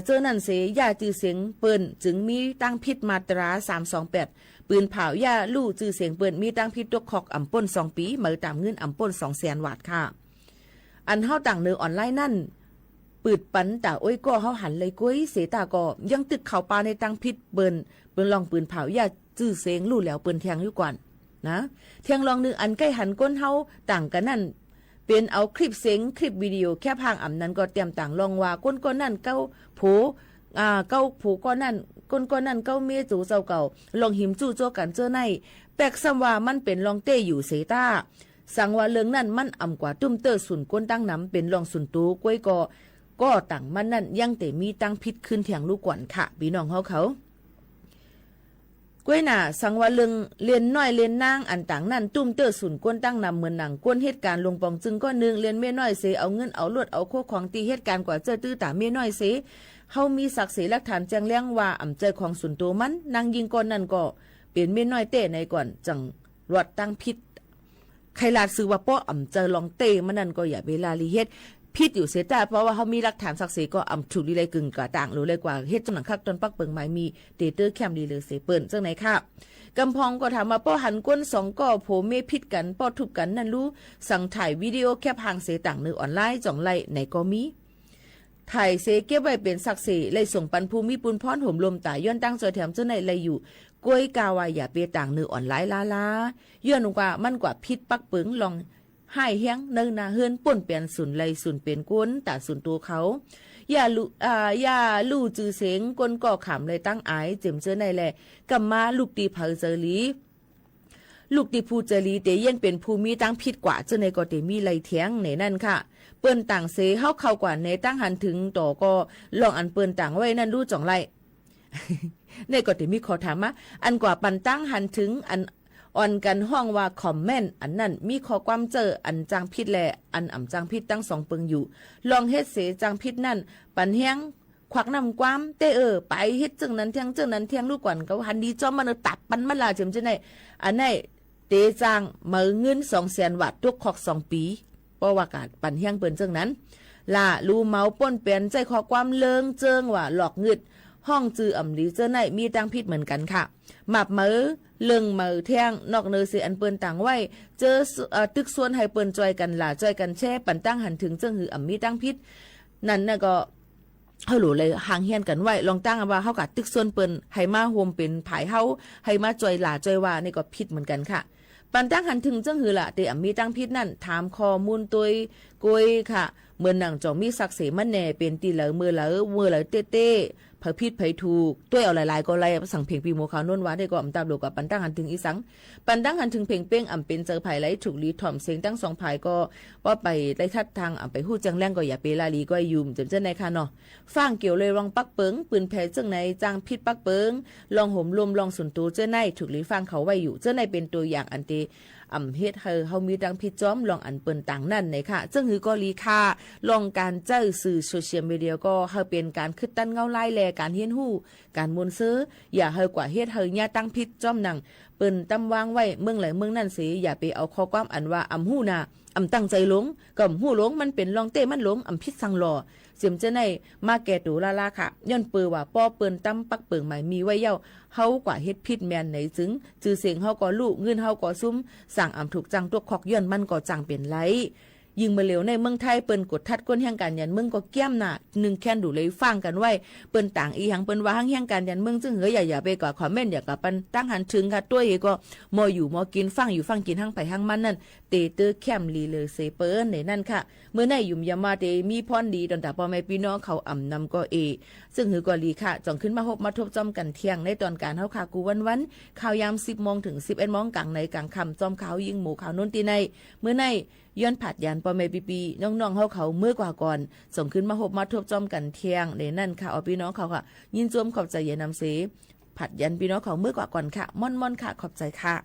เจอนั่นเสยาจือเสียงเปิ้นจึงมีตั้งพิษมาตรา328ปืนเผายาลู่จือเสียงเปิ้นมีตั้งพิษตกขอกอ่ำป่น2ปีเหมือตามเงินอ่ำป่น200,000 วัตต์ค่ะอันเฮาต่างเนื้อออนไลน์นั่นปืดปันตาโอ้ยก็เฮาหันเลยก้อยเสตาก็ยังตึกเข้าปลาในตั้งพิษเปิ้นลองปืนเผายาจื้อเสียงลู่แล้วเปิ้นแทงอยู่ก่อนนะเทียงลองนึงอันใกล้หันก้นเฮาต่างกันนั่นเป็นเอาคลิปเสียงคลิปวิดีโอแค่พางอ่ำนั้นก็เตรียมต่างลองว่าก้นนั่นเก้าโผเก้าผูก้อนนั่นก้นนั่นเก้าเมียจูเจ้าเก่าลองหิมจู่โจกันเจอในแปลกซ้ำว่ามันเป็นลองเต้อยู่เสตาสั่งว่าเรื่องนั้นมันอ่ำกว่าตุ้มเตอร์สุนก้นตั้งน้ำเป็นรองสุนตูก้วยก็ต่างมันนั่นยังแต่มีตั้งพิษขึ้นเถียงลูกก่อนค่ะพี่น้องเขา ก้วยหน่าสังว่าเรื่องเรียนน้อยเรียนนางอันต่างนั้นตุ้มเตอศูนย์ก้นตั้งนำเหมือนหนังก้นเหตุการณ์ลงปองจึงก็นึงเรียนเมียน้อยเสเอาเงินเอาลวดเอาโคของตีเหตุการณ์กว่าเจอตื้อตาเมียน้อยเสเฮามีศักดิ์ศรีหลักฐานแจ้งเลี้ยงว่าอำเจอของส่วนตัวมันนางยิงก่อนนั่นก็เป็นเมียน้อยเต้ในก่อนจังรวดตั้งพิษใครลาดซื้อว่าป้ออำเจอลองเต้มันนั่นก็อย่าเวลาลีเฮ็ดพิษอยู่เสียแต่เพราะว่าเขามีหลักฐานศักดิ์ศรีก็อำถูกดีเลยกึ่งกะต่างหรือเลยกว่าเฮ็ดจำหนังคักตนปักเปิงหมายมีเตเตอร์แคมดีเลยเสเปิ้นจังไหนค่ะกำพองก็ถามว่าป้อหันก้นสองก่อโผเมพิษกันป้อทุบกันนั่นรู้สั่งถ่ายวิดีโอแคปหางเสต่างในออนไลน์จ่องไล่ไหนก็มีถ่ายเสเก็บไว้เป็นศักดิ์ศรีเลยส่งปันภูมิปุนพรห่มลมตาย้อนตั้งจอยแถมเจ้าในเลยอยู่กล้วยกาวาอย่าเปต่างในออนไลน์ลาย้อนกว่ามันกว่าพิษปักเปิงลองให้แห้งเนินนาเฮือนป่นเปลี่ยนสุนไลสุนเปลี่ยนก้นตาสุนตัวเขาอย่าลู่จือเสงก้นก่อขำเลยตั้งอายเจ็มเจอในแหละกัมมาลูกตีเผาเจอลีลูกตีผู้เจรีเตเย็นเป็นภูมิตั้งพิษกว่าเจอในก็เตมีไหลเทียงในนั่นค่ะเปิ้นต่างเสเข้ากว่าในตั้งหันถึงต่อก็ลองอันเปิ้นต่างไว้นั่นรู้จ่องไล่ ในก็เตมีขอถามว่าอันกว่าปันตั้งหันถึงอันอ่อนกันห้องว่าคอมเมนต์อันนั้นมีข้อความเจออันจางพิษแลอันอ่ำจางพิษตั้งสองเปิงอยู่ลองเฮ็ดเสจางพิษนั่นปันแห้งควักนำความเตไปเฮ็ดจึงนั้นเที่ยงจึงนั้นเที่ยงลูกก่อนก็หันดีจอมมันตับปันมาลาเจมจังได๋อันไหนเตจางมือเงิน 200,000 บาททุกขอก2ปีเพราะว่าการปันแห้งเปิ้นจังนั้นล่ะรู้เมาป้นเปลี่ยนใจข้อความเลิงเจิงว่าหลอกงึดห้องจืออ่ำลีเจอไหนมีตั้งพิษเหมือนกันค่ะหมับมือเลิงมือแท่งนอกเนอเสียอันเปิ้นต่างไว้เจอตึกส่วนให้เปิ้นจอยกันล่ะจอยกันแช่ปันตั้งหันถึงเจิงหืออ่ำมีตั้งพิษนั่นน่ะก็เฮาหลูเลยห่างเฮียนกันไว้ลองตั้งว่าเฮากัดตึกส่วนเปิ้นให้มาโฮมเป็นผายเฮาให้มาจอยล่ะจอยว่านี่ก็พิษเหมือนกันค่ะปันตั้งหันถึงเจิงหือล่ะแต่อ่ำมีตั้งพิษนั่นถามข้อมูลตัวกวยค่ะเหมือนหนังจอมีศักดิ์ศรีมันแน่เป็นตีเหลอมือเหลอเต้เผยผิดเผยถูกตัวเอาหลายๆก็ไล่สั่งเพลงปีโมขาวนนว่าได้ก็อำตาบโลกับปันตั้งหันถึงอีสังปันตั้งหันถึงเพลงเป้งอำเป็นเจอไผ่ไหลถูกลีถ่อมเสียงตั้งสองไผ่ก็ว่าไปได้ทัดทางอำไปฮู้จังแรงก็อย่าเปลาลีก็ยุ่มจนเจ้าในค่ะเนาะฟังเกี่ยวเลยรองปักเปิงปืนแผ่จังในจางพิษปักเปิงลองห่มลมลองสุนตัวเจ้าในถูกลีฟังเขาไว้อยู่เจ้าในเป็นตัวอย่างอันเตอำเฮ็ดเฮามีดังพิจอมลองอันเปิ้นต่างนั่นในค่ะจึงหือก็ลีค่าลองการเจ้าสื่อโซเชียลมีเดียก็เฮาเป็นการคิดตั้นเงาไล่แลการเฮียนฮู้การมวนซื้ออย่าเฮากว่าเฮ็ดเฮาญาตั้งพิจอมหนังเปิ้นตำวางไว้เมืองไหลเมืองนั่นสิอย่าไปเอาข้อความอันว่าอำฮู้น่ะอำตั้งใจหลงก็ฮู้หลงมันเป็นลองเต้มันหลงอำพิษสังหลอเสียมจะในมาแก่ตูลาค่ะย้อนเปือว่าป้อเปิ้นตำปักเปิงหมายมีไว้เย้าเฮากว่าเฮ็ดพิษแม่นไหนจึงจือเสียงเฮาก็ลูกเงินเฮาก็ซุ้มสั่งอำถูกจังตัวคอกย้อนมันก็จังเป็นไรยิงมาเหลวในเมืองไทยเปิ้นกดทัดก้นแห่งการยันเมืองก็แก้มหน้า1แค่นดูเลยฟังกันไว้เปิ้นต่างอีหังเปิ้นว่าหังแห่งการยันเมืองจึงเหออย่าไปก่อคอมเมนต์อย่ากับปันตั้งหันถึงค่ะตัวเอก็มออยู่มอกินฟังอยู่ฟังกินหังไผหังมันนั่นเตเตอร์แคมลีเลยเซเปิ้นในนั่นค่ะเมื่อในยุ่มยามาเตมีพรดีดอนตาพ่อแม่พี่น้องเขาอ่ำนำก็ซึ่งหือก็ลีค่ะจ่องขึ้นมาพบมาทบจอมกันเที่ยงในตอนการเฮาค่ะกูวันข่าวยาม 10 โมงถึง 11 โมงกลางในกลางค่ำจอมข่าวยิงหมู่ข่าวนนตีในเมื่อในย้อนผัดยานปอแม่ปีน้องๆเขาเมื่อกว่าก่อนส่งขึ้นมาพบมาทบจอมกันเที่ยงในนั่นค่ะเอาพี่น้องเขาค่ะยินจมขอบใจเย็นนำเสผัดยันพี่น้องเขาเมื่อกว่าก่อนค่ะม่อนๆค่ะขอบใจค่ะ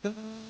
Hãy subscribe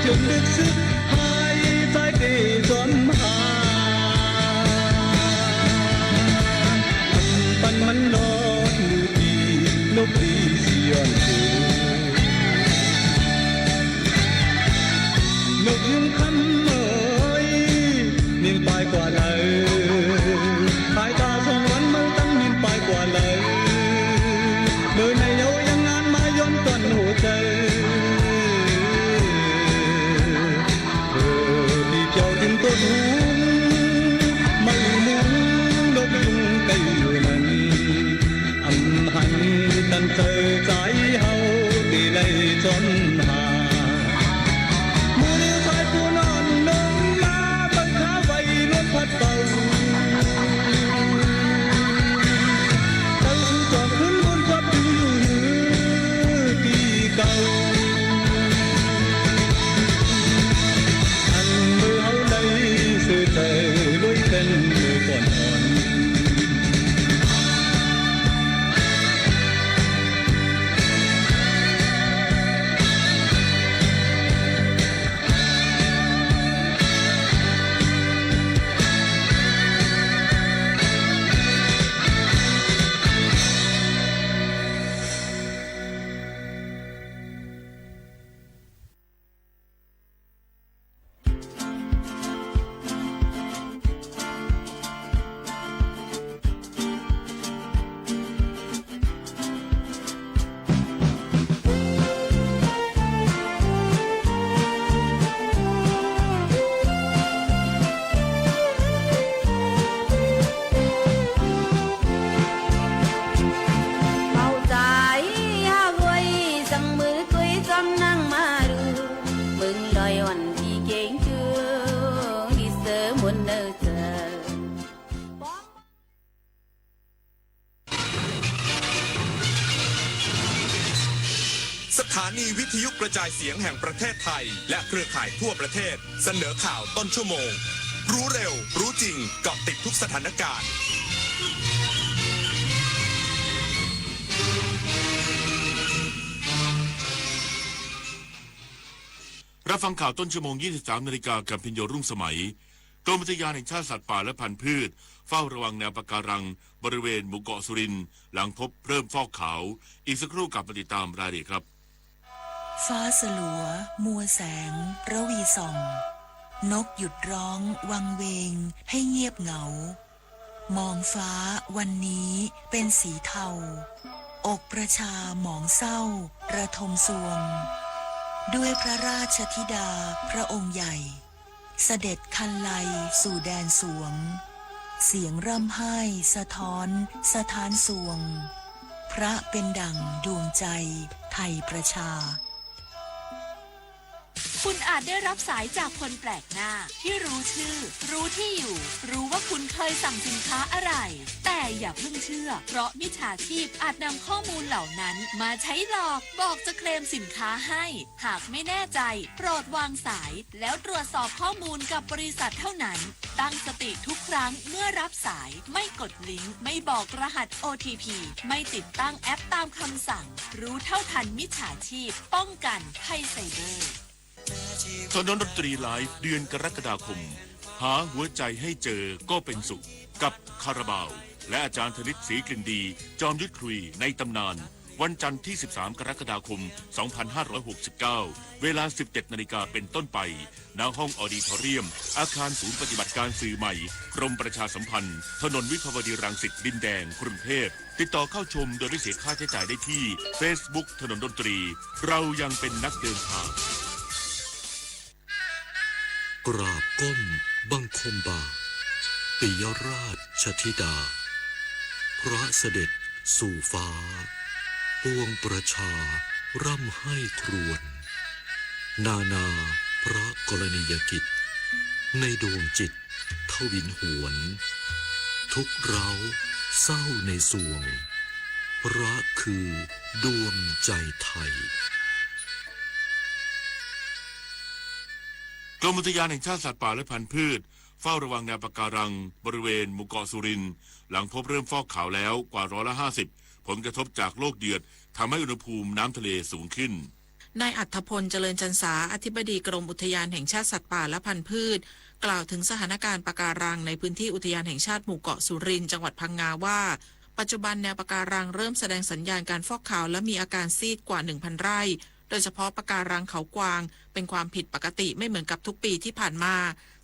cho kênh Ghiền Mì Gõ để không bỏ lỡ chỉ kiến chương đi sớm muốn nơi giờ สถานีวิทยุกระจายเสียงแห่งประเทศไทยและเครือข่ายทั่วประเทศเสนอข่าวต้นชั่วโมงรู้เร็วรู้จริงเกาะติดทุกสถานการณ์รับฟังข่าวต้นชั่วโมง 23 นาฬิกากับพิญโยรุ่งสมัยกรมอุทยานแห่งชาติสัตว์ป่าและพันธุ์พืชเฝ้าระวังแนวปะการังบริเวณหมู่เกาะสุรินทร์หลังพบเริ่มฟอกขาวอีกสักครู่กลับมาติดตามรายละเอียดครับฟ้าสลัวมัวแสงระวีส่องนกหยุดร้องวังเวงให้เงียบเหงามองฟ้าวันนี้เป็นสีเทาอกประชาหมองเศร้าระทมสวงด้วยพระราชธิดาพระองค์ใหญ่เสด็จคันไลสู่แดนสวงเสียงร่ำไห้สะท้อนสถานสวงพระเป็นดั่งดวงใจไทยประชาคุณอาจได้รับสายจากคนแปลกหน้าที่รู้ชื่อรู้ที่อยู่รู้ว่าคุณเคยสั่งสินค้าอะไรแต่อย่าเพิ่งเชื่อเพราะมิจฉาชีพอาจนำข้อมูลเหล่านั้นมาใช้หลอกบอกจะเคลมสินค้าให้หากไม่แน่ใจโปรดวางสายแล้วตรวจสอบข้อมูลกับบริษัทเท่านั้นตั้งสติทุกครั้งเมื่อรับสายไม่กดลิงก์ไม่บอกรหัส OTP ไม่ติดตั้งแอปตามคำสั่งรู้เท่าทันมิจฉาชีพป้องกันภัยไซเบอร์ถนนดนตรีไลฟ์เดือนกรกฎาคมหาหัวใจให้เจอก็เป็นสุขกับคาราบาวและอาจารย์ธนิตศรีกลิ่นดีจอมยุทธคุยในตำนานวันจันทร์ที่ 13 กรกฎาคม 2569 เวลา 17 นาฬิกาเป็นต้นไปณห้องออดิทอเรียมอาคารศูนย์ปฏิบัติการสื่อใหม่กรมประชาสัมพันธ์ถนนวิภาวดีรังสิตดินแดงกรุงเทพติดต่อเข้าชมโดยไม่เสียค่าใช้จ่ายได้ที่ Facebook ถนนดนตรีเรายังเป็นนักเดินทางกราบก้มบังคมบาทปิยราชธิดาพระเสด็จสู่ฟ้าปวงประชาร่ำให้ครวญนานาพระกรณียกิจในดวงจิตทวินหวนทุกเร้าเศร้าในสวงพระคือดวงใจไทยกรมอุทยานแห่งชาติสัตว์ป่าและพันธุ์พืชเฝ้าระวังแนวปะการังบริเวณหมู่เกาะสุรินทร์หลังพบเริ่มฟอกขาวแล้วกว่า50%ผลกระทบจากโลกเดือดทำให้อุณหภูมิน้ำทะเลสูงขึ้นนายอัธพลเจริญจันสาอธิบดีกรมอุทยานแห่งชาติสัตว์ป่าและพันธุ์พืชกล่าวถึงสถานการณ์ปะการังในพื้นที่อุทยานแห่งชาติหมู่เกาะสุรินทร์จังหวัดพังงาว่าปัจจุบันแนวปะการังเริ่มแสดงสัญญาณการฟอกขาวและมีอาการซีดกว่า 1,000 ไร่โดยเฉพาะปะการังเขากวางเป็นความผิดปกติไม่เหมือนกับทุกปีที่ผ่านมา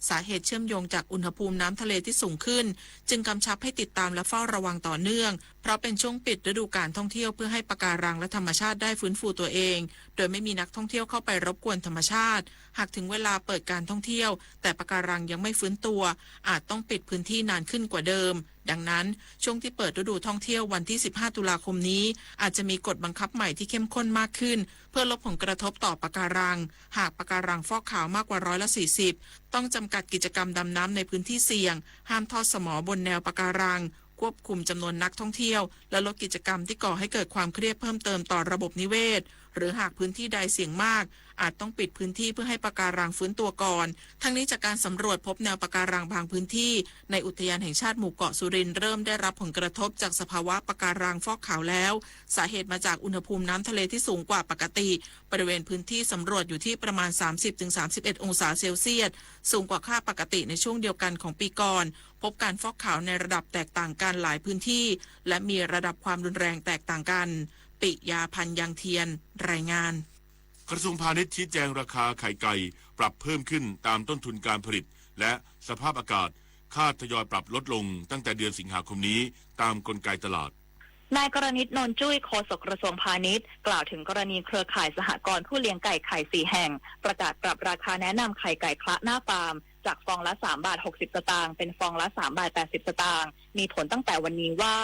สาเหตุเชื่อมโยงจากอุณหภูมิน้ำทะเลที่สูงขึ้นจึงกำชับให้ติดตามและเฝ้าระวังต่อเนื่องเพราะเป็นช่วงปิดฤดูกาลท่องเที่ยวเพื่อให้ปะการังและธรรมชาติได้ฟื้นฟูตัวเองโดยไม่มีนักท่องเที่ยวเข้าไปรบกวนธรรมชาติหากถึงเวลาเปิดการท่องเที่ยวแต่ปะการังยังไม่ฟื้นตัวอาจต้องปิดพื้นที่นานขึ้นกว่าเดิมดังนั้นช่วงที่เปิดฤดูท่องเที่ยววันที่15 ตุลาคมนี้อาจจะมีกฎบังคับใหม่ที่เข้มข้นมากขึ้นเพื่อลดผลกระทบต่อปะการังหากปะการังฟอกขาวมากกว่า40%ต้องจำกัดกิจกรรมดำน้ำในพื้นที่เสี่ยงห้ามทอดสมอบนแนวปะการังควบคุมจำนวนนักท่องเที่ยวและลดกิจกรรมที่ก่อให้เกิดความเครียดเพิ่มเติมต่อระบบนิเวศหรือหากพื้นที่ใดเสี่ยงมากอาจต้องปิดพื้นที่เพื่อให้ปะการังฟื้นตัวก่อนทั้งนี้จากการสำรวจพบแนวปะการังบางพื้นที่ในอุทยานแห่งชาติหมู่เกาะสุรินทร์เริ่มได้รับผลกระทบจากสภาวะปะการังฟอกขาวแล้วสาเหตุมาจากอุณหภูมิน้ำทะเลที่สูงกว่าปกติบริเวณพื้นที่สำรวจอยู่ที่ประมาณ 30-31 องศาเซลเซียสสูงกว่าค่าปกติในช่วงเดียวกันของปีก่อนพบการฟอกขาวในระดับแตกต่างกันหลายพื้นที่และมีระดับความรุนแรงแตกต่างกันปิยาพันธ์ยังเทียนรายงานกระทรวงพาณิชย์ชี้แจงราคาไข่ไก่ปรับเพิ่มขึ้นตามต้นทุนการผลิตและสภาพอากาศคาดทยอยปรับลดลงตั้งแต่เดือนสิงหาคมนี้ตามกลไกตลาด นายกรณิต นนท์จุ้ยโฆษกกระทรวงพาณิชย์กล่าวถึงกรณีเครือข่ายสหกรณ์ผู้เลี้ยงไก่ไข่4แห่งประกาศปรับราคาแนะนำไข่ไก่คละหน้าฟาร์มจากฟองละ3 บาท 60 สตางค์เป็นฟองละ3 บาท 80 สตางค์มีผลตั้งแต่วันนี้ว่า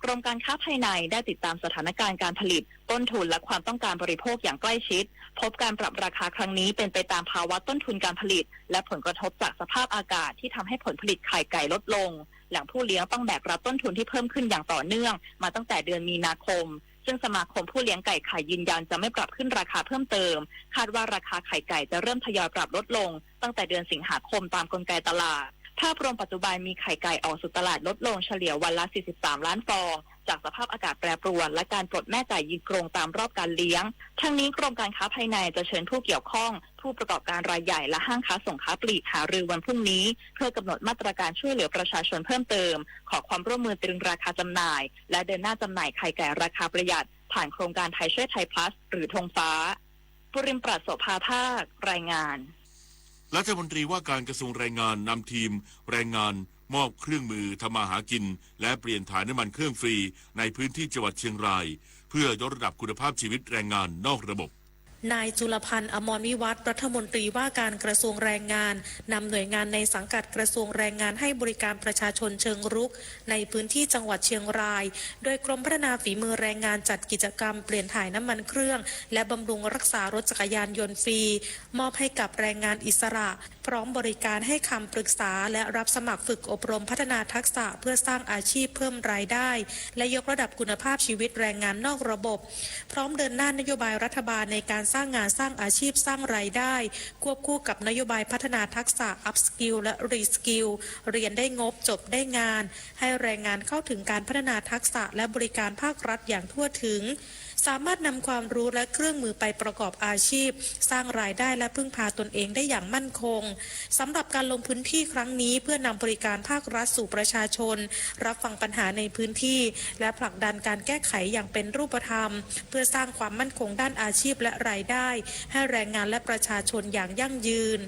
กรมการค้าภายในได้ติดตามสถานการณ์การผลิตต้นทุนและความต้องการบริโภคอย่างใกล้ชิดพบการปรับราคาครั้งนี้เป็นไปตามภาวะต้นทุนการผลิตและผลกระทบจากสภาพอากาศที่ทำให้ผลผลิตไข่ไก่ลดลงหลังผู้เลี้ยงต้องแบกรับต้นทุนที่เพิ่มขึ้นอย่างต่อเนื่องมาตั้งแต่เดือนมีนาคมซึ่งสมาคมผู้เลี้ยงไก่ไข่ยืนยันจะไม่ปรับขึ้นราคาเพิ่มเติมคาดว่าราคาไข่ไก่จะเริ่มทยอยปรับลดลงตั้งแต่เดือนสิงหาคมตามกลไกตลาดภาพรวมปัจจุบันมีไข่ไก่ออกสู่ตลาดลดลงเฉลี่ยวันละ43ล้านฟองจากสภาพอากาศแปรปรวนและการปลดแม่ไก่ยืนกรงตามรอบการเลี้ยงทั้งนี้กรมการค้าภายในจะเชิญผู้เกี่ยวข้องผู้ประกอบการรายใหญ่และห้างค้าส่งค้าปลีกหารือวันพรุ่งนี้เพื่อกำหนดมาตรการช่วยเหลือประชาชนเพิ่มเติมขอความร่วมมือตรึงราคาจำหน่ายและเดินหน้าจำหน่ายไข่ไก่ราคาประหยัดผ่านโครงการไทยช่วยไทยพลัสหรือธงฟ้าปุริมปราศโสภาภาครายงานรัฐมนตรีว่าการกระทรวงแรงงานนำทีมแรงงานมอบเครื่องมือทำมาหากินและเปลี่ยนถ่ายน้ำมันเครื่องฟรีในพื้นที่จังหวัดเชียงรายเพื่อยกระดับคุณภาพชีวิตแรงงานนอกระบบนายจุลพันธ์ อมรวิวัฒน์รัฐมนตรีว่าการกระทรวงแรงงานนำหน่วยงานในสังกัดกระทรวงแรงงานให้บริการประชาชนเชิงรุกในพื้นที่จังหวัดเชียงรายโดยกรมพัฒนาฝีมือแรงงานจัดกิจกรรมเปลี่ยนถ่ายน้ำมันเครื่องและบำรุงรักษารถจักรยานยนต์ฟรีมอบให้กับแรงงานอิสระพร้อมบริการให้คำปรึกษาและรับสมัครฝึกอบรมพัฒนาทักษะเพื่อสร้างอาชีพเพิ่มรายได้และยกระดับคุณภาพชีวิตแรงงานนอกระบบพร้อมเดินหน้านโยบายรัฐบาลในการสร้างงานสร้างอาชีพสร้างรายได้ควบคู่กับนโยบายพัฒนาทักษะ Up Skill และ Re Skill เรียนได้งบจบได้งานให้แรงงานเข้าถึงการพัฒนาทักษะและบริการภาครัฐอย่างทั่วถึงสามารถนำความรู้และเครื่องมือไปประกอบอาชีพสร้างรายได้และพึ่งพาตนเองได้อย่างมั่นคงสำหรับการลงพื้นที่ครั้งนี้เพื่อนำบริการภาครัฐสู่ประชาชนรับฟังปัญหาในพื้นที่และผลักดันการแก้ไขอย่างเป็นรูปธรรมเพื่อสร้างความมั่นคงด้านอาชีพและรายได้ให้แรงงานและประชาชนอย่างยั่งยืน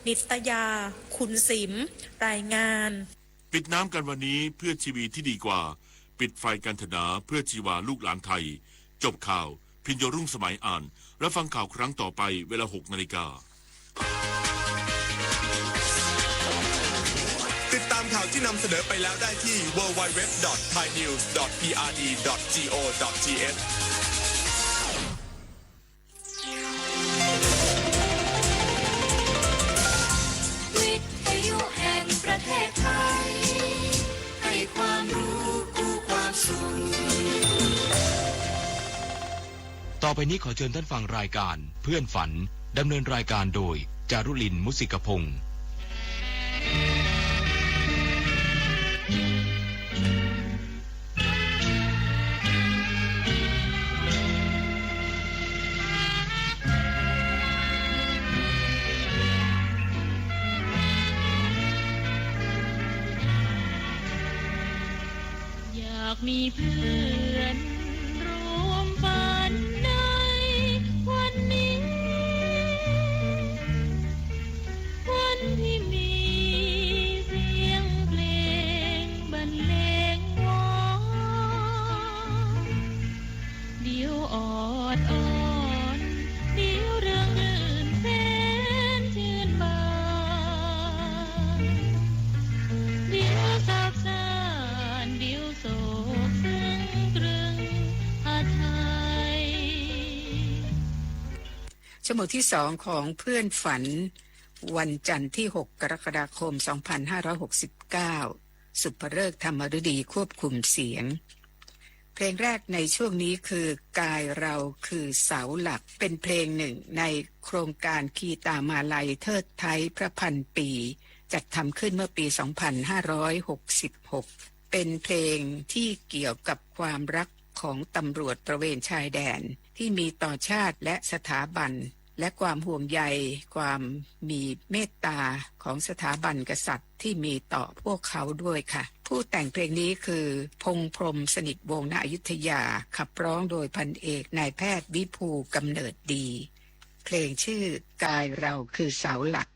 นิตยาคุณสิมรายงานปิดน้ำกันวันนี้เพื่อชีวิตที่ดีกว่าปิดไฟกันธนาเพื่อชีวาลูกหลานไทยจบข่าวพิญโยรุ่งสมัยอ่านและฟังข่าวครั้งต่อไปเวลา 6 นาฬิกาติดตามข่าวที่นำเสนอไปแล้วได้ที่ www.thainews.prd.go.thวิทยุแห่งประเทศไทยให้ความรู้คู่ความสุขต่อไปนี้ขอเชิญท่านฟังรายการเพื่อนฝันดำเนินรายการโดยจารุลิน มุสิกพงศ์อยากมีเพื่อนร่วมฝันในวันนี้วันที่มีเสียงเพลงบรรเลงว้าวเดี๋ยวออดอ่อนเดี๋ยวเรื่องรื่นแสนชื่นบานเดี๋ยวสับสานเดี๋ยวโศกซึ้งตรึงอาไทย ชั่วโมงที่2ของเพื่อนฝันวันจันทร์ที่ 6 กรกฎาคม 2569 สุภฤกษ์ธรรมฤดีควบคุมเสียงเพลงแรกในช่วงนี้คือกายเราคือเสาหลักเป็นเพลงหนึ่งในโครงการคีตามาลัยเทิดไทยพระพันปีจัดทำขึ้นเมื่อปี 2566 เป็นเพลงที่เกี่ยวกับความรักของตำรวจตระเวนชายแดนที่มีต่อชาติและสถาบันและความห่วงใยความมีเมตตาของสถาบันกษัตริย์ที่มีต่อพวกเขาด้วยค่ะผู้แต่งเพลงนี้คือพงษ์พรหมสนิทวงศ์ณอยุธยาขับร้องโดยพันเอกนายแพทย์วิภูกำเนิดดีเพลงชื่อกายเราคือเสาหลัก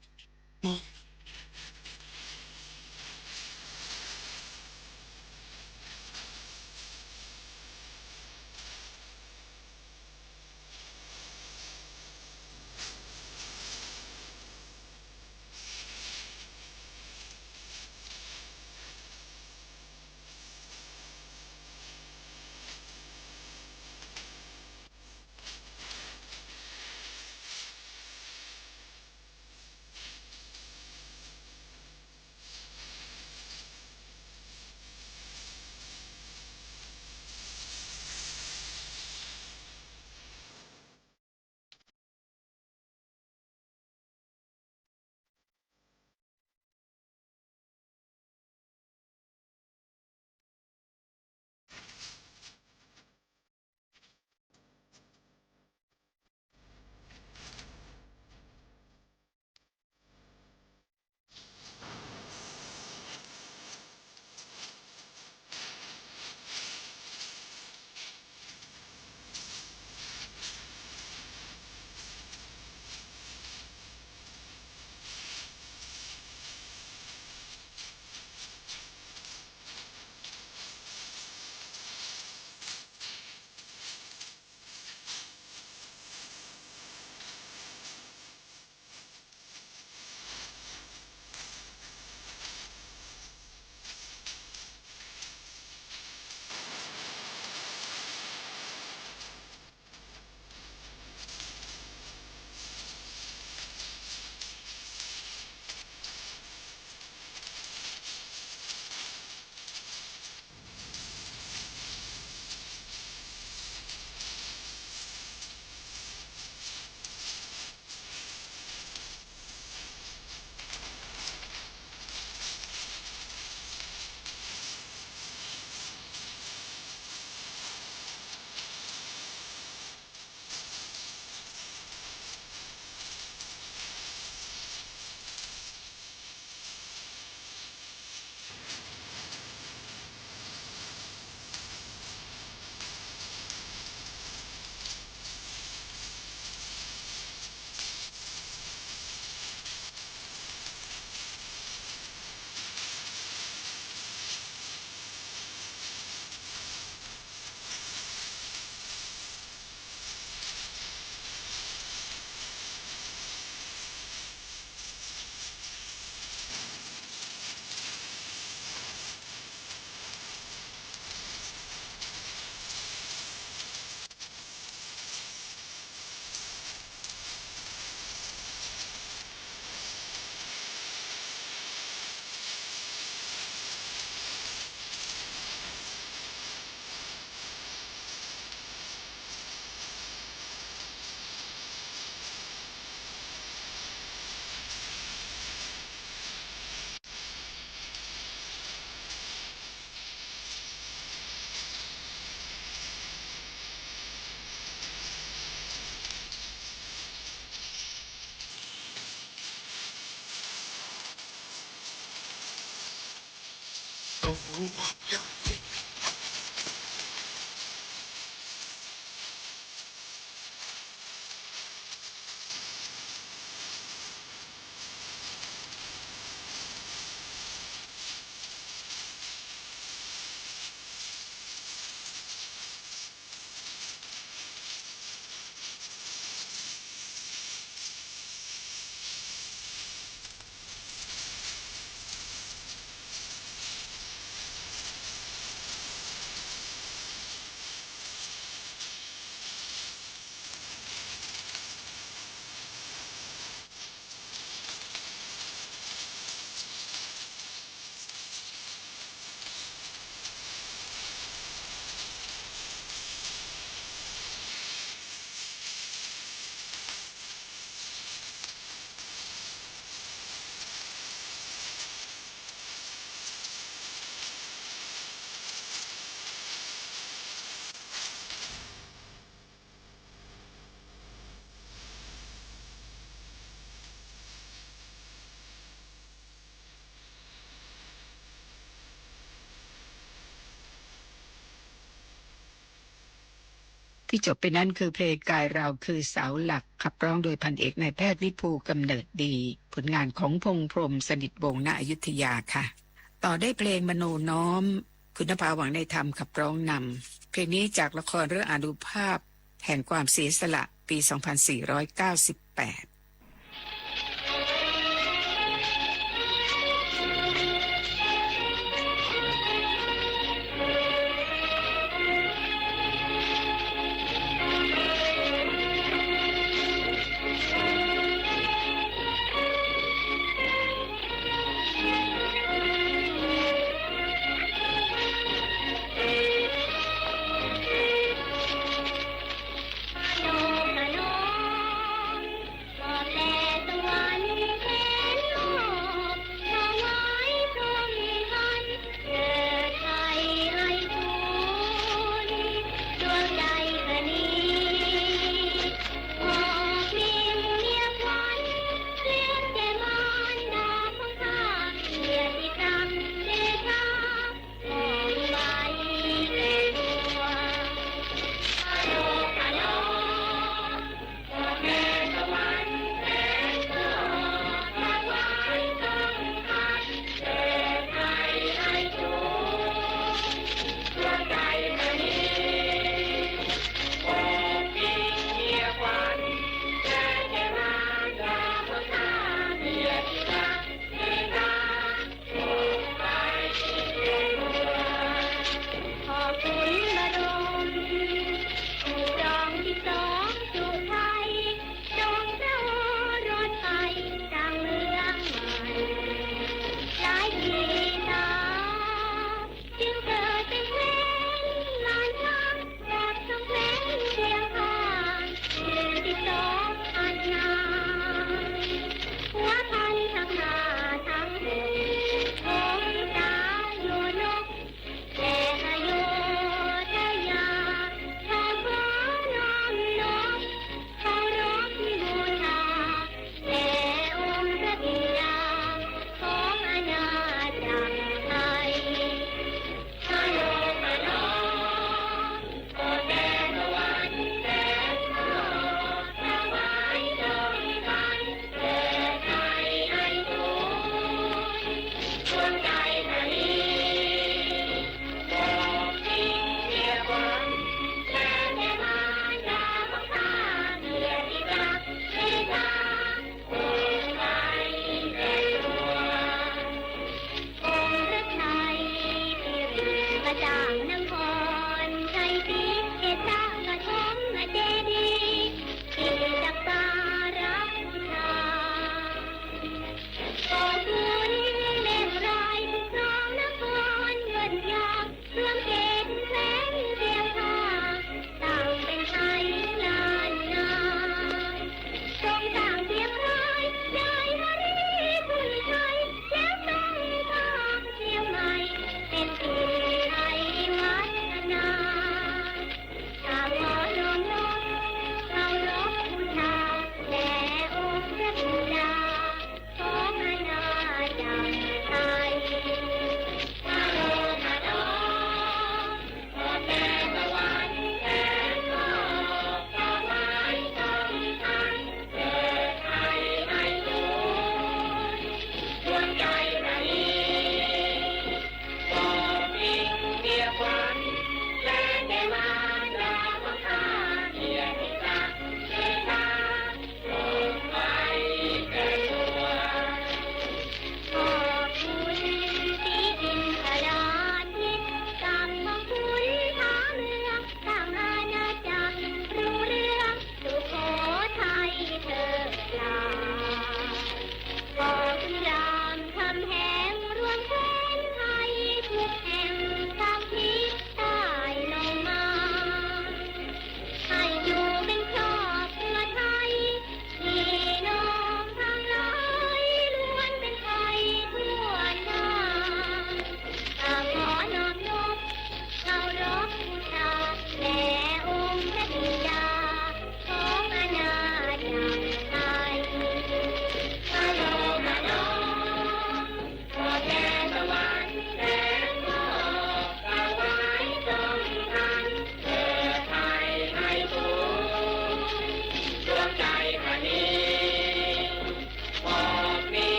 ที่จบไปนั้นคือเพลงกายเราคือเสาหลักขับร้องโดยพันเอกนายแพทย์วิภูกำเนิดดีผลงานของพงษ์พรหมสนิทวงศ์ณอยุธยาค่ะต่อได้เพลงมโนน้อมคุณภาหวังในธรรมขับร้องนำเพลงนี้จากละครเรื่องอานุภาพแห่งความเสียสละปี 2498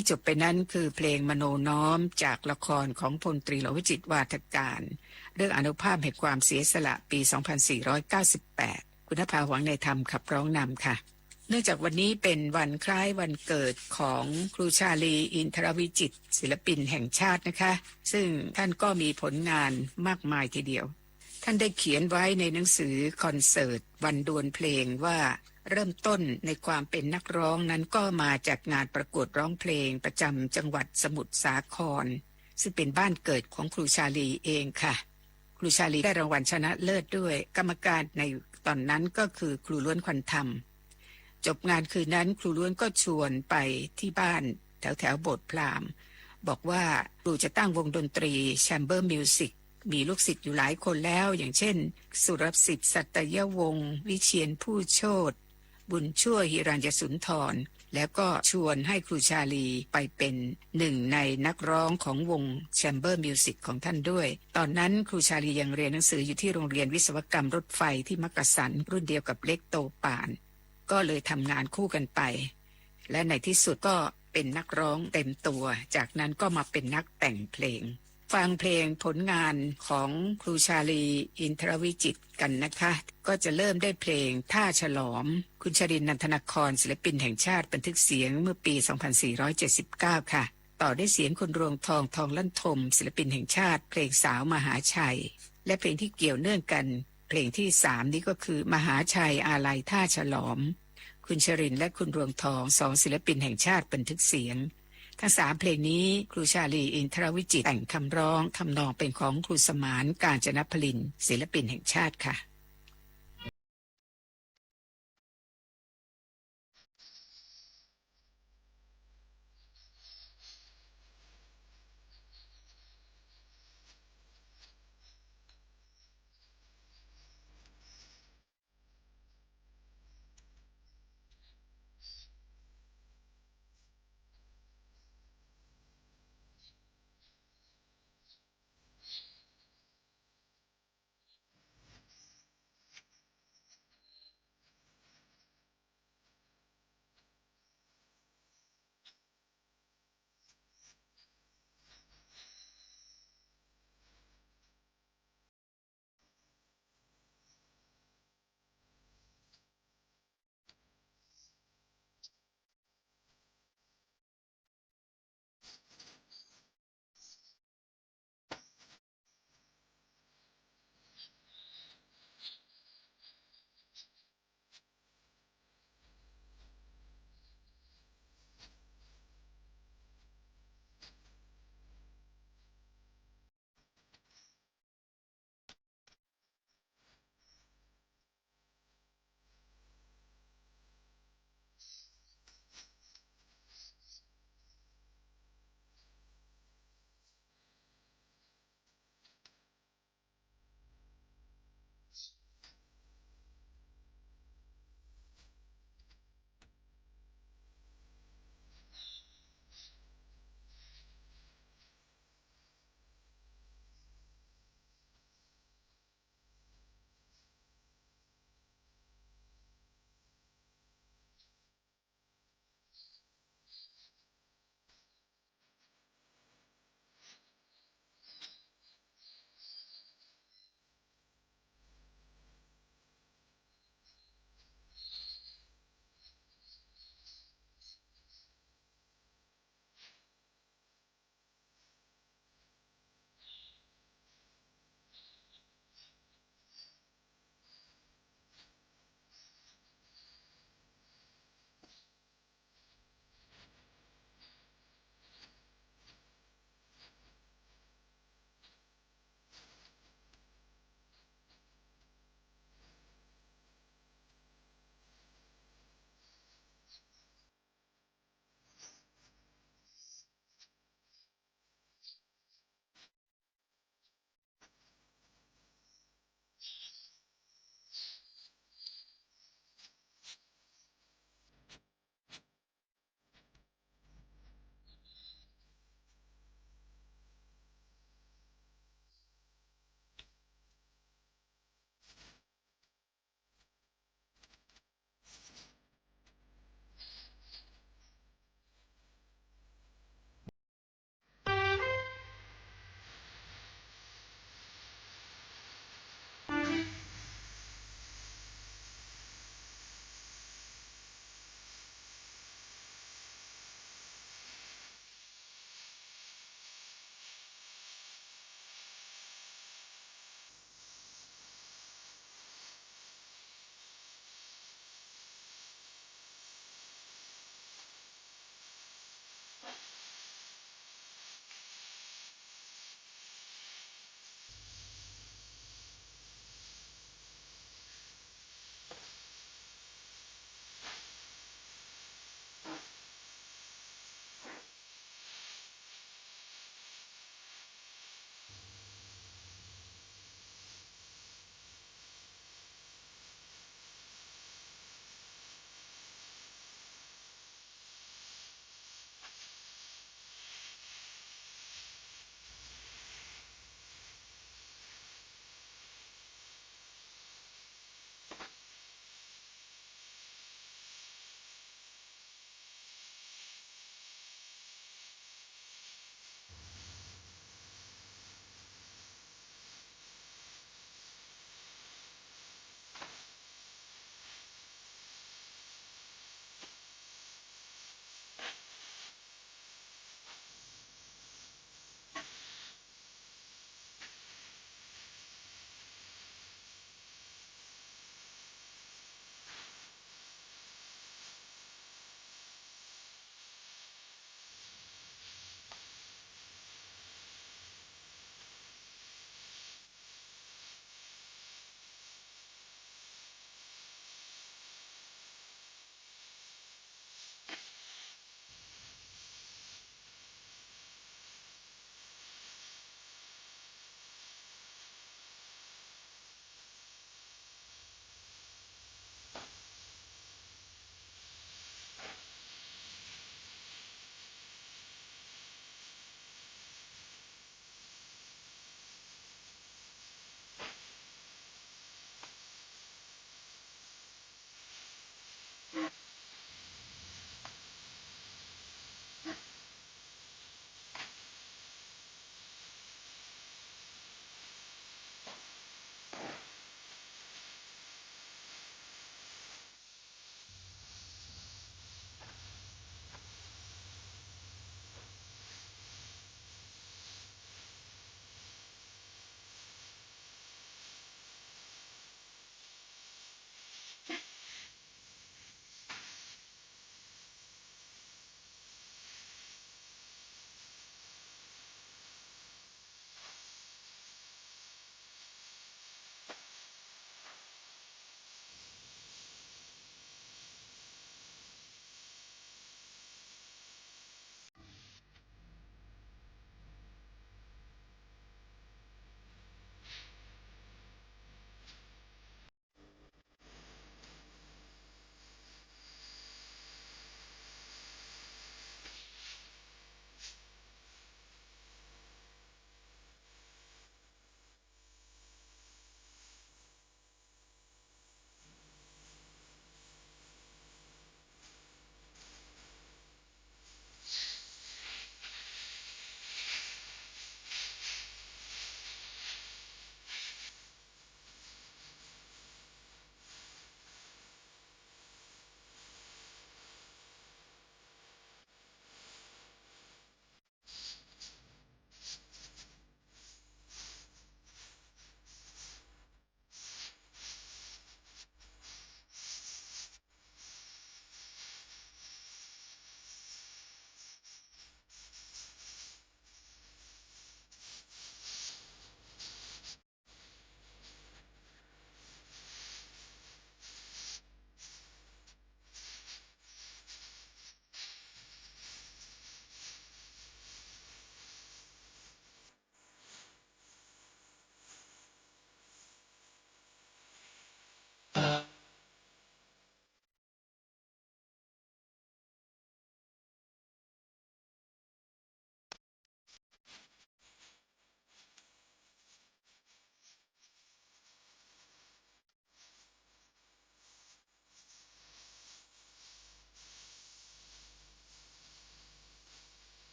ที่จบไปนั้นคือเพลงมโนน้อมจากละครของพลตรีหลวงวิจิตรวาทการเรื่องอานุภาพแห่งความเสียสละปี 2498 คุณนภาหวังในธรรมขับร้องนำค่ะเนื่องจากวันนี้เป็นวันคล้ายวันเกิดของครูชาลีอินทรวิจิตรศิลปินแห่งชาตินะคะซึ่งท่านก็มีผลงานมากมายทีเดียวท่านได้เขียนไว้ในหนังสือคอนเสิร์ตวันดวลเพลงว่าเริ่มต้นในความเป็นนักร้องนั้นก็มาจากงานประกวดร้องเพลงประจำจังหวัดสมุทรสาครซึ่งเป็นบ้านเกิดของครูชาลีเองค่ะครูชาลีได้รางวัลชนะเลิศด้วยกรรมการในตอนนั้นก็คือครูล้วนควันธรรมจบงานคืนนั้นครูล้วนก็ชวนไปที่บ้านแถวโบสถ์พราหมณ์บอกว่าครูจะตั้งวงดนตรีแชมเบอร์มิวสิกมีลูกศิษย์อยู่หลายคนแล้วอย่างเช่นสุรสิทธิ์สัตยวงศ์วิเชียรผู้โชติบุญช่วยหิรัญญสุนทรแล้วก็ชวนให้ครูชาลีไปเป็นหนึ่งในนักร้องของวงแชมเบอร์มิวสิกของท่านด้วยตอนนั้นครูชาลียังเรียนหนังสืออยู่ที่โรงเรียนวิศวกรรมรถไฟที่มักกะสันรุ่นเดียวกับเล็กโตป่านก็เลยทำงานคู่กันไปและในที่สุดก็เป็นนักร้องเต็มตัวจากนั้นก็มาเป็นนักแต่งเพลงฟังเพลงผลงานของครูชาลีอินทรวิจิตรกันนะคะก็จะเริ่มได้เพลงท่าฉลอมคุณชรินทร์นันทนครศิลปินแห่งชาติบันทึกเสียงเมื่อปี 2479 ค่ะต่อด้วยเสียงคุณรวงทองทองลั่นทมศิลปินแห่งชาติเพลงสาวมหาชัยและเพลงที่เกี่ยวเนื่องกันเพลงที่3นี้ก็คือมหาชัยอาลัยท่าฉลอมคุณชรินทร์และคุณรวงทองสองศิลปินแห่งชาติบันทึกเสียงทั้ง3เพลงนี้ครูชาลีอินทรวิจิตรแต่งคำร้องทำนองเป็นของครูสมานกาญจนพลินศิลปินแห่งชาติค่ะ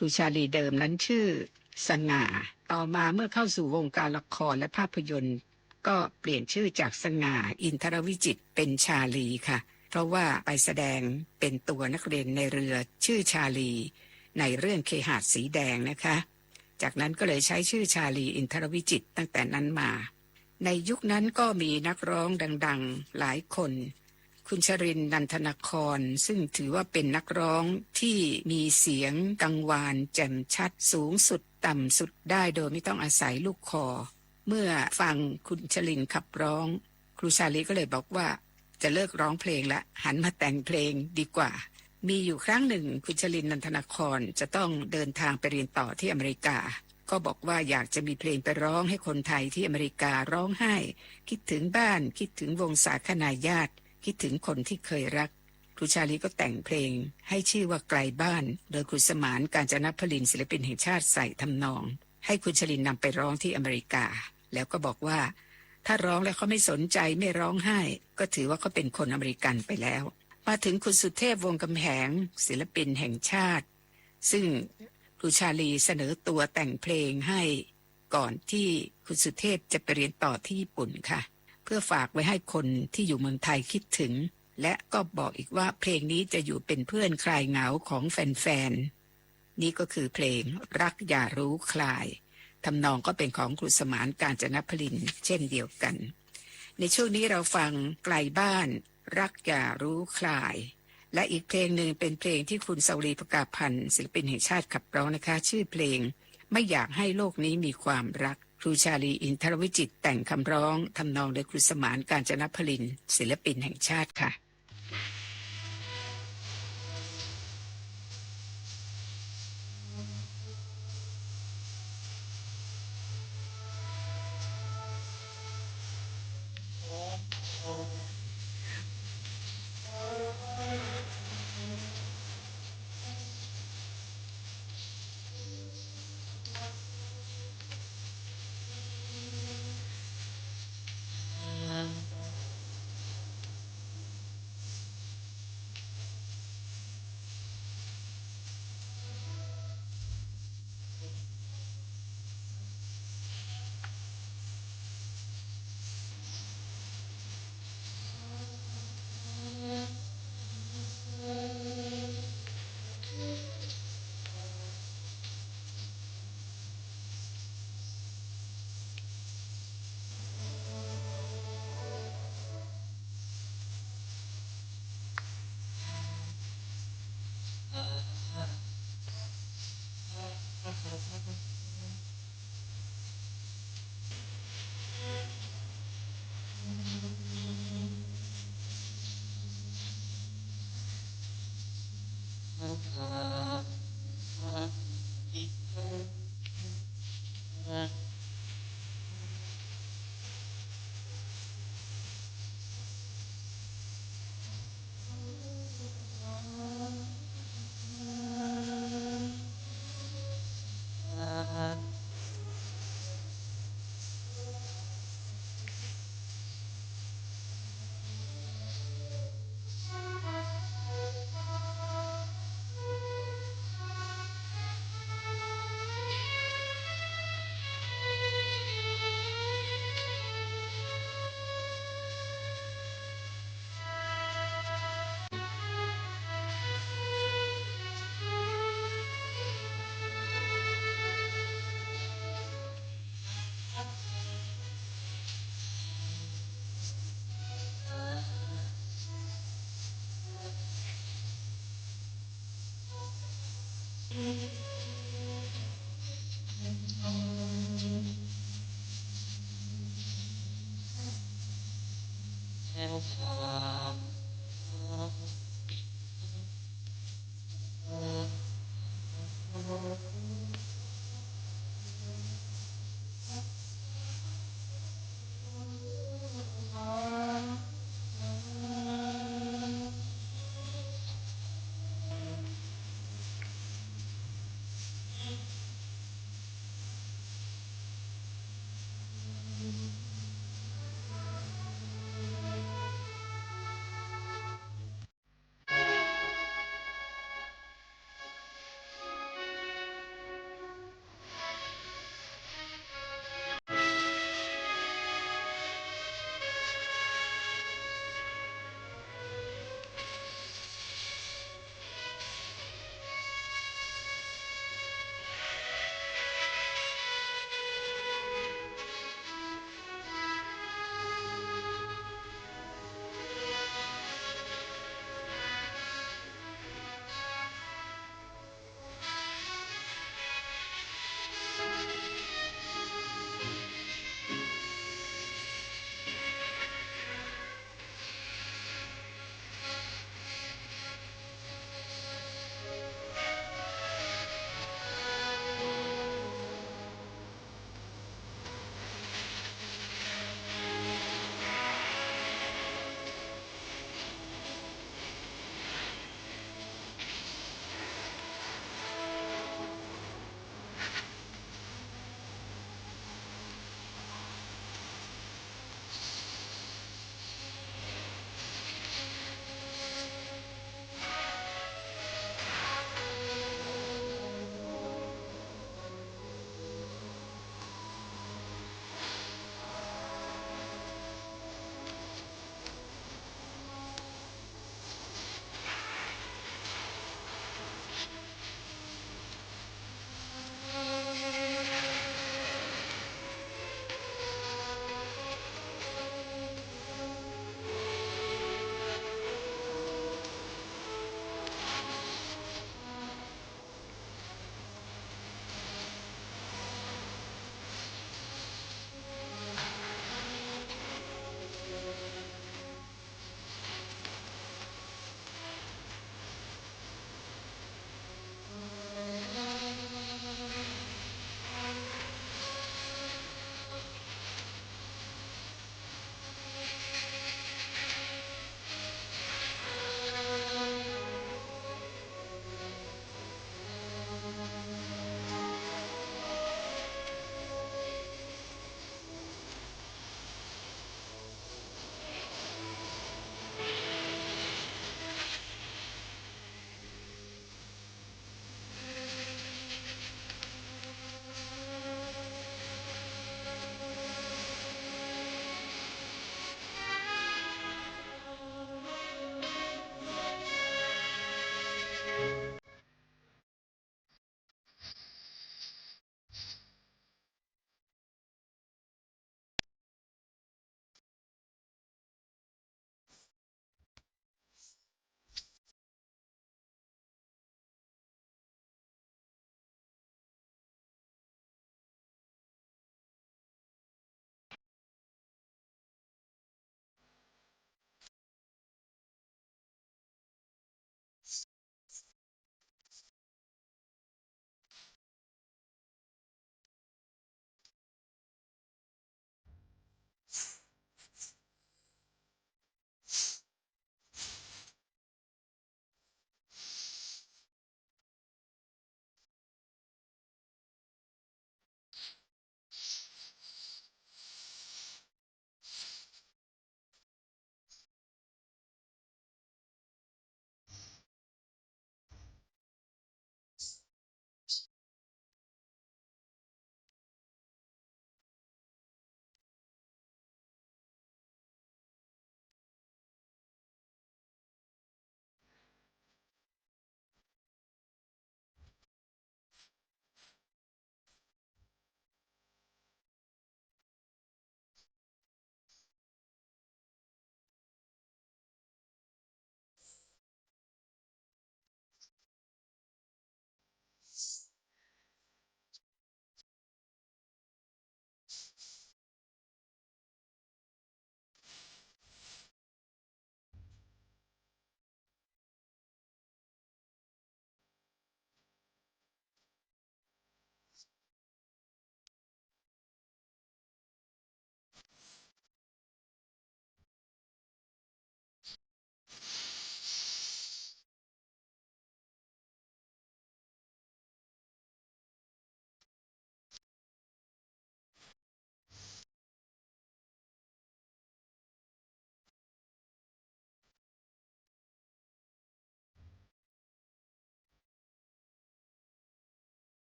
รูชาลีเดิมนั้นชื่อสง่าต่อมาเมื่อเข้าสู่วงการละครและภาพยนตร์ก็เปลี่ยนชื่อจากสง่าอินทรวิจิตรเป็นชาลีค่ะเพราะว่าไปแสดงเป็นตัวนักเรียนในเรือชื่อชาลีในเรื่องเคหะสีแดงนะคะจากนั้นก็เลยใช้ชื่อชาลีอินทรวิจิตรตั้งแต่นั้นมาในยุคนั้นก็มีนักร้องดังๆหลายคนคุณชรินทร์ นันทนครซึ่งถือว่าเป็นนักร้องที่มีเสียงกังวานแจ่มชัดสูงสุดต่ำสุดได้โดยไม่ต้องอาศัยลูกคอเมื่อฟังคุณชรินทร์ขับร้องครูชาลีก็เลยบอกว่าจะเลิกร้องเพลงละหันมาแต่งเพลงดีกว่ามีอยู่ครั้งหนึ่งคุณชรินทร์ นันทนครจะต้องเดินทางไปเรียนต่อที่อเมริกาก็บอกว่าอยากจะมีเพลงไปร้องให้คนไทยที่อเมริการ้องไห้คิดถึงบ้านคิดถึงวงศาคณาญาติคิดถึงคนที่เคยรักครูชาลีก็แต่งเพลงให้ชื่อว่าไกลบ้านโดยครูสมานกาญจนพลินศิลปินแห่งชาติใส่ทำนองให้คุณชลินนำไปร้องที่อเมริกาแล้วก็บอกว่าถ้าร้องแล้วเขาไม่สนใจไม่ร้องไห้ก็ถือว่าเขาเป็นคนอเมริกันไปแล้วมาถึงคุณสุเทพวงศ์กำแหงศิลปินแห่งชาติซึ่งครูชาลีเสนอตัวแต่งเพลงให้ก่อนที่คุณสุเทพจะไปเรียนต่อที่ญี่ปุ่นค่ะเพื่อฝากไว้ให้คนที่อยู่เมืองไทยคิดถึงและก็บอกอีกว่าเพลงนี้จะอยู่เป็นเพื่อนคลายเหงาของแฟนๆนี่ก็คือเพลงรักอย่ารู้คลายทำนองก็เป็นของครูสมานกาญจนพลินเช่นเดียวกันในช่วงนี้เราฟังไกลบ้านรักอย่ารู้คลายและอีกเพลงหนึ่งเป็นเพลงที่คุณเสาวรีภกาพันธ์ศิลปินแห่งชาติขับร้องนะคะชื่อเพลงไม่อยากให้โลกนี้มีความรักครูชาลีอินทรวิจิตรแต่งคำร้องทำนองโดยครูสมานกาญจนพลินศิลปินแห่งชาติค่ะ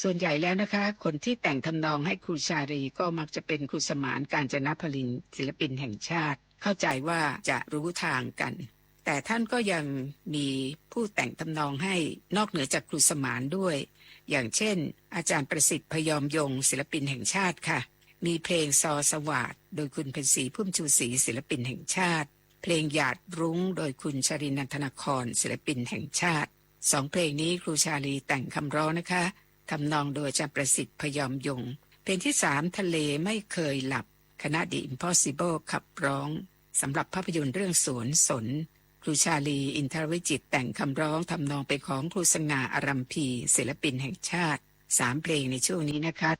ส่วนใหญ่แล้วนะคะคนที่แต่งทำนองให้ครูชาลีก็มักจะเป็นครูสมานกาญจนพลินศิลปินแห่งชาติเข้าใจว่าจะรู้ทางกัน แต่ท่านก็ยังมีผู้แต่งทำนองให้นอกเหนือจากครูสมานด้วย อย่างเช่นอาจารย์ประสิทธิ์พยอมยงศิลปินแห่งชาติค่ะมีเพลงซอสวาดโดยคุณเพ็ญศรีพุ่มชูศรีศิลปินแห่งชาติเพลงหยาดรุ้งโดยคุณชรินันทนครศิลปินแห่งชาติสองเพลงนี้ครูชาลีแต่งคำร้องนะคะทำนองโดยอาจารย์ประสิทธิ์พยอมยงเพลงที่3ทะเลไม่เคยหลับคณะ The Impossible ขับร้องสำหรับภาพยนตร์เรื่องสวนสนครูชาลีอินทรวิจิตรแต่งคำร้องทำนองเป็นของครูสง่าอารัมพีศิลปินแห่งชาติ3เพลงในช่วงนี้นะคะ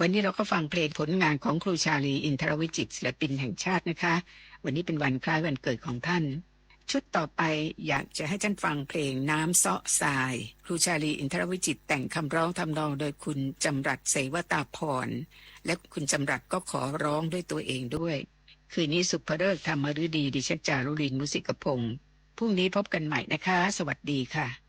วันนี้เราก็ฟังเพลงผลงานของครูชาลีอินทรวิจิตรศิลปินแห่งชาตินะคะวันนี้เป็นวันคล้ายวันเกิดของท่านชุดต่อไปอยากจะให้ท่านฟังเพลงน้ำเซาะทรายครูชาลีอินทรวิจิตรแต่งคำร้องทำนองโดยคุณจำรัดเสวตาพรและคุณจำรัดก็ขอร้องด้วยตัวเองด้วยคืนนี้สุภฤกษ์ธรรมฤดีดิฉันจารุลินมุสิกพงศ์พรุ่งนี้พบกันใหม่นะคะสวัสดีค่ะ